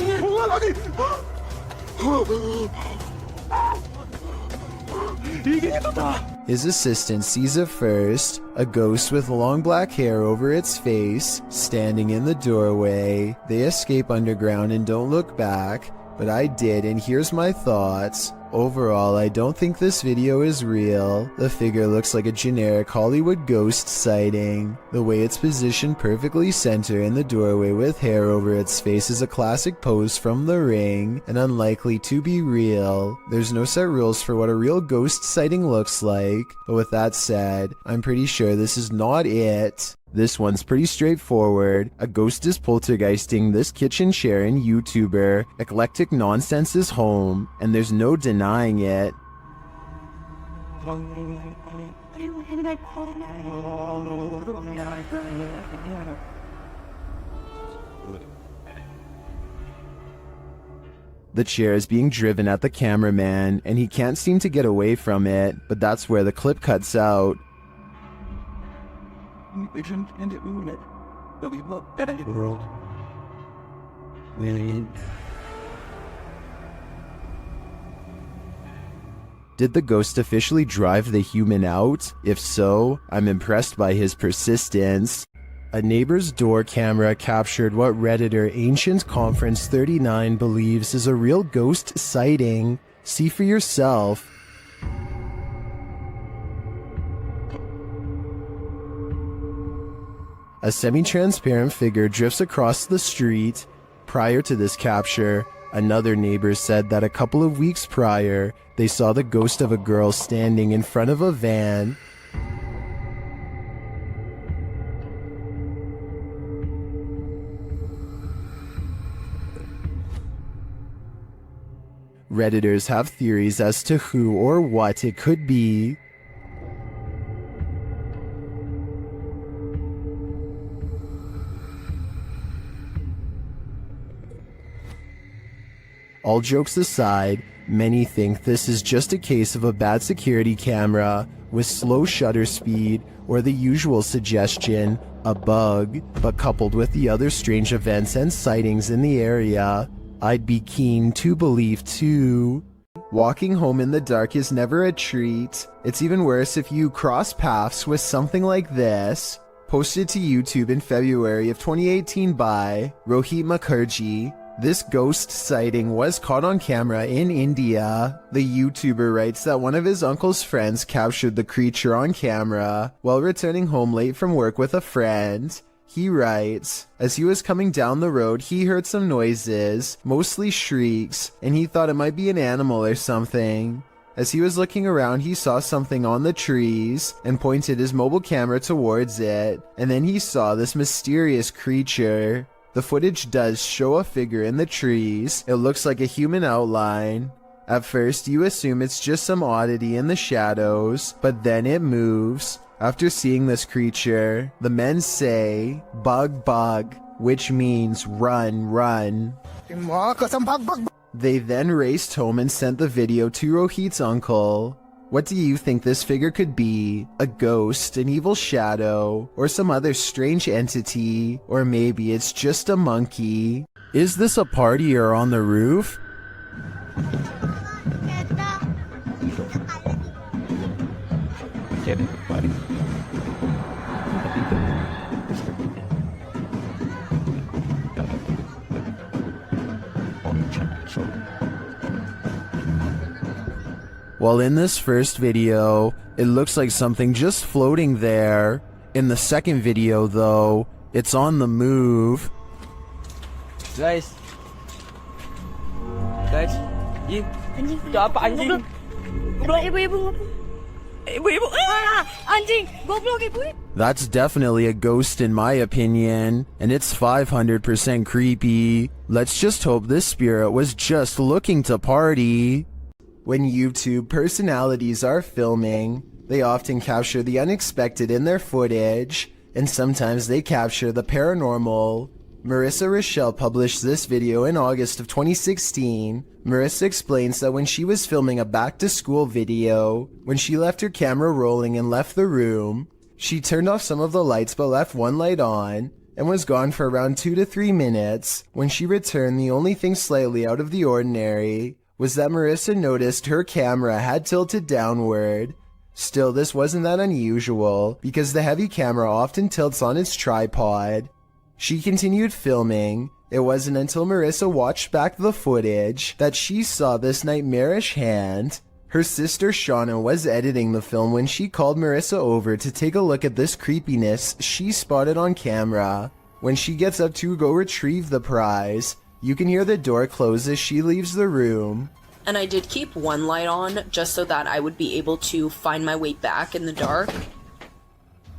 His assistant sees it first, a ghost with long black hair over its face, standing in the doorway. They escape underground and don't look back, but I did, and here's my thoughts. Overall, I don't think this video is real. The figure looks like a generic Hollywood ghost sighting. The way it's positioned perfectly center in the doorway with hair over its face is a classic pose from The Ring, and unlikely to be real. There's no set rules for what a real ghost sighting looks like, but with that said, I'm pretty sure this is not it. This one's pretty straightforward. A ghost is poltergeisting this kitchen chair in YouTuber Eclectic Nonsense's home, and there's no denying it. The chair is being driven at the cameraman, and he can't seem to get away from it, but that's where the clip cuts out. World. Did the ghost officially drive the human out? If so, I'm impressed by his persistence. A neighbor's door camera captured what Redditor Ancient Conference 39 believes is a real ghost sighting. See for yourself. A semi-transparent figure drifts across the street. Prior to this capture, another neighbor said that a couple of weeks prior, they saw the ghost of a girl standing in front of a van. Redditors have theories as to who or what it could be. All jokes aside, many think this is just a case of a bad security camera with slow shutter speed, or the usual suggestion, a bug, but coupled with the other strange events and sightings in the area, I'd be keen to believe too. Walking home in the dark is never a treat. It's even worse if you cross paths with something like this. Posted to YouTube in February of 2018 by Rohit Mukherjee. This ghost sighting was caught on camera in India. The YouTuber writes that one of his uncle's friends captured the creature on camera while returning home late from work with a friend. He writes, as he was coming down the road, he heard some noises, mostly shrieks, and he thought it might be an animal or something. As he was looking around, he saw something on the trees and pointed his mobile camera towards it, and then he saw this mysterious creature. The footage does show a figure in the trees. It looks like a human outline. At first, you assume it's just some oddity in the shadows, but then it moves. After seeing this creature, the men say, "Bug, bug," which means run, run. They then raced home and sent the video to Rohit's uncle. What do you think this figure could be? A ghost, an evil shadow, or some other strange entity? Or maybe it's just a monkey? Is this a party or on the roof? Well, in this first video, it looks like something just floating there. In the second video, though, it's on the move. Guys, Yi, itu apa anjing? Ibu-ibu. Ibu-ibu. Anjing, goblok ibu. That's definitely a ghost in my opinion, and it's 500% creepy. Let's just hope this spirit was just looking to party. When YouTube personalities are filming, they often capture the unexpected in their footage, and sometimes they capture the paranormal. Marissa Rochelle published this video in August of 2016. Marissa explains that when she was filming a back-to-school video, when she left her camera rolling and left the room, she turned off some of the lights but left one light on, and was gone for around 2 to 3 minutes. When she returned, the only thing slightly out of the ordinary was that Marissa noticed her camera had tilted downward. Still, this wasn't that unusual, because the heavy camera often tilts on its tripod. She continued filming. It wasn't until Marissa watched back the footage that she saw this nightmarish hand. Her sister Shauna was editing the film when she called Marissa over to take a look at this creepiness she spotted on camera. When she gets up to go retrieve the prize, you can hear the door close as she leaves the room. And I did keep one light on just so that I would be able to find my way back in the dark.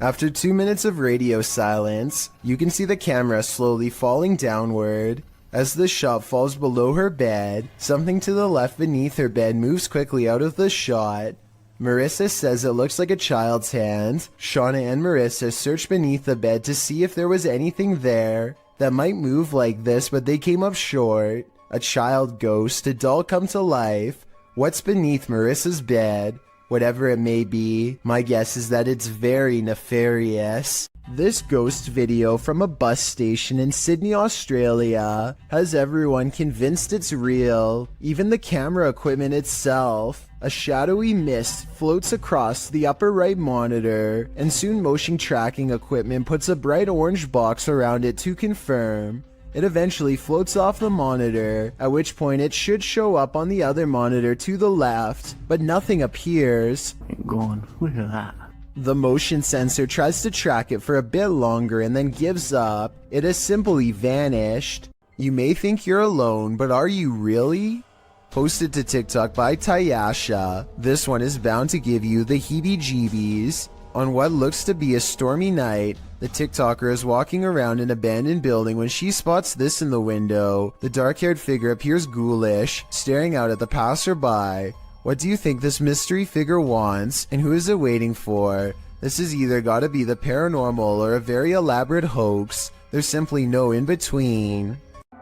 After 2 minutes of radio silence, you can see the camera slowly falling downward. As the shot falls below her bed, something to the left beneath her bed moves quickly out of the shot. Marissa says it looks like a child's hand. Shauna and Marissa searched beneath the bed to see if there was anything there that might move like this, but they came up short. A child ghost, a doll come to life. What's beneath Marissa's bed? Whatever it may be, my guess is that it's very nefarious. This ghost video from a bus station in Sydney, Australia, has everyone convinced it's real, even the camera equipment itself. A shadowy mist floats across the upper right monitor, and soon motion tracking equipment puts a bright orange box around it to confirm. It eventually floats off the monitor, at which point it should show up on the other monitor to the left, but nothing appears. Look at that. The motion sensor tries to track it for a bit longer and then gives up. It has simply vanished. You may think you're alone, but are you really? Posted to TikTok by Tayasha, this one is bound to give you the heebie-jeebies. On what looks to be a stormy night, the TikToker is walking around an abandoned building when she spots this in the window. The dark-haired figure appears ghoulish, staring out at the passerby. What do you think this mystery figure wants, and who is it waiting for? This has either gotta be the paranormal or a very elaborate hoax. There's simply no in-between.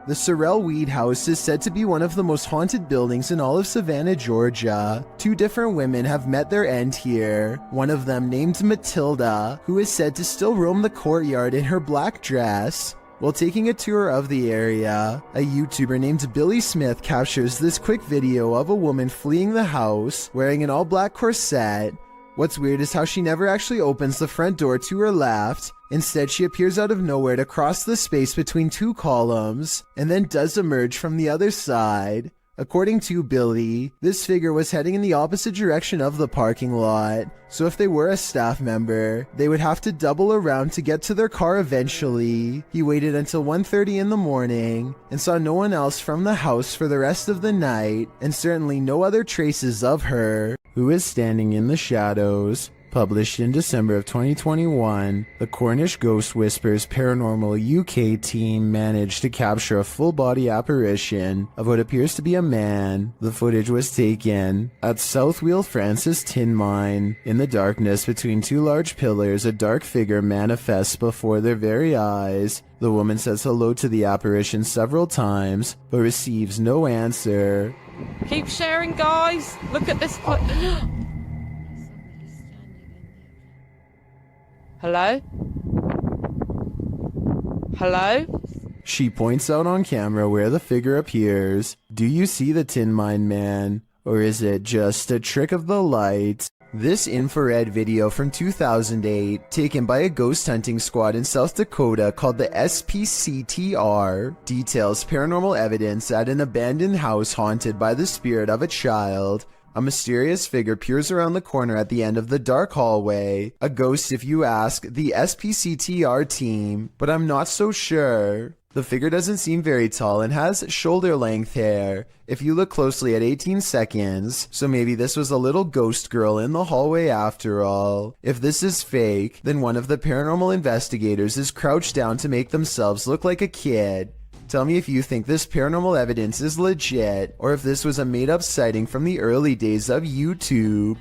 The Sorrel Weed House is said to be one of the most haunted buildings in all of Savannah, Georgia. 2 different women have met their end here. One of them named Matilda, who is said to still roam the courtyard in her black dress. While taking a tour of the area, a YouTuber named Billy Smith captures this quick video of a woman fleeing the house, wearing an all-black corset. What's weird is how she never actually opens the front door to her left. Instead, she appears out of nowhere to cross the space between 2 columns, and then does emerge from the other side. According to Billy, this figure was heading in the opposite direction of the parking lot, so if they were a staff member, they would have to double around to get to their car eventually. He waited until 1:30 in the morning, and saw no one else from the house for the rest of the night, and certainly no other traces of her. Who is Standing in the Shadows? Published in December of 2021, the Cornish Ghost Whispers Paranormal UK team managed to capture a full-body apparition of what appears to be a man. The footage was taken at South Wheel Francis Tin Mine. In the darkness between 2 large pillars, a dark figure manifests before their very eyes. The woman says hello to the apparition several times, but receives no answer. Keep sharing, guys. Look at this. Hello? Hello? She points out on camera where the figure appears. Do you see the Tin Mine Man? Or is it just a trick of the light? This infrared video from 2008, taken by a ghost hunting squad in South Dakota called the SPCTR, details paranormal evidence at an abandoned house haunted by the spirit of a child. A mysterious figure peers around the corner at the end of the dark hallway. A ghost if you ask the SPCTR team, but I'm not so sure. The figure doesn't seem very tall and has shoulder-length hair, if you look closely at 18 seconds, so maybe this was a little ghost girl in the hallway after all. If this is fake, then one of the paranormal investigators is crouched down to make themselves look like a kid. Tell me if you think this paranormal evidence is legit, or if this was a made-up sighting from the early days of YouTube.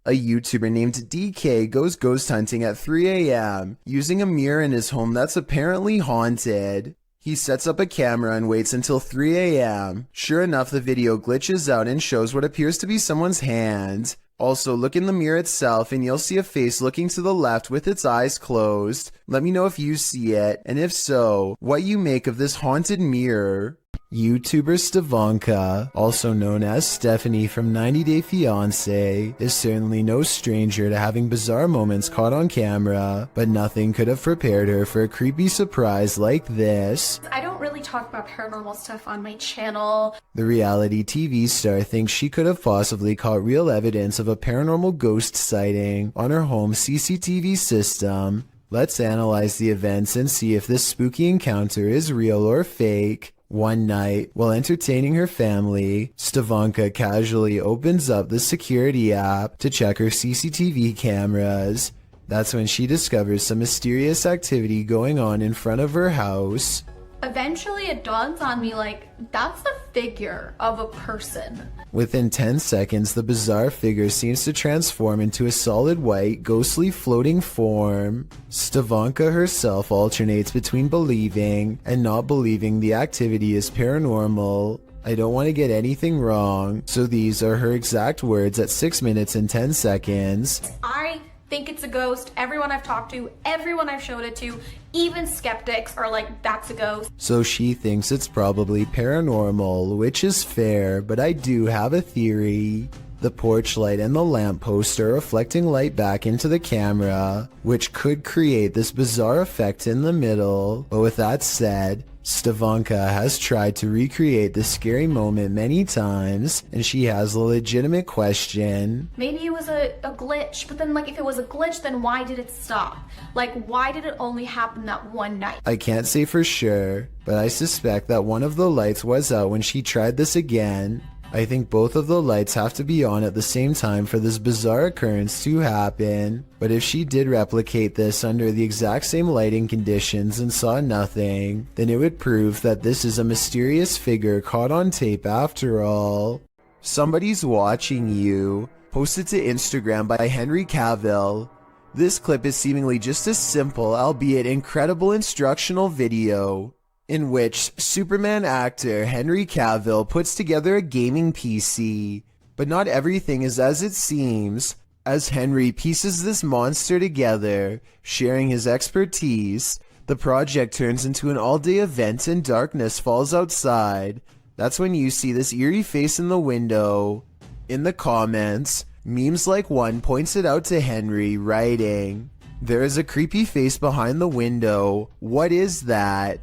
A YouTuber named DK goes ghost hunting at 3 a.m. using a mirror in his home that's apparently haunted. He sets up a camera and waits until 3 a.m. Sure enough, the video glitches out and shows what appears to be someone's hand. Also, look in the mirror itself and you'll see a face looking to the left with its eyes closed. Let me know if you see it, and if so, what you make of this haunted mirror. YouTuber Stevanka, also known as Stephanie from 90 Day Fiancé, is certainly no stranger to having bizarre moments caught on camera, but nothing could have prepared her for a creepy surprise like this. I don't really talk about paranormal stuff on my channel. The reality TV star thinks she could have possibly caught real evidence of a paranormal ghost sighting on her home CCTV system. Let's analyze the events and see if this spooky encounter is real or fake. One night, while entertaining her family, Stevanka casually opens up the security app to check her CCTV cameras. That's when she discovers some mysterious activity going on in front of her house. Eventually it dawns on me, like, that's the figure of a person. Within 10 seconds, the bizarre figure seems to transform into a solid white, ghostly floating form. Stevanka herself alternates between believing and not believing the activity is paranormal. I don't want to get anything wrong, so these are her exact words at 6 minutes and 10 seconds. I think it's a ghost. Everyone I've talked to, everyone I've showed it to, even skeptics are like, that's a ghost. So she thinks it's probably paranormal, which is fair, but I do have a theory. The porch light and the lamppost are reflecting light back into the camera, which could create this bizarre effect in the middle. But with that said, Stevanka has tried to recreate this scary moment many times, and she has a legitimate question. Maybe it was a glitch, but then, like, if it was a glitch, then why did it stop? Like, why did it only happen that one night? I can't say for sure, but I suspect that one of the lights was out when she tried this again. I think both of the lights have to be on at the same time for this bizarre occurrence to happen. But if she did replicate this under the exact same lighting conditions and saw nothing, then it would prove that this is a mysterious figure caught on tape after all. Somebody's Watching You, posted to Instagram by Henry Cavill. This clip is seemingly just a simple, albeit incredible instructional video. in which Superman actor Henry Cavill puts together a gaming PC. But not everything is as it seems. As Henry pieces this monster together, sharing his expertise, the project turns into an all-day event and darkness falls outside. That's when you see this eerie face in the window. In the comments, memes like one points it out to Henry, writing, "There is a creepy face behind the window. What is that?"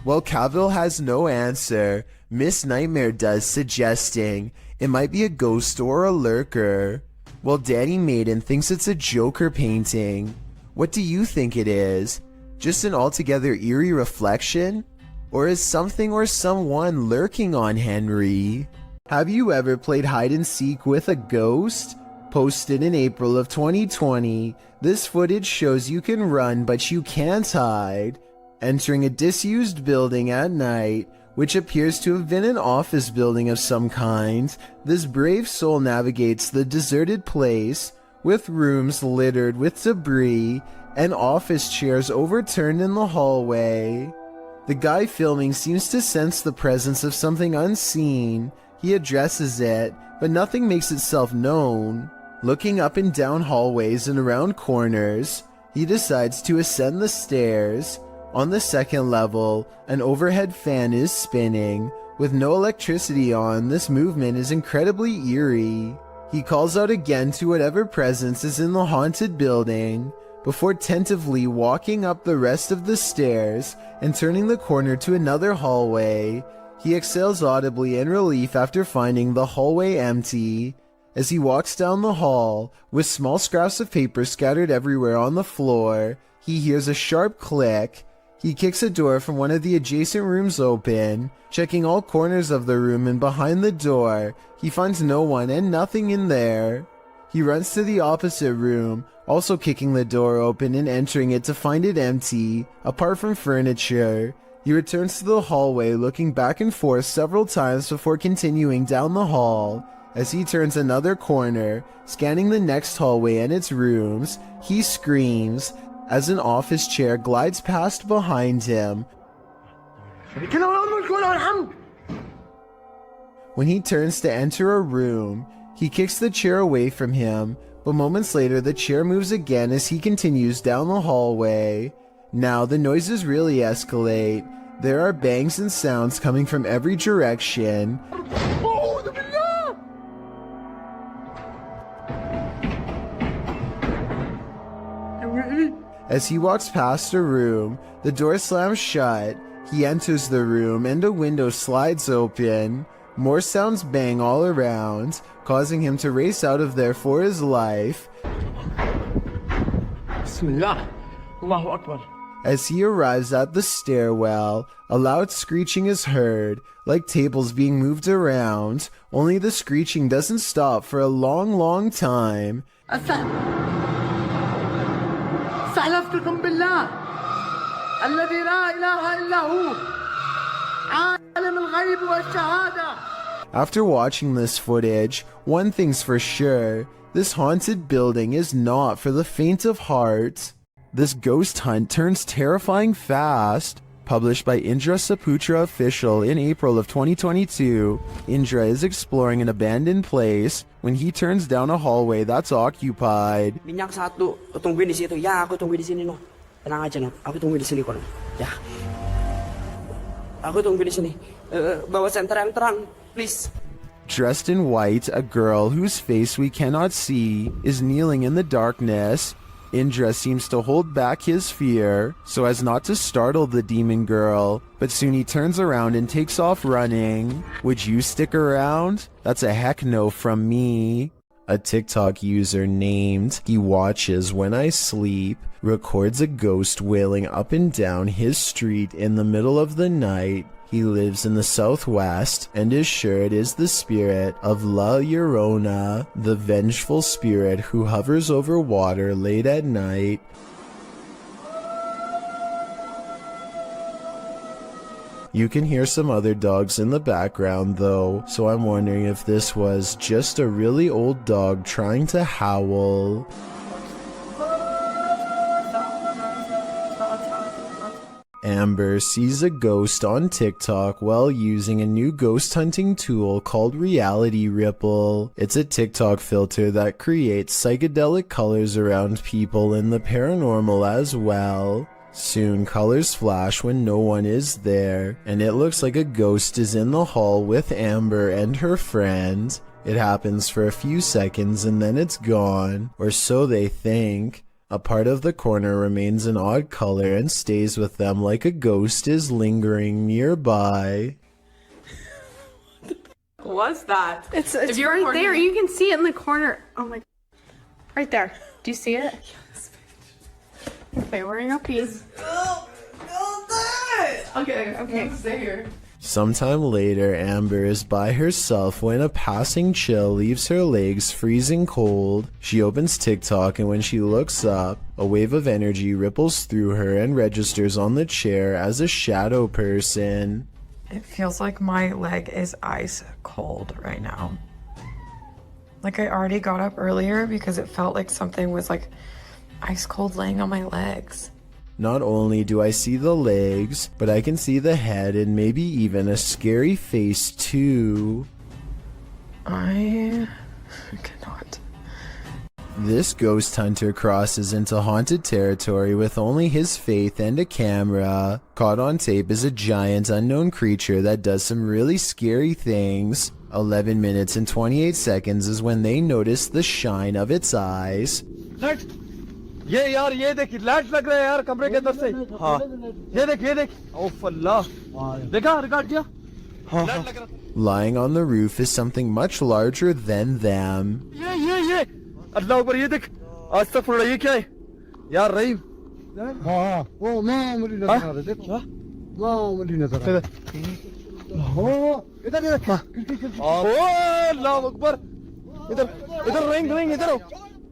Well, Cavill has no answer. Miss Nightmare does, suggesting it might be a ghost or a lurker. Well, Danny Maiden thinks it's a Joker painting. What do you think it is? Just an altogether eerie reflection? Or is something or someone lurking on Henry? Have you ever played hide and seek with a ghost? Posted in April of 2020, this footage shows you can run but you can't hide. Entering a disused building at night, which appears to have been an office building of some kind, this brave soul navigates the deserted place, with rooms littered with debris and office chairs overturned in the hallway. The guy filming seems to sense the presence of something unseen. He addresses it, but nothing makes itself known. Looking up and down hallways and around corners, he decides to ascend the stairs. On the second level, an overhead fan is spinning. With no electricity on, this movement is incredibly eerie. He calls out again to whatever presence is in the haunted building, before tentatively walking up the rest of the stairs and turning the corner to another hallway. He exhales audibly in relief after finding the hallway empty. As he walks down the hall, with small scraps of paper scattered everywhere on the floor, he hears a sharp click. He kicks a door from one of the adjacent rooms open. Checking all corners of the room and behind the door, he finds no one and nothing in there. He runs to the opposite room, also kicking the door open and entering it to find it empty, apart from furniture. He returns to the hallway, looking back and forth several times before continuing down the hall. As he turns another corner, scanning the next hallway and its rooms, he screams as an office chair glides past behind him. When he turns to enter a room, he kicks the chair away from him, but moments later the chair moves again as he continues down the hallway. Now the noises really escalate. There are bangs and sounds coming from every direction. As he walks past a room, the door slams shut. He enters the room and a window slides open. More sounds bang all around, causing him to race out of there for his life. Bismillah. Allahu Akbar. As he arrives at the stairwell, a loud screeching is heard, like tables being moved around, only the screeching doesn't stop for a long time. استحلفتكم بالله الذي لا إله إلا هو عالم الغيب والشهادة. After watching this footage, one thing's for sure, this haunted building is not for the faint of heart. This ghost hunt turns terrifying fast. Published by Indra Saputra Official in April of 2022, Indra is exploring an abandoned place when he turns down a hallway that's occupied. Minyak satu, tungguin di situ. Ya, aku tunggu di sini no. Tenang aja no. Aku tunggu di sini kok. Ya. Aku tunggu di sini. Bawa senter yang terang, please. Dressed in white, a girl whose face we cannot see is kneeling in the darkness. Indra seems to hold back his fear so as not to startle the demon girl, but soon he turns around and takes off running. Would you stick around? That's a heck no from me. A TikTok user named He Watches When I Sleep records a ghost wailing up and down his street in the middle of the night. He lives in the southwest and is sure it is the spirit of La Llorona, the vengeful spirit who hovers over water late at night. You can hear some other dogs in the background though, so I'm wondering if this was just a really old dog trying to howl. Amber sees a ghost on TikTok while using a new ghost hunting tool called Reality Ripple. It's a TikTok filter that creates psychedelic colors around people and the paranormal as well. Soon colors flash when no one is there, and it looks like a ghost is in the hall with Amber and her friend. It happens for a few seconds and then it's gone, or so they think. A part of the corner remains an odd color and stays with them like a ghost is lingering nearby. What's that? It's If you're right recording- there. You can see it in the corner. Oh my. Right there. Do you see it? Okay, we're in a piece. Okay, stay here. Sometime later, Amber is by herself when a passing chill leaves her legs freezing cold. She opens TikTok, and when she looks up, a wave of energy ripples through her and registers on the chair as a shadow person. It feels like my leg is ice cold right now. Like I already got up earlier because it felt like something was like ice cold laying on my legs. Not only do I see the legs, but I can see the head and maybe even a scary face too. I cannot. This ghost hunter crosses into haunted territory with only his faith and a camera. Caught on tape is a giant unknown creature that does some really scary things. 11 minutes and 28 seconds is when they notice the shine of its eyes. ये यार ये देख light लग रहा है यार कमरे के अंदर से हाँ ये देख ओफ अल्लाह देखा रिकॉर्ड किया लाइट लग रहा Lying on the roof is something much larger than them. ये अल्लाह ऊपर ये देख आज तक फुल ये क्या है यार रहीम हाँ वो मामूली नजर आ रहा है देख मामूली नजर आ रहा है हो इधर देख ओ अल्लाह अकबर इधर रिंग इधर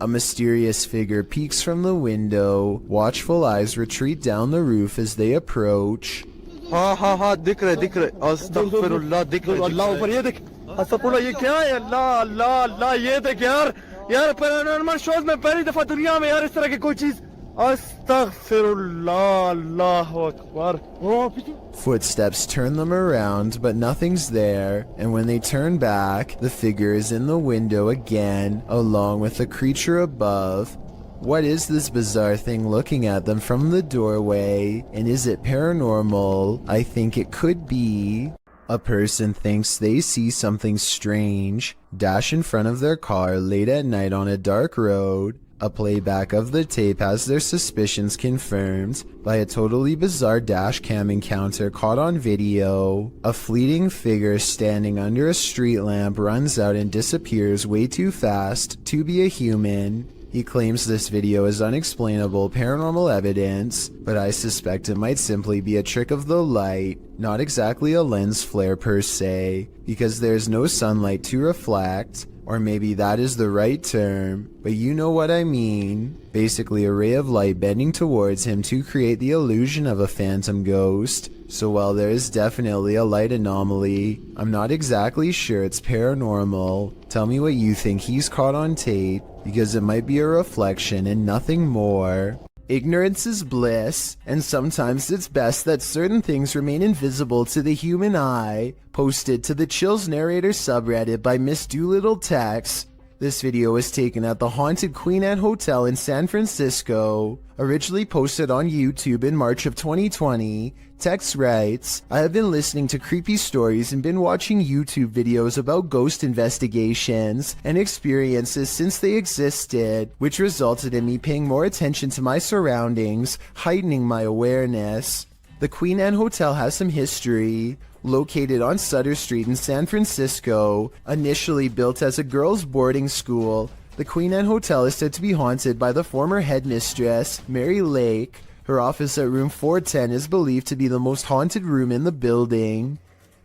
A mysterious figure peeks from the window. Watchful eyes retreat down the roof as they approach. हाँ दिख रहे अस्तगफिरुल्लाह दिख रहे अल्लाह ऊपर ये देख अस्तगफिरुल्लाह ये क्या है अल्लाह ये देख यार पैरानॉर्मल शोज में पहली दफा दुनिया में यार इस तरह की कोई चीज अस्तगफिरुल्लाह अल्लाहु Akbar Footsteps turn them around, but nothing's there, and when they turn back, the figure is in the window again, along with the creature above. What is this bizarre thing looking at them from the doorway, and is it paranormal? I think it could be. A person thinks they see something strange, dash in front of their car late at night on a dark road. A playback of the tape has their suspicions confirmed by a totally bizarre dash cam encounter caught on video. A fleeting figure standing under a street lamp runs out and disappears way too fast to be a human. He claims this video is unexplainable paranormal evidence, but I suspect it might simply be a trick of the light, not exactly a lens flare per se, because there's no sunlight to reflect. Or maybe that is the right term, but you know what I mean. Basically a ray of light bending towards him to create the illusion of a phantom ghost. So while there is definitely a light anomaly, I'm not exactly sure it's paranormal. Tell me what you think he's caught on tape, because it might be a reflection and nothing more. Ignorance is bliss, and sometimes it's best that certain things remain invisible to the human eye. Posted to the Chills Narrator subreddit by Miss Doolittle Tex. This video was taken at the haunted Queen Anne Hotel in San Francisco. Originally posted on YouTube in March of 2020, Tex writes, I have been listening to creepy stories and been watching YouTube videos about ghost investigations and experiences since they existed, which resulted in me paying more attention to my surroundings, heightening my awareness. The Queen Anne Hotel has some history. Located on Sutter Street in San Francisco, initially built as a girls' boarding school, the Queen Anne Hotel is said to be haunted by the former headmistress, Mary Lake. Her office at room 410 is believed to be the most haunted room in the building.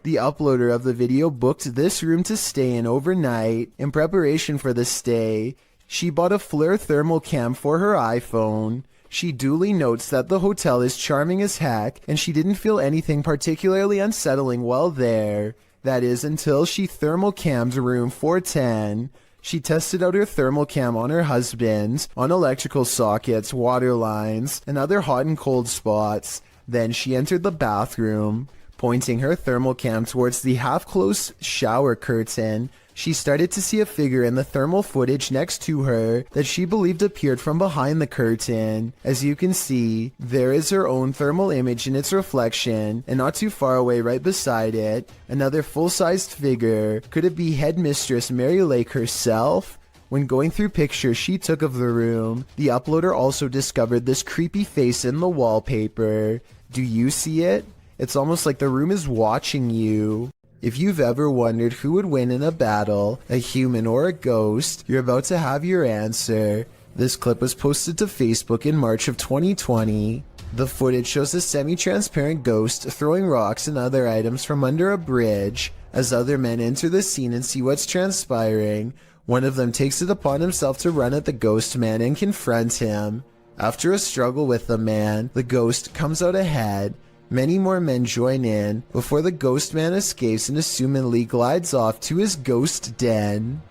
The uploader of the video booked this room to stay in overnight. In preparation for the stay, she bought a FLIR thermal cam for her iPhone. She duly notes that the hotel is charming as heck, and she didn't feel anything particularly unsettling while there. That is, until she thermal cammed room 410. She tested out her thermal cam on her husband, on electrical sockets, water lines, and other hot and cold spots. Then she entered the bathroom. Pointing her thermal cam towards the half-closed shower curtain, she started to see a figure in the thermal footage next to her that she believed appeared from behind the curtain. As you can see, there is her own thermal image in its reflection, and not too far away right beside it, another full-sized figure. Could it be Headmistress Mary Lake herself? When going through pictures she took of the room, the uploader also discovered this creepy face in the wallpaper. Do you see it? It's almost like the room is watching you. If you've ever wondered who would win in a battle, a human or a ghost, you're about to have your answer. This clip was posted to Facebook in March of 2020. The footage shows a semi-transparent ghost throwing rocks and other items from under a bridge. As other men enter the scene and see what's transpiring, one of them takes it upon himself to run at the ghost man and confront him. After a struggle with the man, the ghost comes out ahead. Many more men join in before the ghost man escapes and assumedly glides off to his ghost den.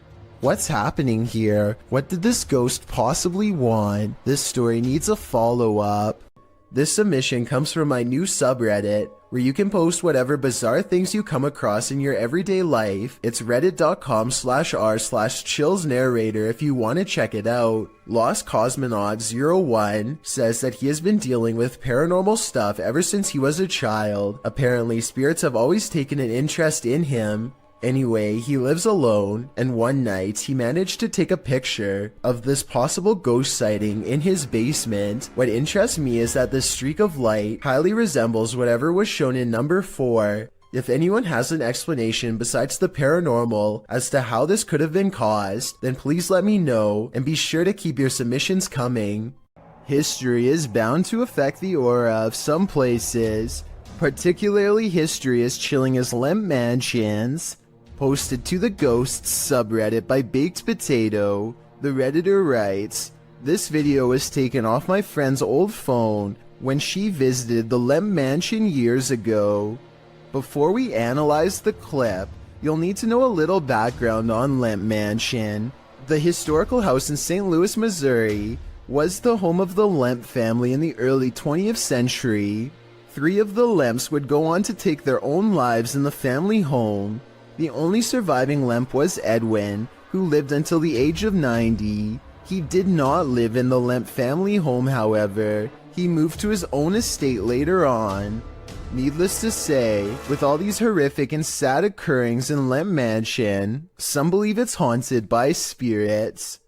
What's happening here? What did this ghost possibly want? This story needs a follow-up. This submission comes from my new subreddit, where you can post whatever bizarre things you come across in your everyday life. It's reddit.com/r/chillsnarrator if you want to check it out. Lost Cosmonaut 01 says that he has been dealing with paranormal stuff ever since he was a child. Apparently, spirits have always taken an interest in him. Anyway, he lives alone, and one night he managed to take a picture of this possible ghost sighting in his basement. What interests me is that this streak of light highly resembles whatever was shown in number 4. If anyone has an explanation besides the paranormal as to how this could have been caused, then please let me know, and be sure to keep your submissions coming. History is bound to affect the aura of some places. Particularly history is chilling as Lemp Mansions. Posted to the Ghosts subreddit by Baked Potato, the Redditor writes, "This video was taken off my friend's old phone when she visited the Lemp Mansion years ago. Before we analyze the clip, you'll need to know a little background on Lemp Mansion. The historical house in St. Louis, Missouri, was the home of the Lemp family in the early 20th century. 3 of the Lemps would go on to take their own lives in the family home. The only surviving Lemp was Edwin, who lived until the age of 90. He did not live in the Lemp family home, however. He moved to his own estate later on. Needless to say, with all these horrific and sad occurrings in Lemp Mansion, some believe it's haunted by spirits.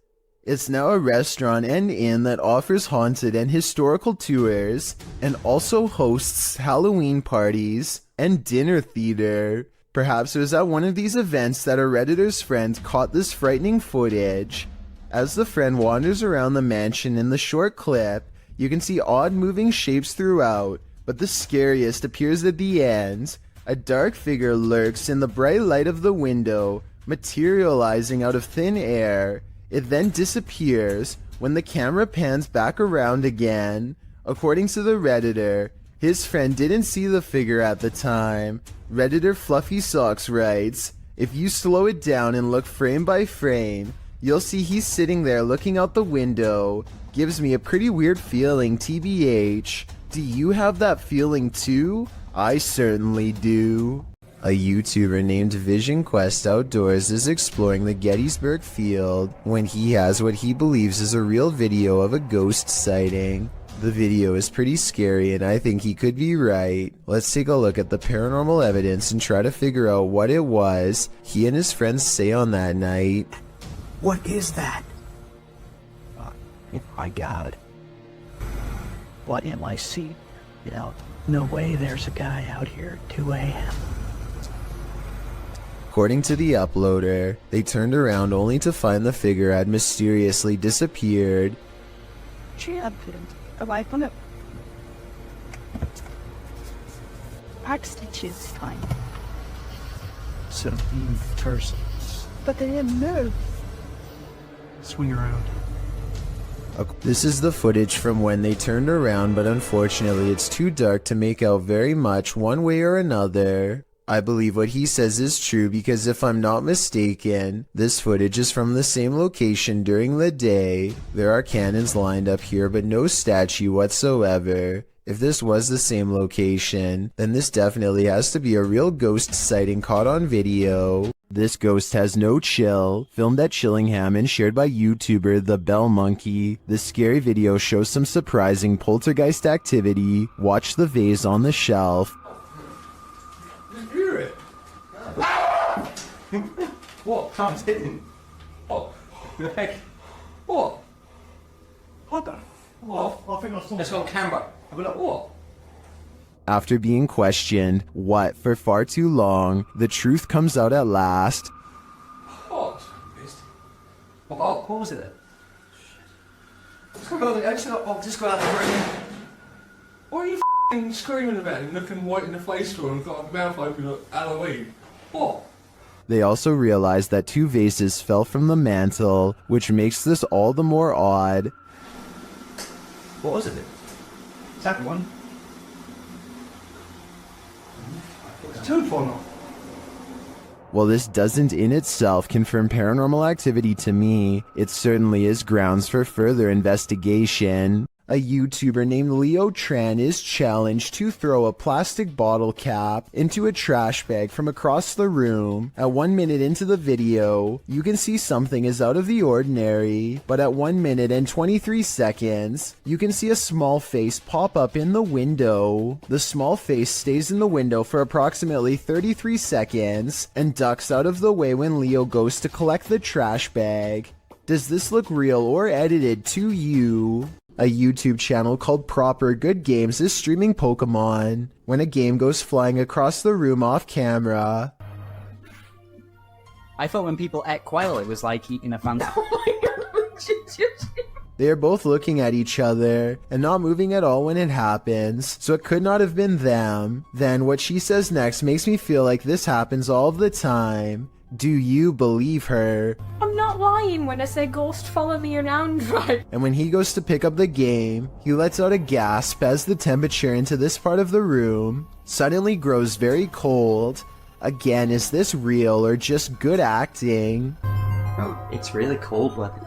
It's now a restaurant and inn that offers haunted and historical tours, and also hosts Halloween parties and dinner theater. Perhaps it was at one of these events that a Redditor's friend caught this frightening footage. As the friend wanders around the mansion in the short clip, you can see odd moving shapes throughout, but the scariest appears at the end. A dark figure lurks in the bright light of the window, materializing out of thin air. It then disappears when the camera pans back around again. According to the Redditor, his friend didn't see the figure at the time. Redditor Fluffy Socks writes, "If you slow it down and look frame by frame, you'll see he's sitting there looking out the window. Gives me a pretty weird feeling, TBH. Do you have that feeling too? I certainly do." A YouTuber named Vision Quest Outdoors is exploring the Gettysburg Field when he has what he believes is a real video of a ghost sighting. The video is pretty scary and I think he could be right. Let's take a look at the paranormal evidence and try to figure out what it was he and his friends say on that night. What is that? Oh my God. What am I seeing? No way there's a guy out here at 2 a.m. According to the uploader, they turned around only to find the figure had mysteriously disappeared. Champion, am I gonna... Backstage's fine. Some persons. But they didn't move. Swing around. This is the footage from when they turned around, but unfortunately it's too dark to make out very much one way or another. I believe what he says is true because if I'm not mistaken, this footage is from the same location during the day. There are cannons lined up here but no statue whatsoever. If this was the same location, then this definitely has to be a real ghost sighting caught on video. This ghost has no chill, filmed at Chillingham and shared by YouTuber The Bell Monkey. This scary video shows some surprising poltergeist activity. Watch the vase on the shelf. Hear it. What? Time's hitting. What? The heck? What? What the? What? I think I saw. It's on camera. I'll be like, what? After being questioned, what, for far too long, the truth comes out at last. What? What was it then? Just go out the room. What are you f***ing screaming about and looking white in the face for and got a mouth open like Halloween? What? They also realized that 2 vases fell from the mantle, which makes this all the more odd. What was it? That one. It's 2 falling off. While this doesn't in itself confirm paranormal activity to me, it certainly is grounds for further investigation. A YouTuber named Leo Tran is challenged to throw a plastic bottle cap into a trash bag from across the room. At 1 minute into the video, you can see something is out of the ordinary, but at 1 minute and 23 seconds, you can see a small face pop up in the window. The small face stays in the window for approximately 33 seconds and ducks out of the way when Leo goes to collect the trash bag. Does this look real or edited to you? A YouTube channel called Proper Good Games is streaming Pokemon when a game goes flying across the room off camera. I thought when people ate quail it was like eating a fancy. They are both looking at each other and not moving at all when it happens, so it could not have been them. Then what she says next makes me feel like this happens all of the time. Do you believe her? I'm not lying when I say ghost follow me around, right? And when he goes to pick up the game, he lets out a gasp as the temperature into this part of the room suddenly grows very cold. Again, is this real or just good acting? Oh, it's really cold weather.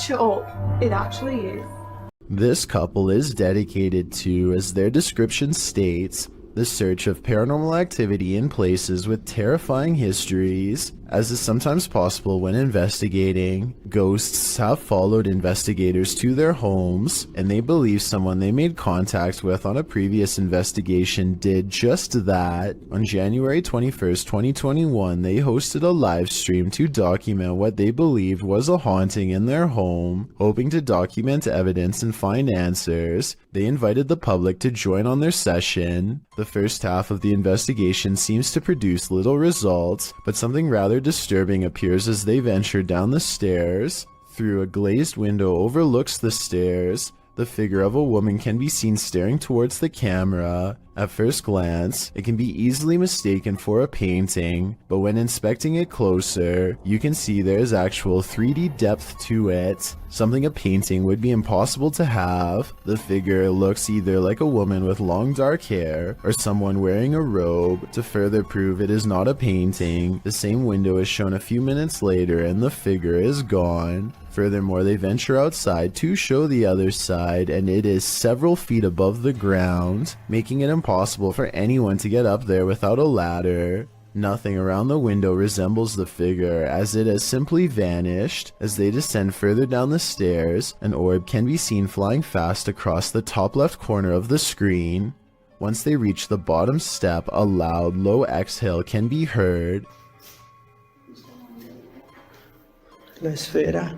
Sure, it actually is. This couple is dedicated to, as their description states, the search of paranormal activity in places with terrifying histories. As is sometimes possible when investigating, ghosts have followed investigators to their homes, and they believe someone they made contact with on a previous investigation did just that. On January 21st, 2021, they hosted a live stream to document what they believed was a haunting in their home. Hoping to document evidence and find answers, they invited the public to join on their session. The first half of the investigation seems to produce little results, but something rather disturbing appears as they venture down the stairs. Through a glazed window overlooks the stairs, the figure of a woman can be seen staring towards the camera. At first glance, it can be easily mistaken for a painting, but when inspecting it closer, you can see there is actual 3D depth to it, something a painting would be impossible to have. The figure looks either like a woman with long dark hair, or someone wearing a robe. To further prove it is not a painting, the same window is shown a few minutes later and the figure is gone. Furthermore, they venture outside to show the other side, and it is several feet above the ground, making it impossible for anyone to get up there without a ladder. Nothing around the window resembles the figure, as it has simply vanished. As they descend further down the stairs, an orb can be seen flying fast across the top left corner of the screen. Once they reach the bottom step, a loud, low exhale can be heard. La esfera.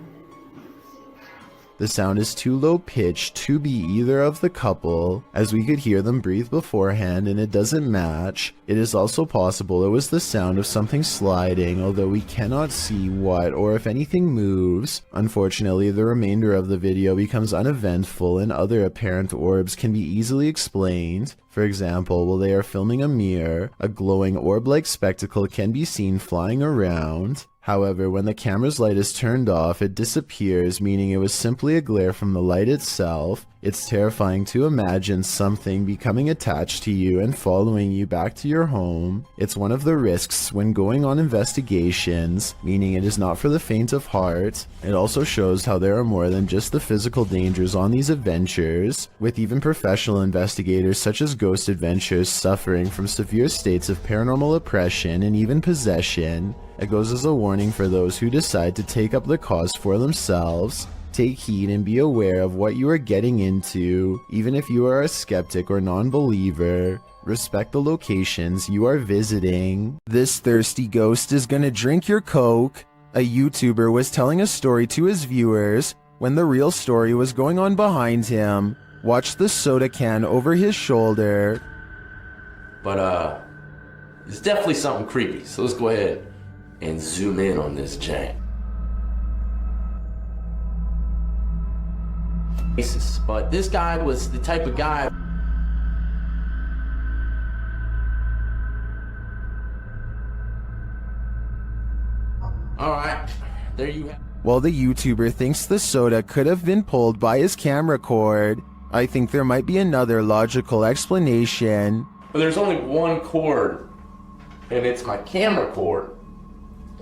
The sound is too low pitched to be either of the couple, as we could hear them breathe beforehand and it doesn't match. It is also possible it was the sound of something sliding, although we cannot see what or if anything moves. Unfortunately, the remainder of the video becomes uneventful and other apparent orbs can be easily explained. For example, while they are filming a mirror, a glowing orb-like spectacle can be seen flying around. However, when the camera's light is turned off, it disappears, meaning it was simply a glare from the light itself. It's terrifying to imagine something becoming attached to you and following you back to your home. It's one of the risks when going on investigations, meaning it is not for the faint of heart. It also shows how there are more than just the physical dangers on these adventures, with even professional investigators such as Ghost Adventures suffering from severe states of paranormal oppression and even possession. It goes as a warning for those who decide to take up the cause for themselves. Take heed and be aware of what you are getting into, even if you are a skeptic or non-believer. Respect the locations you are visiting. This thirsty ghost is gonna drink your Coke. A YouTuber was telling a story to his viewers when the real story was going on behind him. Watch the soda can over his shoulder. But it's definitely something creepy, so let's go ahead and zoom in on this jank. But this guy was the type of guy. Alright, there you have. While the YouTuber thinks the soda could have been pulled by his camera cord, I think there might be another logical explanation. But there's only one cord, and it's my camera cord.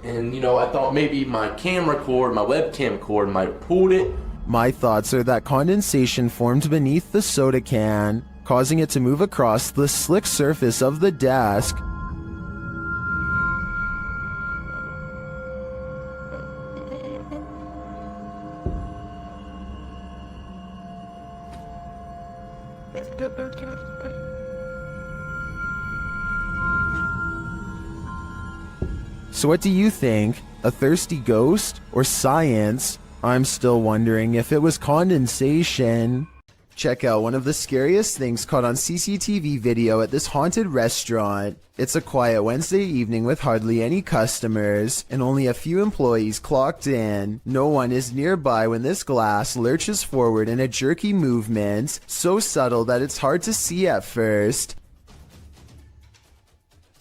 And you know, I thought maybe my camera cord, my webcam cord might have pulled it. My thoughts are that condensation formed beneath the soda can, causing it to move across the slick surface of the desk. So what do you think? A thirsty ghost or science? I'm still wondering if it was condensation. Check out one of the scariest things caught on CCTV video at this haunted restaurant. It's a quiet Wednesday evening with hardly any customers and only a few employees clocked in. No one is nearby when this glass lurches forward in a jerky movement, so subtle that it's hard to see at first.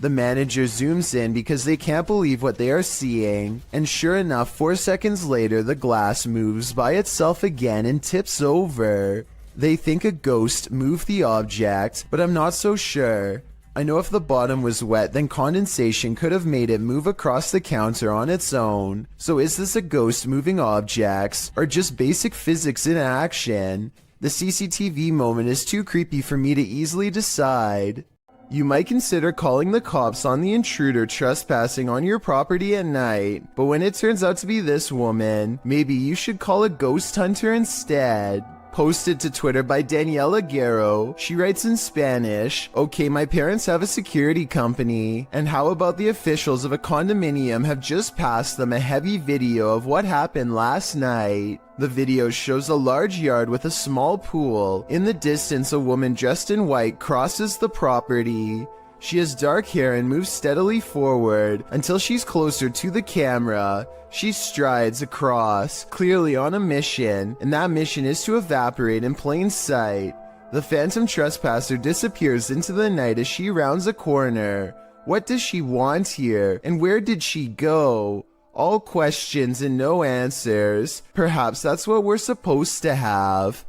The manager zooms in because they can't believe what they are seeing, and sure enough, 4 seconds later the glass moves by itself again and tips over. They think a ghost moved the object, but I'm not so sure. I know if the bottom was wet, then condensation could have made it move across the counter on its own. So is this a ghost moving objects, or just basic physics in action? The CCTV moment is too creepy for me to easily decide. You might consider calling the cops on the intruder trespassing on your property at night, but when it turns out to be this woman, maybe you should call a ghost hunter instead. Posted to Twitter by Daniela Guerrero, she writes in Spanish, "Okay, my parents have a security company, and how about the officials of a condominium have just passed them a heavy video of what happened last night. The video shows a large yard with a small pool. In the distance, a woman dressed in white crosses the property. She has dark hair and moves steadily forward until she's closer to the camera. She strides across, clearly on a mission, and that mission is to evaporate in plain sight. The phantom trespasser disappears into the night as she rounds a corner. What does she want here, and where did she go? All questions and no answers. Perhaps that's what we're supposed to have."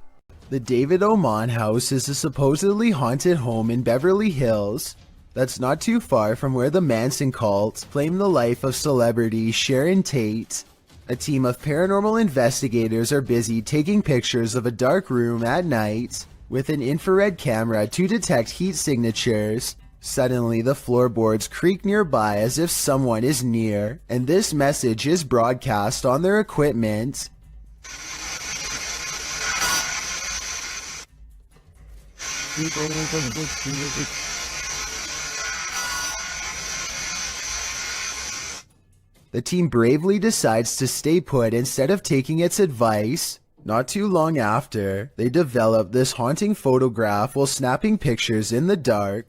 The David Oman house is a supposedly haunted home in Beverly Hills that's not too far from where the Manson cult claimed the life of celebrity Sharon Tate. A team of paranormal investigators are busy taking pictures of a dark room at night with an infrared camera to detect heat signatures. Suddenly, the floorboards creak nearby as if someone is near, and this message is broadcast on their equipment. The team bravely decides to stay put instead of taking its advice. Not too long after, they develop this haunting photograph while snapping pictures in the dark.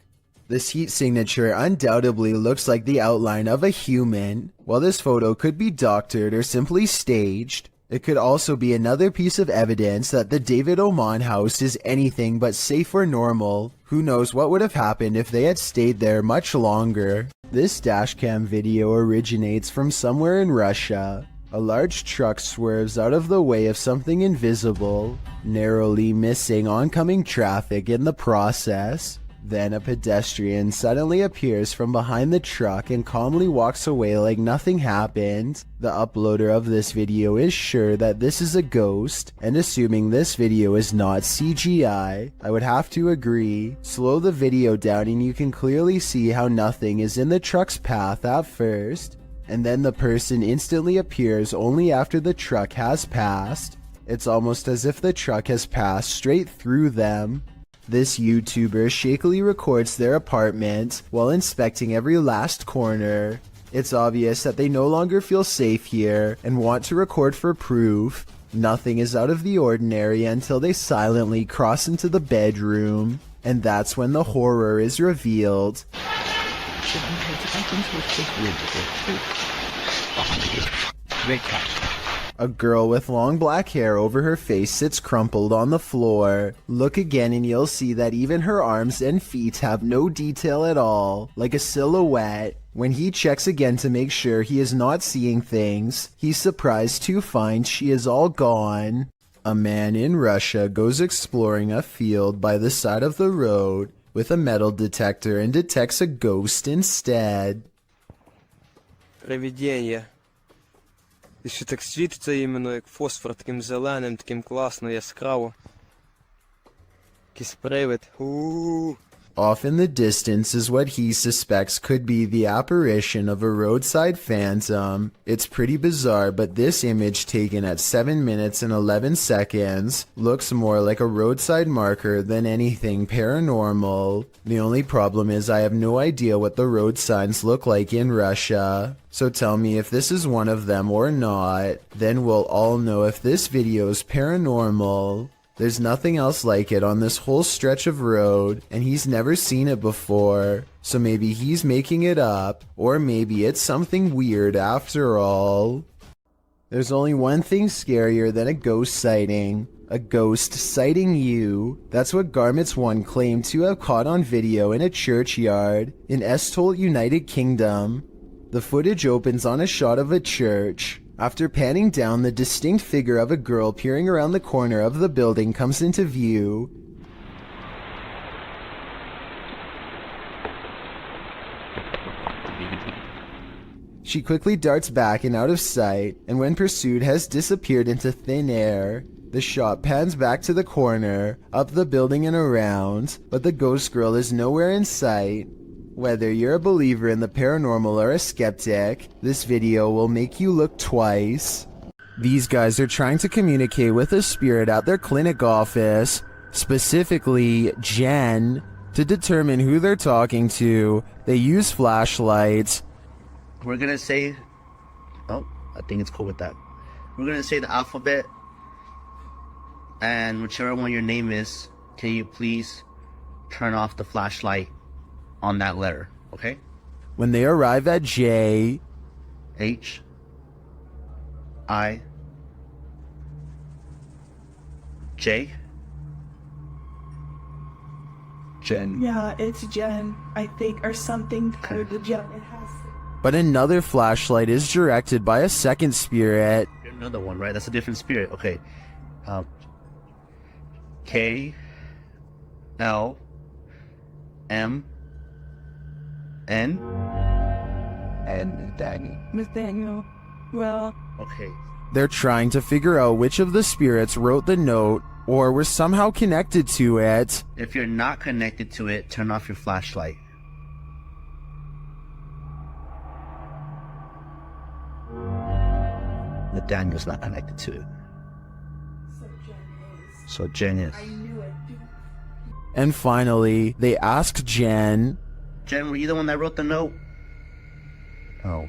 This heat signature undoubtedly looks like the outline of a human. While this photo could be doctored or simply staged, it could also be another piece of evidence that the David Oman house is anything but safe or normal. Who knows what would have happened if they had stayed there much longer. This dashcam video originates from somewhere in Russia. A large truck swerves out of the way of something invisible, narrowly missing oncoming traffic in the process. Then a pedestrian suddenly appears from behind the truck and calmly walks away like nothing happened. The uploader of this video is sure that this is a ghost, and assuming this video is not CGI, I would have to agree. Slow the video down and you can clearly see how nothing is in the truck's path at first, and then the person instantly appears only after the truck has passed. It's almost as if the truck has passed straight through them. This YouTuber shakily records their apartment while inspecting every last corner. It's obvious that they no longer feel safe here and want to record for proof. Nothing is out of the ordinary until they silently cross into the bedroom, and that's when the horror is revealed. A girl with long black hair over her face sits crumpled on the floor. Look again and you'll see that even her arms and feet have no detail at all, like a silhouette. When he checks again to make sure he is not seeing things, he's surprised to find she is all gone. A man in Russia goes exploring a field by the side of the road with a metal detector and detects a ghost instead. Привидение. І ще так світиться іменно як фосфор, таким зеленим, таким класно, яскраво. Якийсь привид. Off in the distance is what he suspects could be the apparition of a roadside phantom. It's pretty bizarre, but this image taken at 7 minutes and 11 seconds looks more like a roadside marker than anything paranormal. The only problem is I have no idea what the road signs look like in Russia. So tell me if this is one of them or not, then we'll all know if this video is paranormal. There's nothing else like it on this whole stretch of road, and he's never seen it before. So maybe he's making it up, or maybe it's something weird after all. There's only one thing scarier than a ghost sighting. A ghost sighting you. That's what Garments 1 claimed to have caught on video in a churchyard in Estholt, United Kingdom. The footage opens on a shot of a church. After panning down, the distinct figure of a girl peering around the corner of the building comes into view. She quickly darts back and out of sight, and when pursued has disappeared into thin air. The shot pans back to the corner, up the building and around, but the ghost girl is nowhere in sight. Whether you're a believer in the paranormal or a skeptic, this video will make you look twice. These guys are trying to communicate with a spirit at their clinic office, specifically Jen. To determine who they're talking to, they use flashlights. We're gonna say, oh, I think it's cool with that. We're gonna say the alphabet, and whichever one your name is, can you please turn off the flashlight on that letter, okay? When they arrive at J, H, I, J, Jen. Yeah, it's Jen, I think, or something code to Jen. It has. But another flashlight is directed by a second spirit. Another one, right? That's a different spirit. Okay. K, L, M, N, And Nathaniel. Well. Okay. They're trying to figure out which of the spirits wrote the note or were somehow connected to it. If you're not connected to it, turn off your flashlight. Nathaniel's not connected to it. So Jen is. I knew it. And finally, they asked Jen, Jen, were you the one that wrote the note? Oh.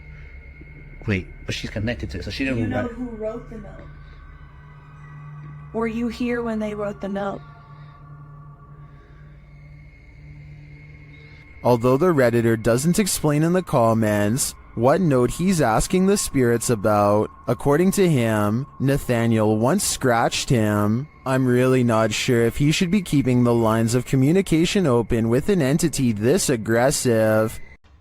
Wait, but she's connected to it, so she didn't You know write. who wrote the note? Were you here when they wrote the note? although the Redditor doesn't explain in the comments what note he's asking the spirits about. According to him, Nathaniel once scratched him. I'm really not sure if he should be keeping the lines of communication open with an entity this aggressive.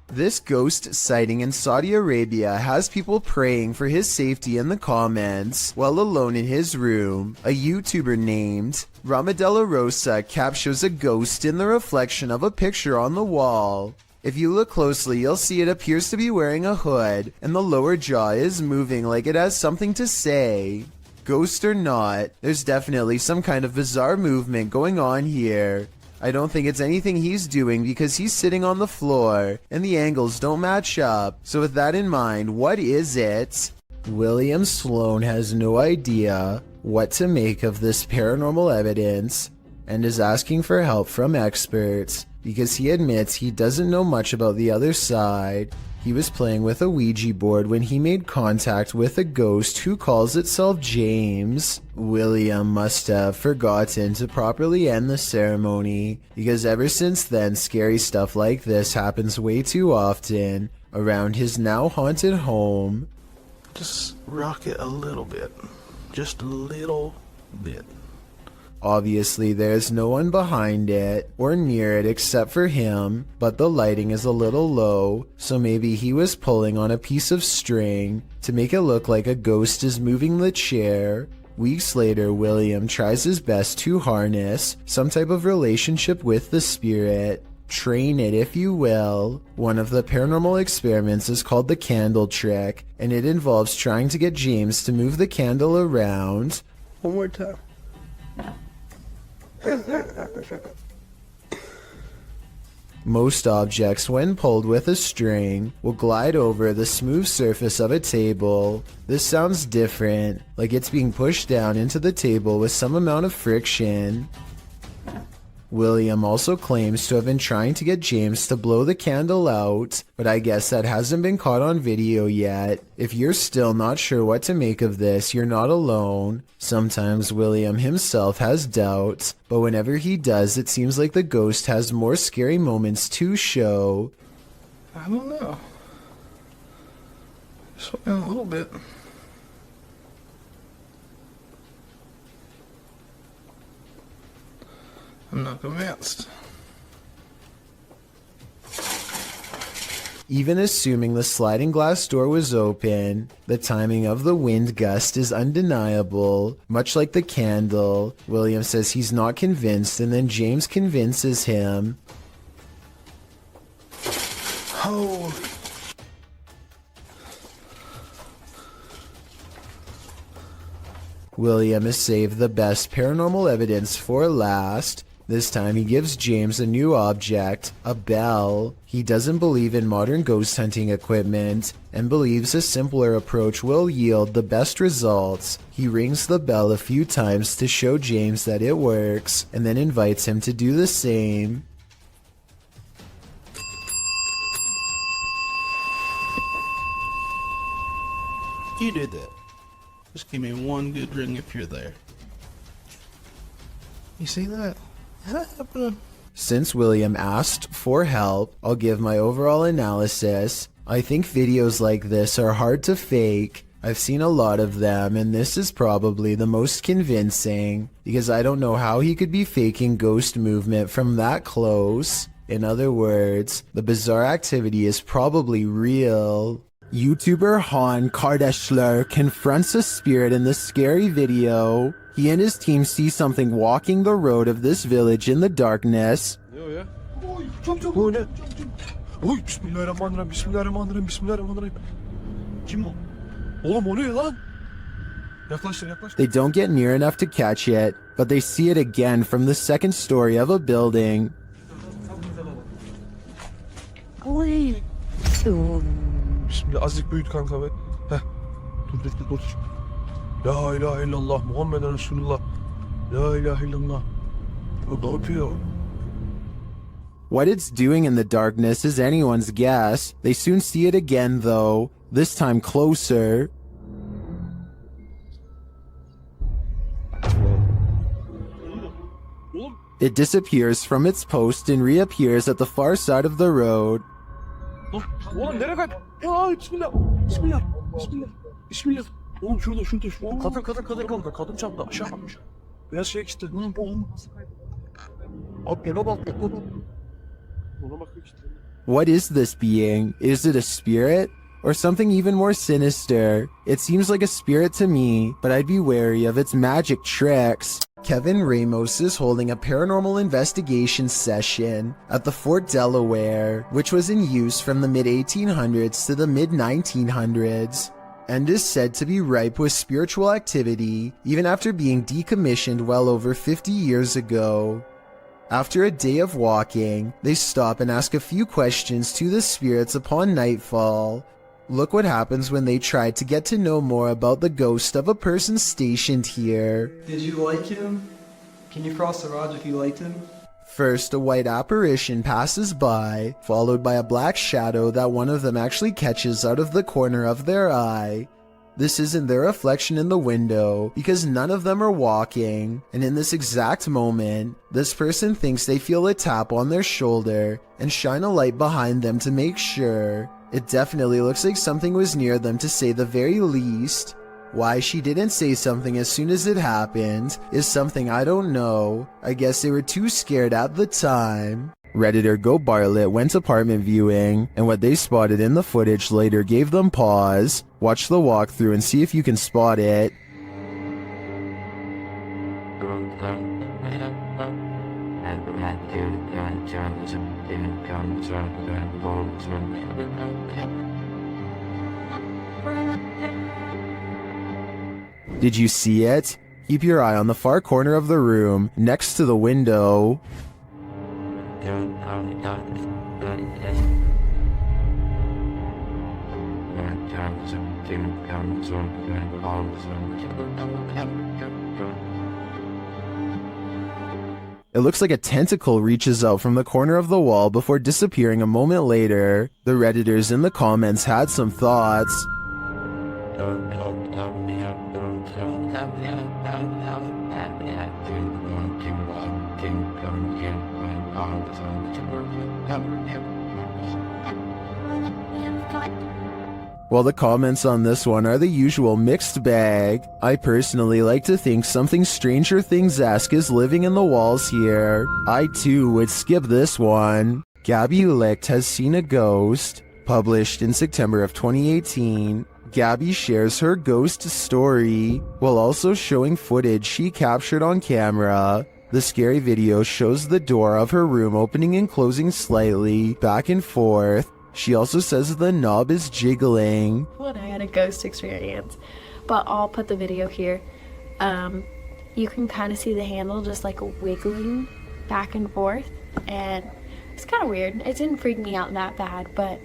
This ghost sighting in Saudi Arabia has people praying for his safety in the comments while alone in his room. A YouTuber named Ramadella Rosa captures a ghost in the reflection of a picture on the wall. If you look closely, you'll see it appears to be wearing a hood, and the lower jaw is moving like it has something to say. Ghost or not, there's definitely some kind of bizarre movement going on here. I don't think it's anything he's doing because he's sitting on the floor and the angles don't match up. So with that in mind, what is it? William Sloan has no idea what to make of this paranormal evidence and is asking for help from experts because he admits he doesn't know much about the other side. He was playing with a Ouija board when he made contact with a ghost who calls itself James. William must have forgotten to properly end the ceremony, because ever since then scary stuff like this happens way too often around his now haunted home. Just rock it a little bit. Just a little bit. Obviously, there's no one behind it or near it except for him, but the lighting is a little low, so maybe he was pulling on a piece of string to make it look like a ghost is moving the chair. Weeks later, William tries his best to harness some type of relationship with the spirit. Train it, if you will. One of the paranormal experiments is called the candle trick, and it involves trying to get James to move the candle around. One more time. Most objects, when pulled with a string, will glide over the smooth surface of a table. This sounds different, like it's being pushed down into the table with some amount of friction. William also claims to have been trying to get James to blow the candle out, but I guess that hasn't been caught on video yet. If you're still not sure what to make of this, you're not alone. Sometimes William himself has doubts, but whenever he does, it seems like the ghost has more scary moments to show. I don't know. Just a little bit. I'm not convinced. Even assuming the sliding glass door was open, the timing of the wind gust is undeniable. Much like the candle, William says he's not convinced, and then James convinces him. Oh. William has saved the best paranormal evidence for last. This time he gives James a new object, a bell. He doesn't believe in modern ghost hunting equipment and believes a simpler approach will yield the best results. He rings the bell a few times to show James that it works and then invites him to do the same. You did that. Just give me one good ring if you're there. You see that? Is that happening? Since William asked for help, I'll give my overall analysis. I think videos like this are hard to fake. I've seen a lot of them, and this is probably the most convincing, because I don't know how he could be faking ghost movement from that close. In other words, the bizarre activity is probably real. YouTuber Han Kardashler confronts a spirit in this scary video. He and his team see something walking the road of this village in the darkness. Bu ne? Oy bismillahirrahmanirrahim, bismillahirrahmanirrahim, bismillahirrahmanirrahim. Kim bu? Oğlum o ne lan? Yaklaştır, yaklaştır. They don't get near enough to catch it, but they see it again from the second story of a building. Oy. Bismillah, azıcık büyüt kanka be. Heh. Dur. La ilahe illallah Muhammeden Resulullah. La ilahe illallah. Ne yapıyor? What it's doing in the darkness is anyone's guess. They soon see it again though, this time closer. It disappears from its post and reappears at the far side of the road. Oğlum nereye kaç? Ya bismillah. Bismillah. Bismillah. Bismillah. Oğlum şurada. Kadın çarptı. Aşağı bakmış. Beyaz şey işte. Abi gel bak. Ona bakıyor işte. What is this being? Is it a spirit? Or something even more sinister? It seems like a spirit to me, but I'd be wary of its magic tricks. Kevin Ramos is holding a paranormal investigation session at the Fort Delaware, which was in use from the mid-1800s to the mid-1900s, and is said to be ripe with spiritual activity even after being decommissioned well over 50 years ago. After a day of walking, they stop and ask a few questions to the spirits upon nightfall. Look what happens when they try to get to know more about the ghost of a person stationed here. Did you like him? Can you cross the rods if you liked him? First, a white apparition passes by, followed by a black shadow that one of them actually catches out of the corner of their eye. This isn't their reflection in the window, because none of them are walking, and in this exact moment, this person thinks they feel a tap on their shoulder and shine a light behind them to make sure. It definitely looks like something was near them, to say the very least. Why she didn't say something as soon as it happened is something I don't know. I guess they were too scared at the time. Redditor Go Bartlett went apartment viewing, and what they spotted in the footage later gave them pause. Watch the walkthrough and see if you can spot it. Did you see it? Keep your eye on the far corner of the room, next to the window. It looks like a tentacle reaches out from the corner of the wall before disappearing a moment later. The Redditors in the comments had some thoughts. While the comments on this one are the usual mixed bag, I personally like to think something Stranger Things-esque is living in the walls here. I too would skip this one. Gabby Licht has seen a ghost. Published in September of 2018, Gabby shares her ghost story while also showing footage she captured on camera. The scary video shows the door of her room opening and closing slightly, back and forth. She also says the knob is jiggling. When I had a ghost experience, but I'll put the video here. You can kind of see the handle just like wiggling back and forth, and it's kind of weird. It didn't freak me out that bad, but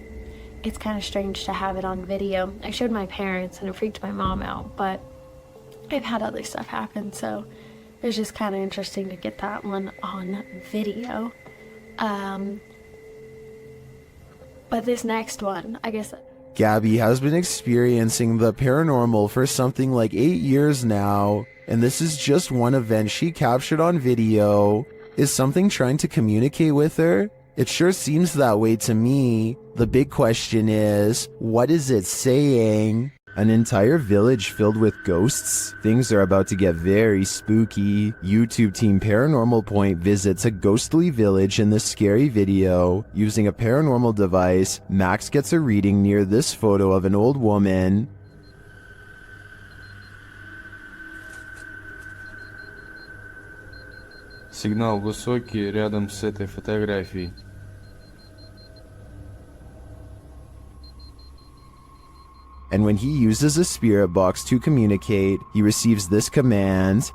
it's kind of strange to have it on video. I showed my parents and it freaked my mom out, but I've had other stuff happen, so it was just kind of interesting to get that one on video. But this next one, I guess... Gabby has been experiencing the paranormal for something like 8 years now, and this is just one event she captured on video. Is something trying to communicate with her? It sure seems that way to me. The big question is, what is it saying? An entire village filled with ghosts? Things are about to get very spooky. YouTube team Paranormal Point visits a ghostly village in this scary video. Using a paranormal device, Max gets a reading near this photo of an old woman. Сигнал высокий рядом с этой фотографией. And when he uses a spirit box to communicate, he receives this command.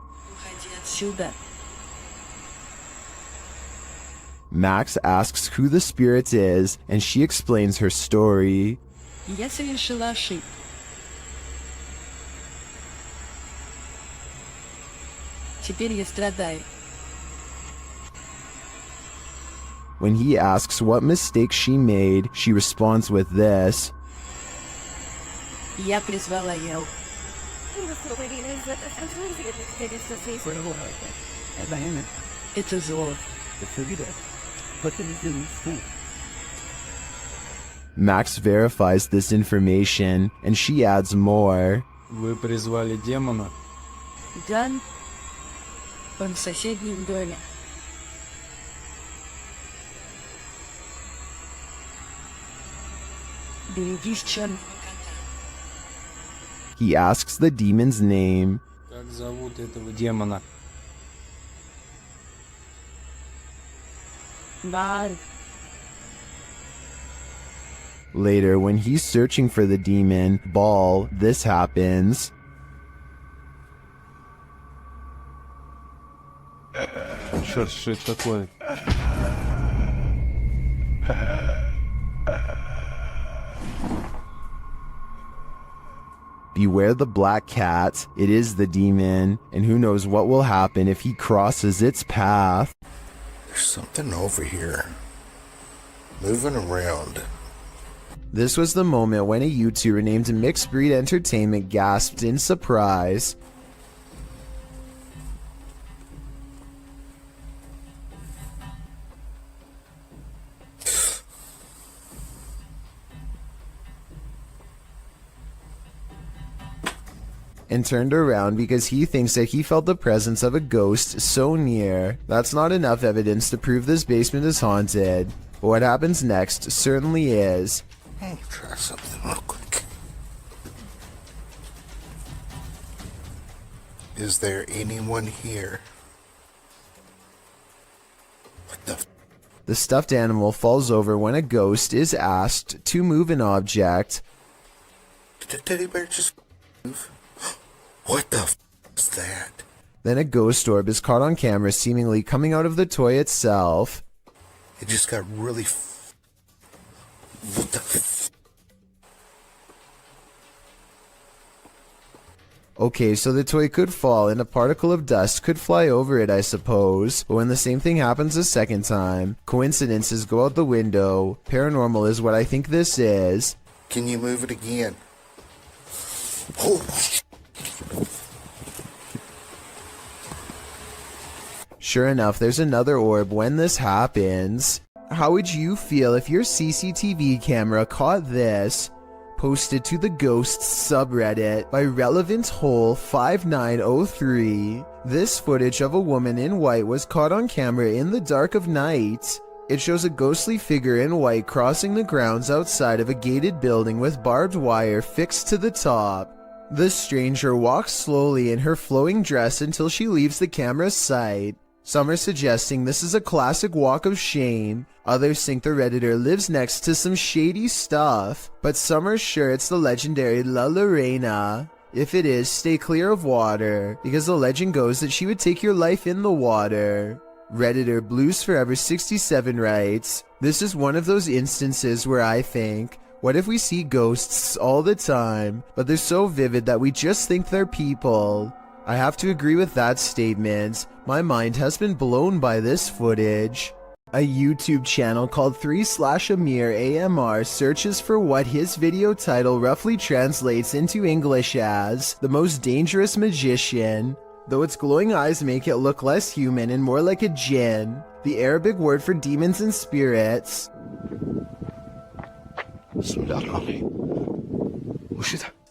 Max asks who the spirit is, and she explains her story. Я совершила ошибку. Теперь я страдаю. When he asks what mistake she made, she responds with this. Я призвала Ел. Это зло. Max verifies this information, and she adds more. Вы призвали демона? Дан. Он в соседнем доме. He asks the demon's name. Как зовут этого демона? Later, when he's searching for the demon, Ball, this happens. Черт, что это такое? Beware the black cat, it is the demon, and who knows what will happen if he crosses its path. There's something over here, moving around. This was the moment when a YouTuber named Mixed Breed Entertainment gasped in surprise. And turned around because he thinks that he felt the presence of a ghost so near. That's not enough evidence to prove this basement is haunted. But what happens next certainly is. I'll try something real quick. Is there anyone here? What the? The stuffed animal falls over when a ghost is asked to move an object. Did the teddy bear just move? What the is that? Then a ghost orb is caught on camera seemingly coming out of the toy itself. It just got really what the Okay, so the toy could fall and a particle of dust could fly over it, I suppose. But when the same thing happens a second time, coincidences go out the window. Paranormal is what I think this is. Can you move it again? Oh. Sure enough, there's another orb when this happens. How would you feel if your CCTV camera caught this? Posted to the Ghosts subreddit by Relevant Hole 5903. This footage of a woman in white was caught on camera in the dark of night. It shows a ghostly figure in white crossing the grounds outside of a gated building with barbed wire fixed to the top. The stranger walks slowly in her flowing dress until she leaves the camera's sight. Some are suggesting this is a classic walk of shame. Others think the Redditor lives next to some shady stuff. But some are sure it's the legendary La Lorena. If it is, stay clear of water, because the legend goes that she would take your life in the water. Redditor Blues Forever 67 writes, "This is one of those instances where I think, what if we see ghosts all the time, but they're so vivid that we just think they're people?" I have to agree with that statement. My mind has been blown by this footage. A YouTube channel called 3/Amir AMR searches for what his video title roughly translates into English as the most dangerous magician. Though its glowing eyes make it look less human and more like a jinn, the Arabic word for demons and spirits.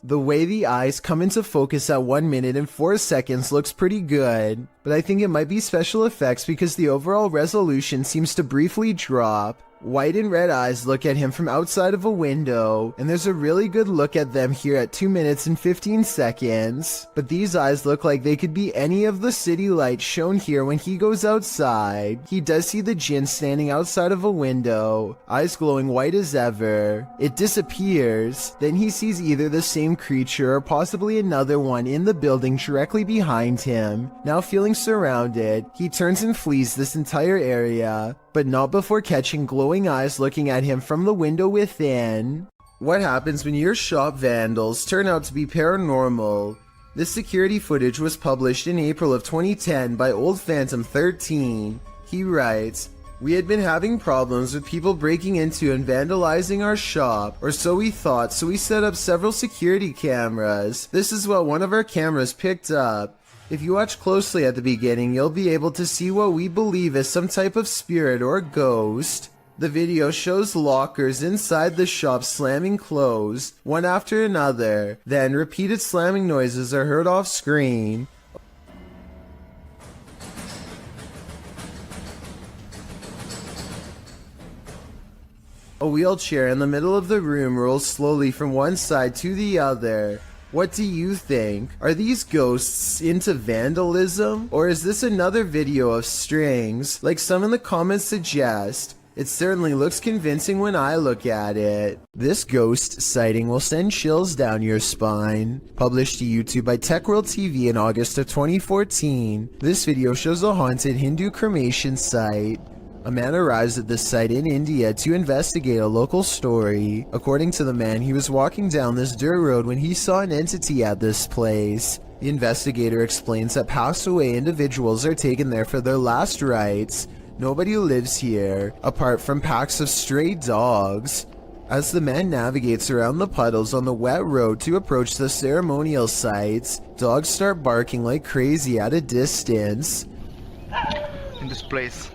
The way the eyes come into focus at 1 minute and 4 seconds looks pretty good, but I think it might be special effects because the overall resolution seems to briefly drop. White and red eyes look at him from outside of a window, and there's a really good look at them here at 2 minutes and 15 seconds. But these eyes look like they could be any of the city lights shown here when he goes outside. He does see the djinn standing outside of a window, eyes glowing white as ever. It disappears. Then he sees either the same creature or possibly another one in the building directly behind him. Now feeling surrounded, he turns and flees this entire area, but not before catching glowing eyes looking at him from the window within. What happens when your shop vandals turn out to be paranormal? This security footage was published in April of 2010 by Old Phantom 13. He writes, "We had been having problems with people breaking into and vandalizing our shop, or so we thought, so we set up several security cameras. This is what one of our cameras picked up. If you watch closely at the beginning, you'll be able to see what we believe is some type of spirit or ghost. The video shows lockers inside the shop slamming closed, one after another. Then repeated slamming noises are heard off screen. A wheelchair in the middle of the room rolls slowly from one side to the other. What do you think? Are these ghosts into vandalism? Or is this another video of strings, like some in the comments suggest? It certainly looks convincing when I look at it. This ghost sighting will send chills down your spine. Published to YouTube by TechWorld TV in August of 2014, this video shows a haunted Hindu cremation site. A man arrives at this site in India to investigate a local story. According to the man, he was walking down this dirt road when he saw an entity at this place. The investigator explains that passed away individuals are taken there for their last rites. Nobody lives here, apart from packs of stray dogs. As the man navigates around the puddles on the wet road to approach the ceremonial sites, dogs start barking like crazy at a distance. In this place.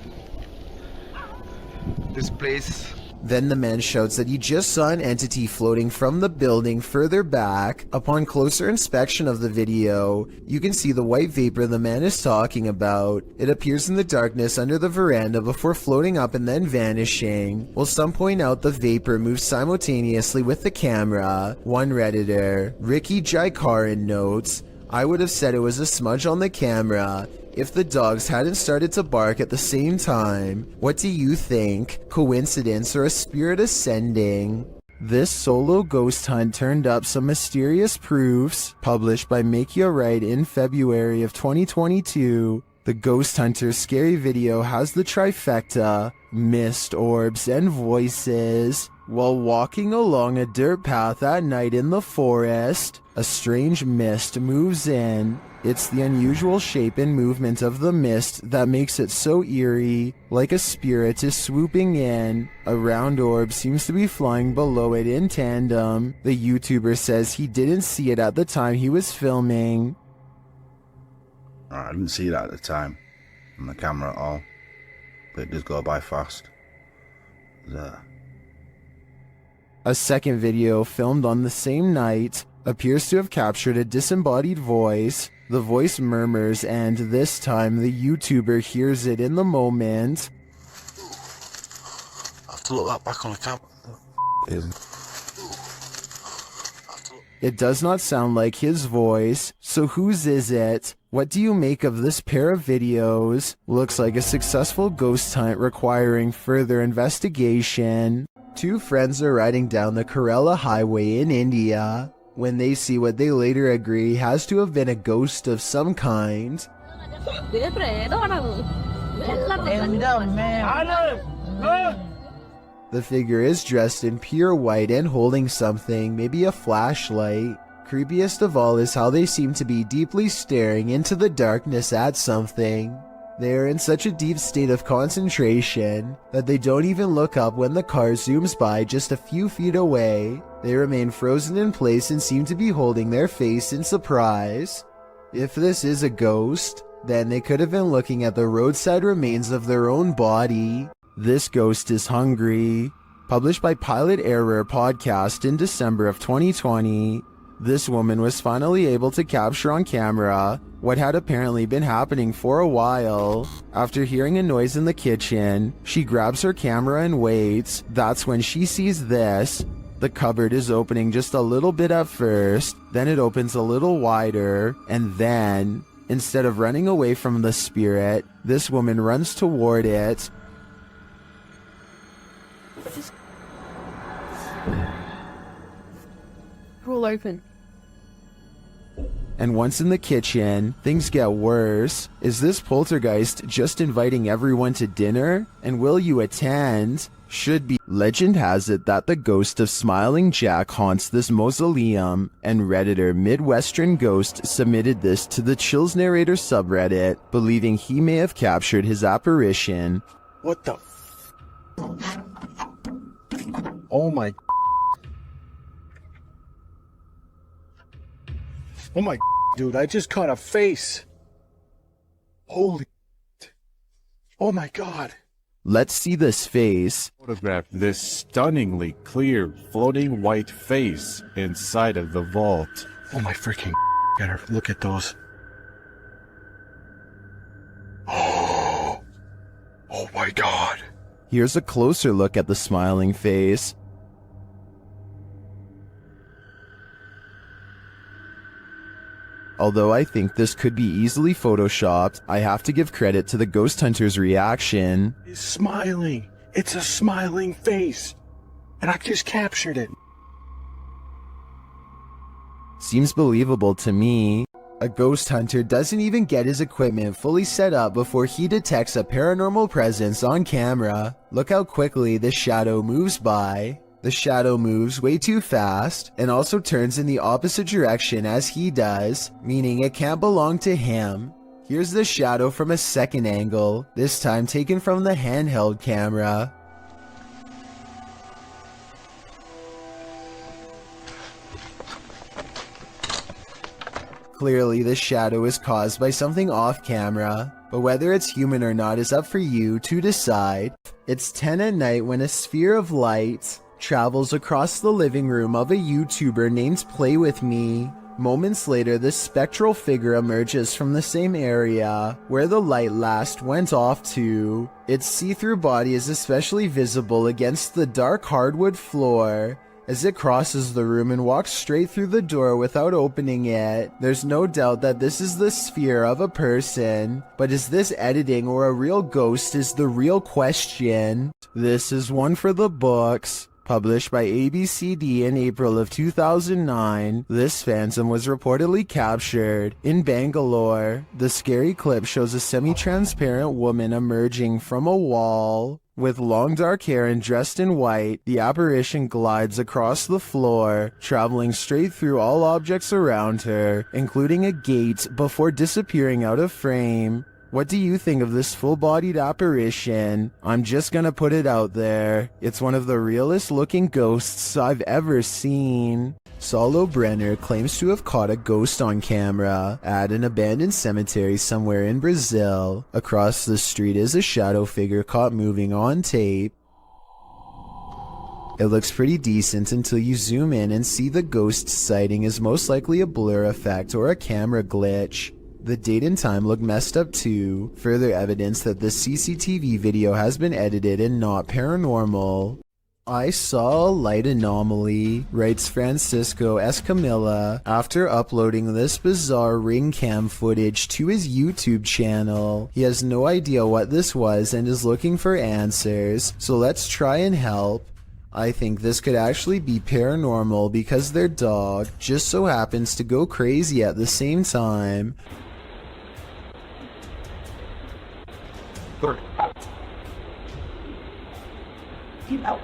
Then the man shouts that he just saw an entity floating from the building further back. Upon closer inspection of the video, you can see the white vapor the man is talking about. It appears in the darkness under the veranda before floating up and then vanishing. While some point out the vapor moves simultaneously with the camera. One Redditor, Ricky Jaikaran, notes, "I would have said it was a smudge on the camera if the dogs hadn't started to bark at the same time. What do you think? Coincidence or a spirit ascending?" This solo ghost hunt turned up some mysterious proofs. Published by Macleod in February of 2022, the ghost hunter's scary video has the trifecta: mist, orbs, and voices. While walking along a dirt path at night in the forest, a strange mist moves in. It's the unusual shape and movement of the mist that makes it so eerie, like a spirit is swooping in. A round orb seems to be flying below it in tandem. The YouTuber says he didn't see it at the time he was filming. I didn't see that at the time on the camera at all, but it does go by fast. A second video filmed on the same night appears to have captured a disembodied voice. The voice murmurs, and this time the YouTuber hears it in the moment. I have to look that back on the camera. It does not sound like his voice, so whose is it? What do you make of this pair of videos? Looks like a successful ghost hunt requiring further investigation. Two friends are riding down the Kerala highway in India when they see what they later agree has to have been a ghost of some kind. The figure is dressed in pure white and holding something, maybe a flashlight. Creepiest of all is how they seem to be deeply staring into the darkness at something. They are in such a deep state of concentration that they don't even look up when the car zooms by just a few feet away. They remain frozen in place and seem to be holding their face in surprise. If this is a ghost, then they could have been looking at the roadside remains of their own body. This ghost is hungry. Published by Pilot Error Podcast in December of 2020. This woman was finally able to capture on camera what had apparently been happening for a while. After hearing a noise in the kitchen, she grabs her camera and waits. That's when she sees this. The cupboard is opening just a little bit at first, then it opens a little wider, and then, instead of running away from the spirit, this woman runs toward it. Roll open. And once in the kitchen, things get worse. Is this poltergeist just inviting everyone to dinner? And will you attend? Should be. Legend has it that the ghost of Smiling Jack haunts this mausoleum, and Redditor Midwestern Ghost submitted this to the Chills Narrator subreddit, believing he may have captured his apparition. What the Oh my Oh my dude, I just caught a face. Holy Oh my god. Let's see this face. Photograph this stunningly clear floating white face inside of the vault. Oh my freaking gotta look at those. Oh my god. Here's a closer look at the smiling face. Although I think this could be easily photoshopped, I have to give credit to the ghost hunter's reaction. He's smiling. It's a smiling face. And I just captured it. Seems believable to me. A ghost hunter doesn't even get his equipment fully set up before he detects a paranormal presence on camera. Look how quickly the shadow moves by. The shadow moves way too fast and also turns in the opposite direction as he does, meaning it can't belong to him. Here's the shadow from a second angle, this time taken from the handheld camera. Clearly, the shadow is caused by something off camera, but whether it's human or not is up for you to decide. It's 10 at night when a sphere of light travels across the living room of a YouTuber named Play With Me. Moments later, this spectral figure emerges from the same area where the light last went off to. Its see-through body is especially visible against the dark hardwood floor as it crosses the room and walks straight through the door without opening it. There's no doubt that this is the sphere of a person, but is this editing or a real ghost is the real question. This is one for the books. Published by ABCD in April of 2009, this phantom was reportedly captured in Bangalore. The scary clip shows a semi-transparent woman emerging from a wall. With long dark hair and dressed in white, the apparition glides across the floor, traveling straight through all objects around her, including a gate, before disappearing out of frame. What do you think of this full-bodied apparition? I'm just gonna put it out there. It's one of the realest looking ghosts I've ever seen. Saulo Brenner claims to have caught a ghost on camera at an abandoned cemetery somewhere in Brazil. Across the street is a shadow figure caught moving on tape. It looks pretty decent until you zoom in and see the ghost sighting is most likely a blur effect or a camera glitch. The date and time look messed up too, further evidence that the CCTV video has been edited and not paranormal. I saw a light anomaly, writes Francisco Escamilla, after uploading this bizarre ring cam footage to his YouTube channel. He has no idea what this was and is looking for answers, so let's try and help. I think this could actually be paranormal because their dog just so happens to go crazy at the same time. Keep out.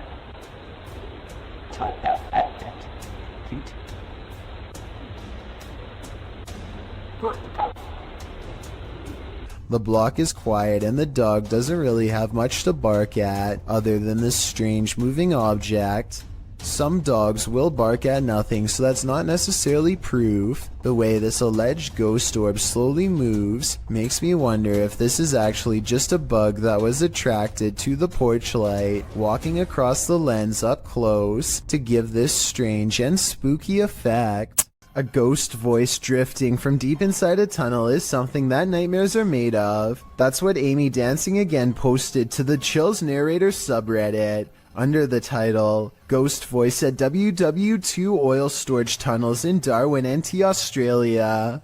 The block is quiet and the dog doesn't really have much to bark at other than this strange moving object. Some dogs will bark at nothing, so that's not necessarily proof. The way this alleged ghost orb slowly moves makes me wonder if this is actually just a bug that was attracted to the porch light, walking across the lens up close to give this strange and spooky effect. A ghost voice drifting from deep inside a tunnel is something that nightmares are made of. That's what Amy Dancing Again posted to the Chills Narrator subreddit under the title, Ghost Voice at WW2 Oil Storage Tunnels in Darwin, NT, Australia.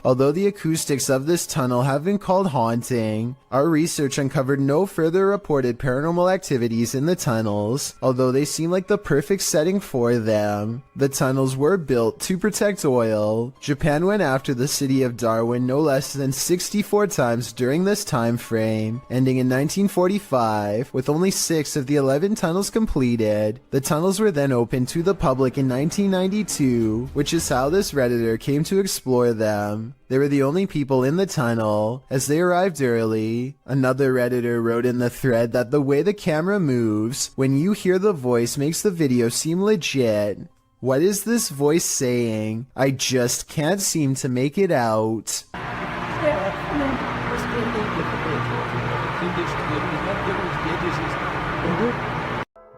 Although the acoustics of this tunnel have been called haunting, our research uncovered no further reported paranormal activities in the tunnels, although they seem like the perfect setting for them. The tunnels were built to protect oil. Japan went after the city of Darwin no less than 64 times during this time frame, ending in 1945, with only 6 of the 11 tunnels completed. The tunnels were then opened to the public in 1992, which is how this Redditor came to explore them. They were the only people in the tunnel, as they arrived early. Another Redditor wrote in the thread that the way the camera moves when you hear the voice makes the video seem legit. What is this voice saying? I just can't seem to make it out.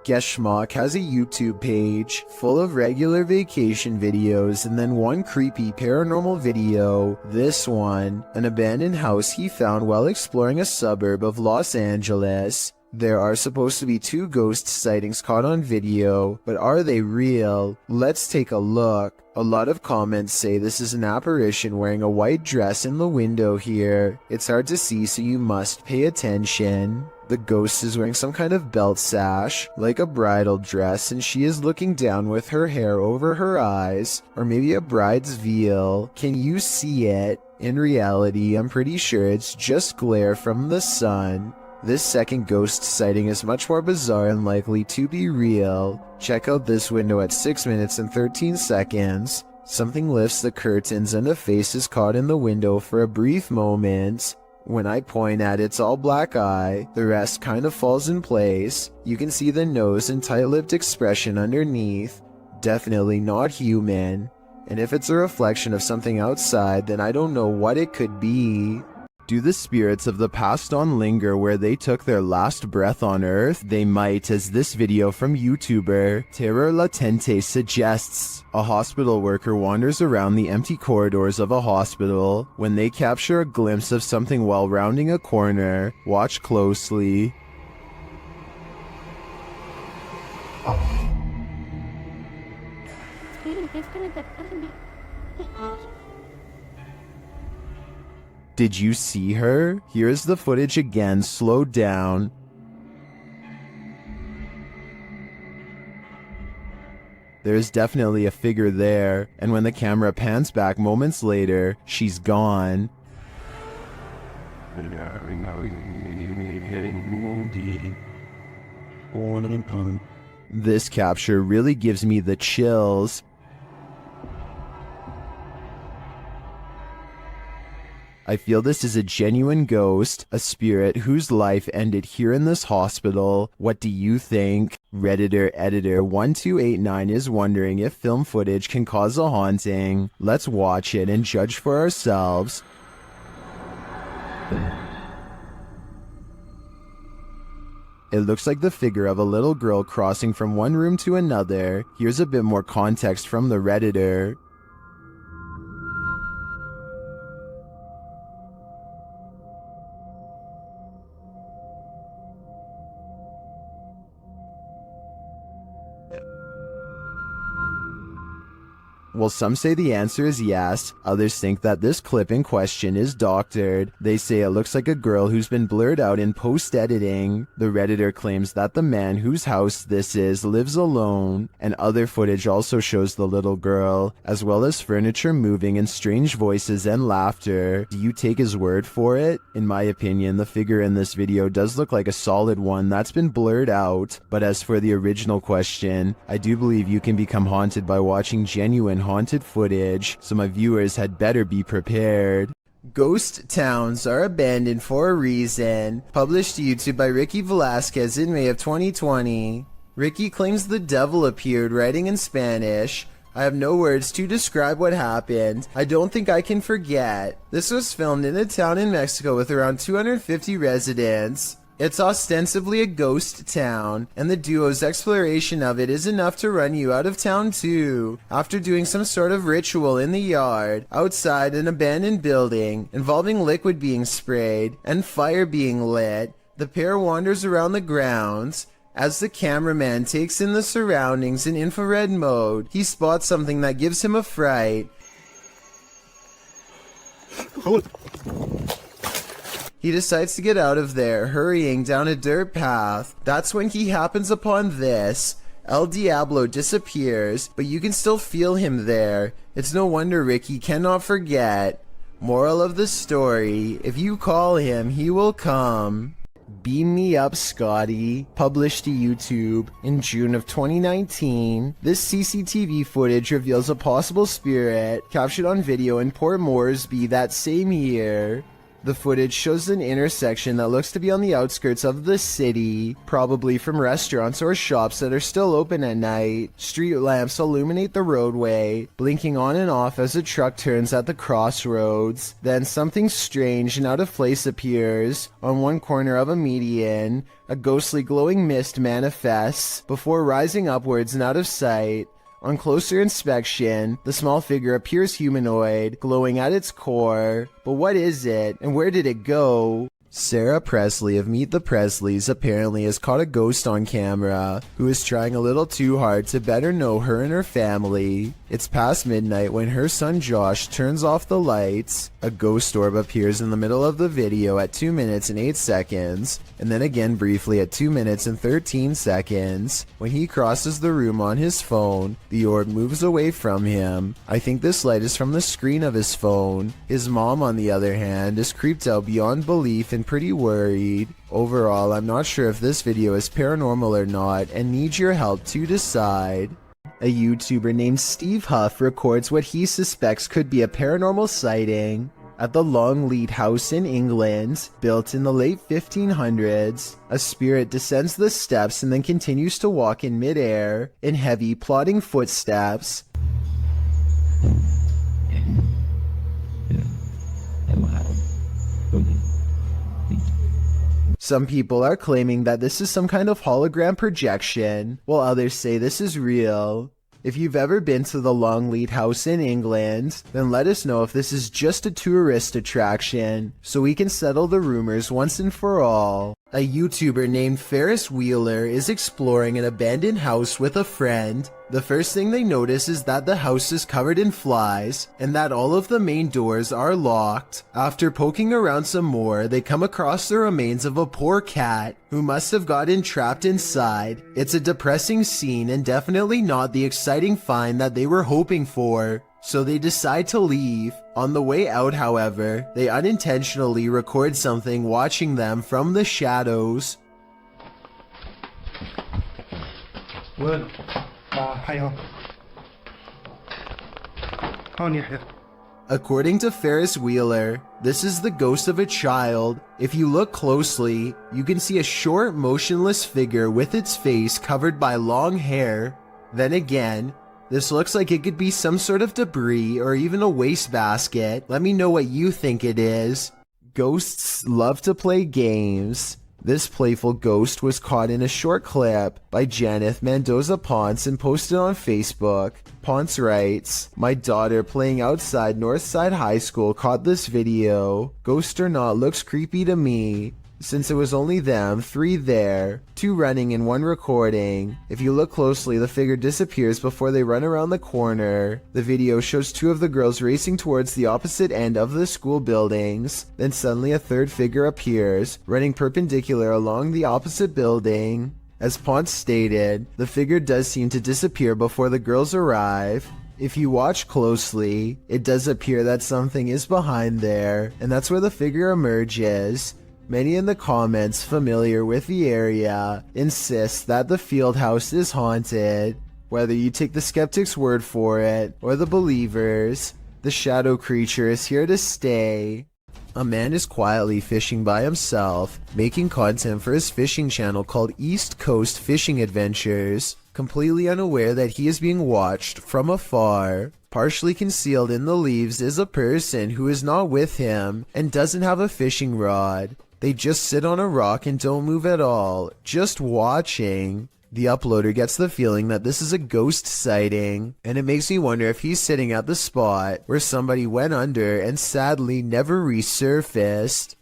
Geschmack has a YouTube page full of regular vacation videos and then one creepy paranormal video. This one, an abandoned house he found while exploring a suburb of Los Angeles. There are supposed to be 2 ghost sightings caught on video, but are they real? Let's take a look. A lot of comments say this is an apparition wearing a white dress in the window here. It's hard to see, so you must pay attention. The ghost is wearing some kind of belt sash, like a bridal dress, and she is looking down with her hair over her eyes, or maybe a bride's veil. Can you see it? In reality, I'm pretty sure it's just glare from the sun. This second ghost sighting is much more bizarre and likely to be real. Check out this window at 6 minutes and 13 seconds. Something lifts the curtains and a face is caught in the window for a brief moment. When I point at its all black eye, the rest kind of falls in place. You can see the nose and tight-lipped expression underneath. Definitely not human. And if it's a reflection of something outside, then I don't know what it could be. Do the spirits of the past on linger where they took their last breath on Earth? They might, as this video from YouTuber Terror Latente suggests. A hospital worker wanders around the empty corridors of a hospital when they capture a glimpse of something while rounding a corner. Watch closely. Did you see her? Here's the footage again, slowed down. There's definitely a figure there, and when the camera pans back moments later, she's gone. This capture really gives me the chills. I feel this is a genuine ghost, a spirit whose life ended here in this hospital. What do you think? Redditor editor 1289 is wondering if film footage can cause a haunting. Let's watch it and judge for ourselves. It looks like the figure of a little girl crossing from one room to another. Here's a bit more context from the Redditor. Well, some say the answer is yes, others think that this clip in question is doctored. They say it looks like a girl who's been blurred out in post-editing. The Redditor claims that the man whose house this is lives alone, and other footage also shows the little girl, as well as furniture moving and strange voices and laughter. Do you take his word for it? In my opinion, the figure in this video does look like a solid one that's been blurred out, but as for the original question, I do believe you can become haunted by watching genuine haunted footage, so my viewers had better be prepared. Ghost towns are abandoned for a reason. Published to YouTube by Ricky Velasquez in May of 2020. Ricky claims the devil appeared, writing in Spanish. I have no words to describe what happened. I don't think I can forget. This was filmed in a town in Mexico with around 250 residents. It's ostensibly a ghost town, and the duo's exploration of it is enough to run you out of town too. After doing some sort of ritual in the yard, outside an abandoned building, involving liquid being sprayed and fire being lit, the pair wanders around the grounds. As the cameraman takes in the surroundings in infrared mode, he spots something that gives him a fright. He decides to get out of there, hurrying down a dirt path. That's when he happens upon this. El Diablo disappears, but you can still feel him there. It's no wonder Ricky cannot forget. Moral of the story, if you call him, he will come. Beam Me Up Scotty, published to YouTube in June of 2019. This CCTV footage reveals a possible spirit captured on video in Port Moresby that same year. The footage shows an intersection that looks to be on the outskirts of the city, probably from restaurants or shops that are still open at night. Street lamps illuminate the roadway, blinking on and off as a truck turns at the crossroads. Then something strange and out of place appears. On one corner of a median, a ghostly glowing mist manifests before rising upwards and out of sight. On closer inspection, the small figure appears humanoid, glowing at its core. But what is it, and where did it go? Sarah Presley of Meet the Presleys apparently has caught a ghost on camera, who is trying a little too hard to better know her and her family. It's past midnight when her son Josh turns off the lights. A ghost orb appears in the middle of the video at 2 minutes and 8 seconds, and then again briefly at 2 minutes and 13 seconds. When he crosses the room on his phone, the orb moves away from him. I think this light is from the screen of his phone. His mom, on the other hand, is creeped out beyond belief and pretty worried. Overall, I'm not sure if this video is paranormal or not and need your help to decide. A YouTuber named Steve Huff records what he suspects could be a paranormal sighting. At the Longleat House in England, built in the late 1500s, a spirit descends the steps and then continues to walk in midair in heavy, plodding footsteps. Some people are claiming that this is some kind of hologram projection, while others say this is real. If you've ever been to the Longleat House in England, then let us know if this is just a tourist attraction, so we can settle the rumors once and for all. A YouTuber named Ferris Wheeler is exploring an abandoned house with a friend. The first thing they notice is that the house is covered in flies, and that all of the main doors are locked. After poking around some more, they come across the remains of a poor cat, who must have gotten trapped inside. It's a depressing scene and definitely not the exciting find that they were hoping for, so they decide to leave. On the way out, however, they unintentionally record something watching them from the shadows. Well, hi. According to Ferris Wheeler, this is the ghost of a child. If you look closely, you can see a short, motionless figure with its face covered by long hair. Then again, this looks like it could be some sort of debris or even a wastebasket. Let me know what you think it is. Ghosts love to play games. This playful ghost was caught in a short clip by Janeth Mendoza Ponce and posted on Facebook. Ponce writes, "My daughter playing outside Northside High School caught this video. Ghost or not, looks creepy to me. Since it was only them, 3 there, 2 running and 1 recording. If you look closely, the figure disappears before they run around the corner. The video shows 2 of the girls racing towards the opposite end of the school buildings. Then suddenly a 3rd figure appears, running perpendicular along the opposite building. As Ponce stated, the figure does seem to disappear before the girls arrive. If you watch closely, it does appear that something is behind there, and that's where the figure emerges. Many in the comments familiar with the area insist that the field house is haunted. Whether you take the skeptic's word for it or the believers, the shadow creature is here to stay. A man is quietly fishing by himself, making content for his fishing channel called East Coast Fishing Adventures, completely unaware that he is being watched from afar. Partially concealed in the leaves is a person who is not with him and doesn't have a fishing rod. They just sit on a rock and don't move at all, just watching. The uploader gets the feeling that this is a ghost sighting, and it makes me wonder if he's sitting at the spot where somebody went under and sadly never resurfaced.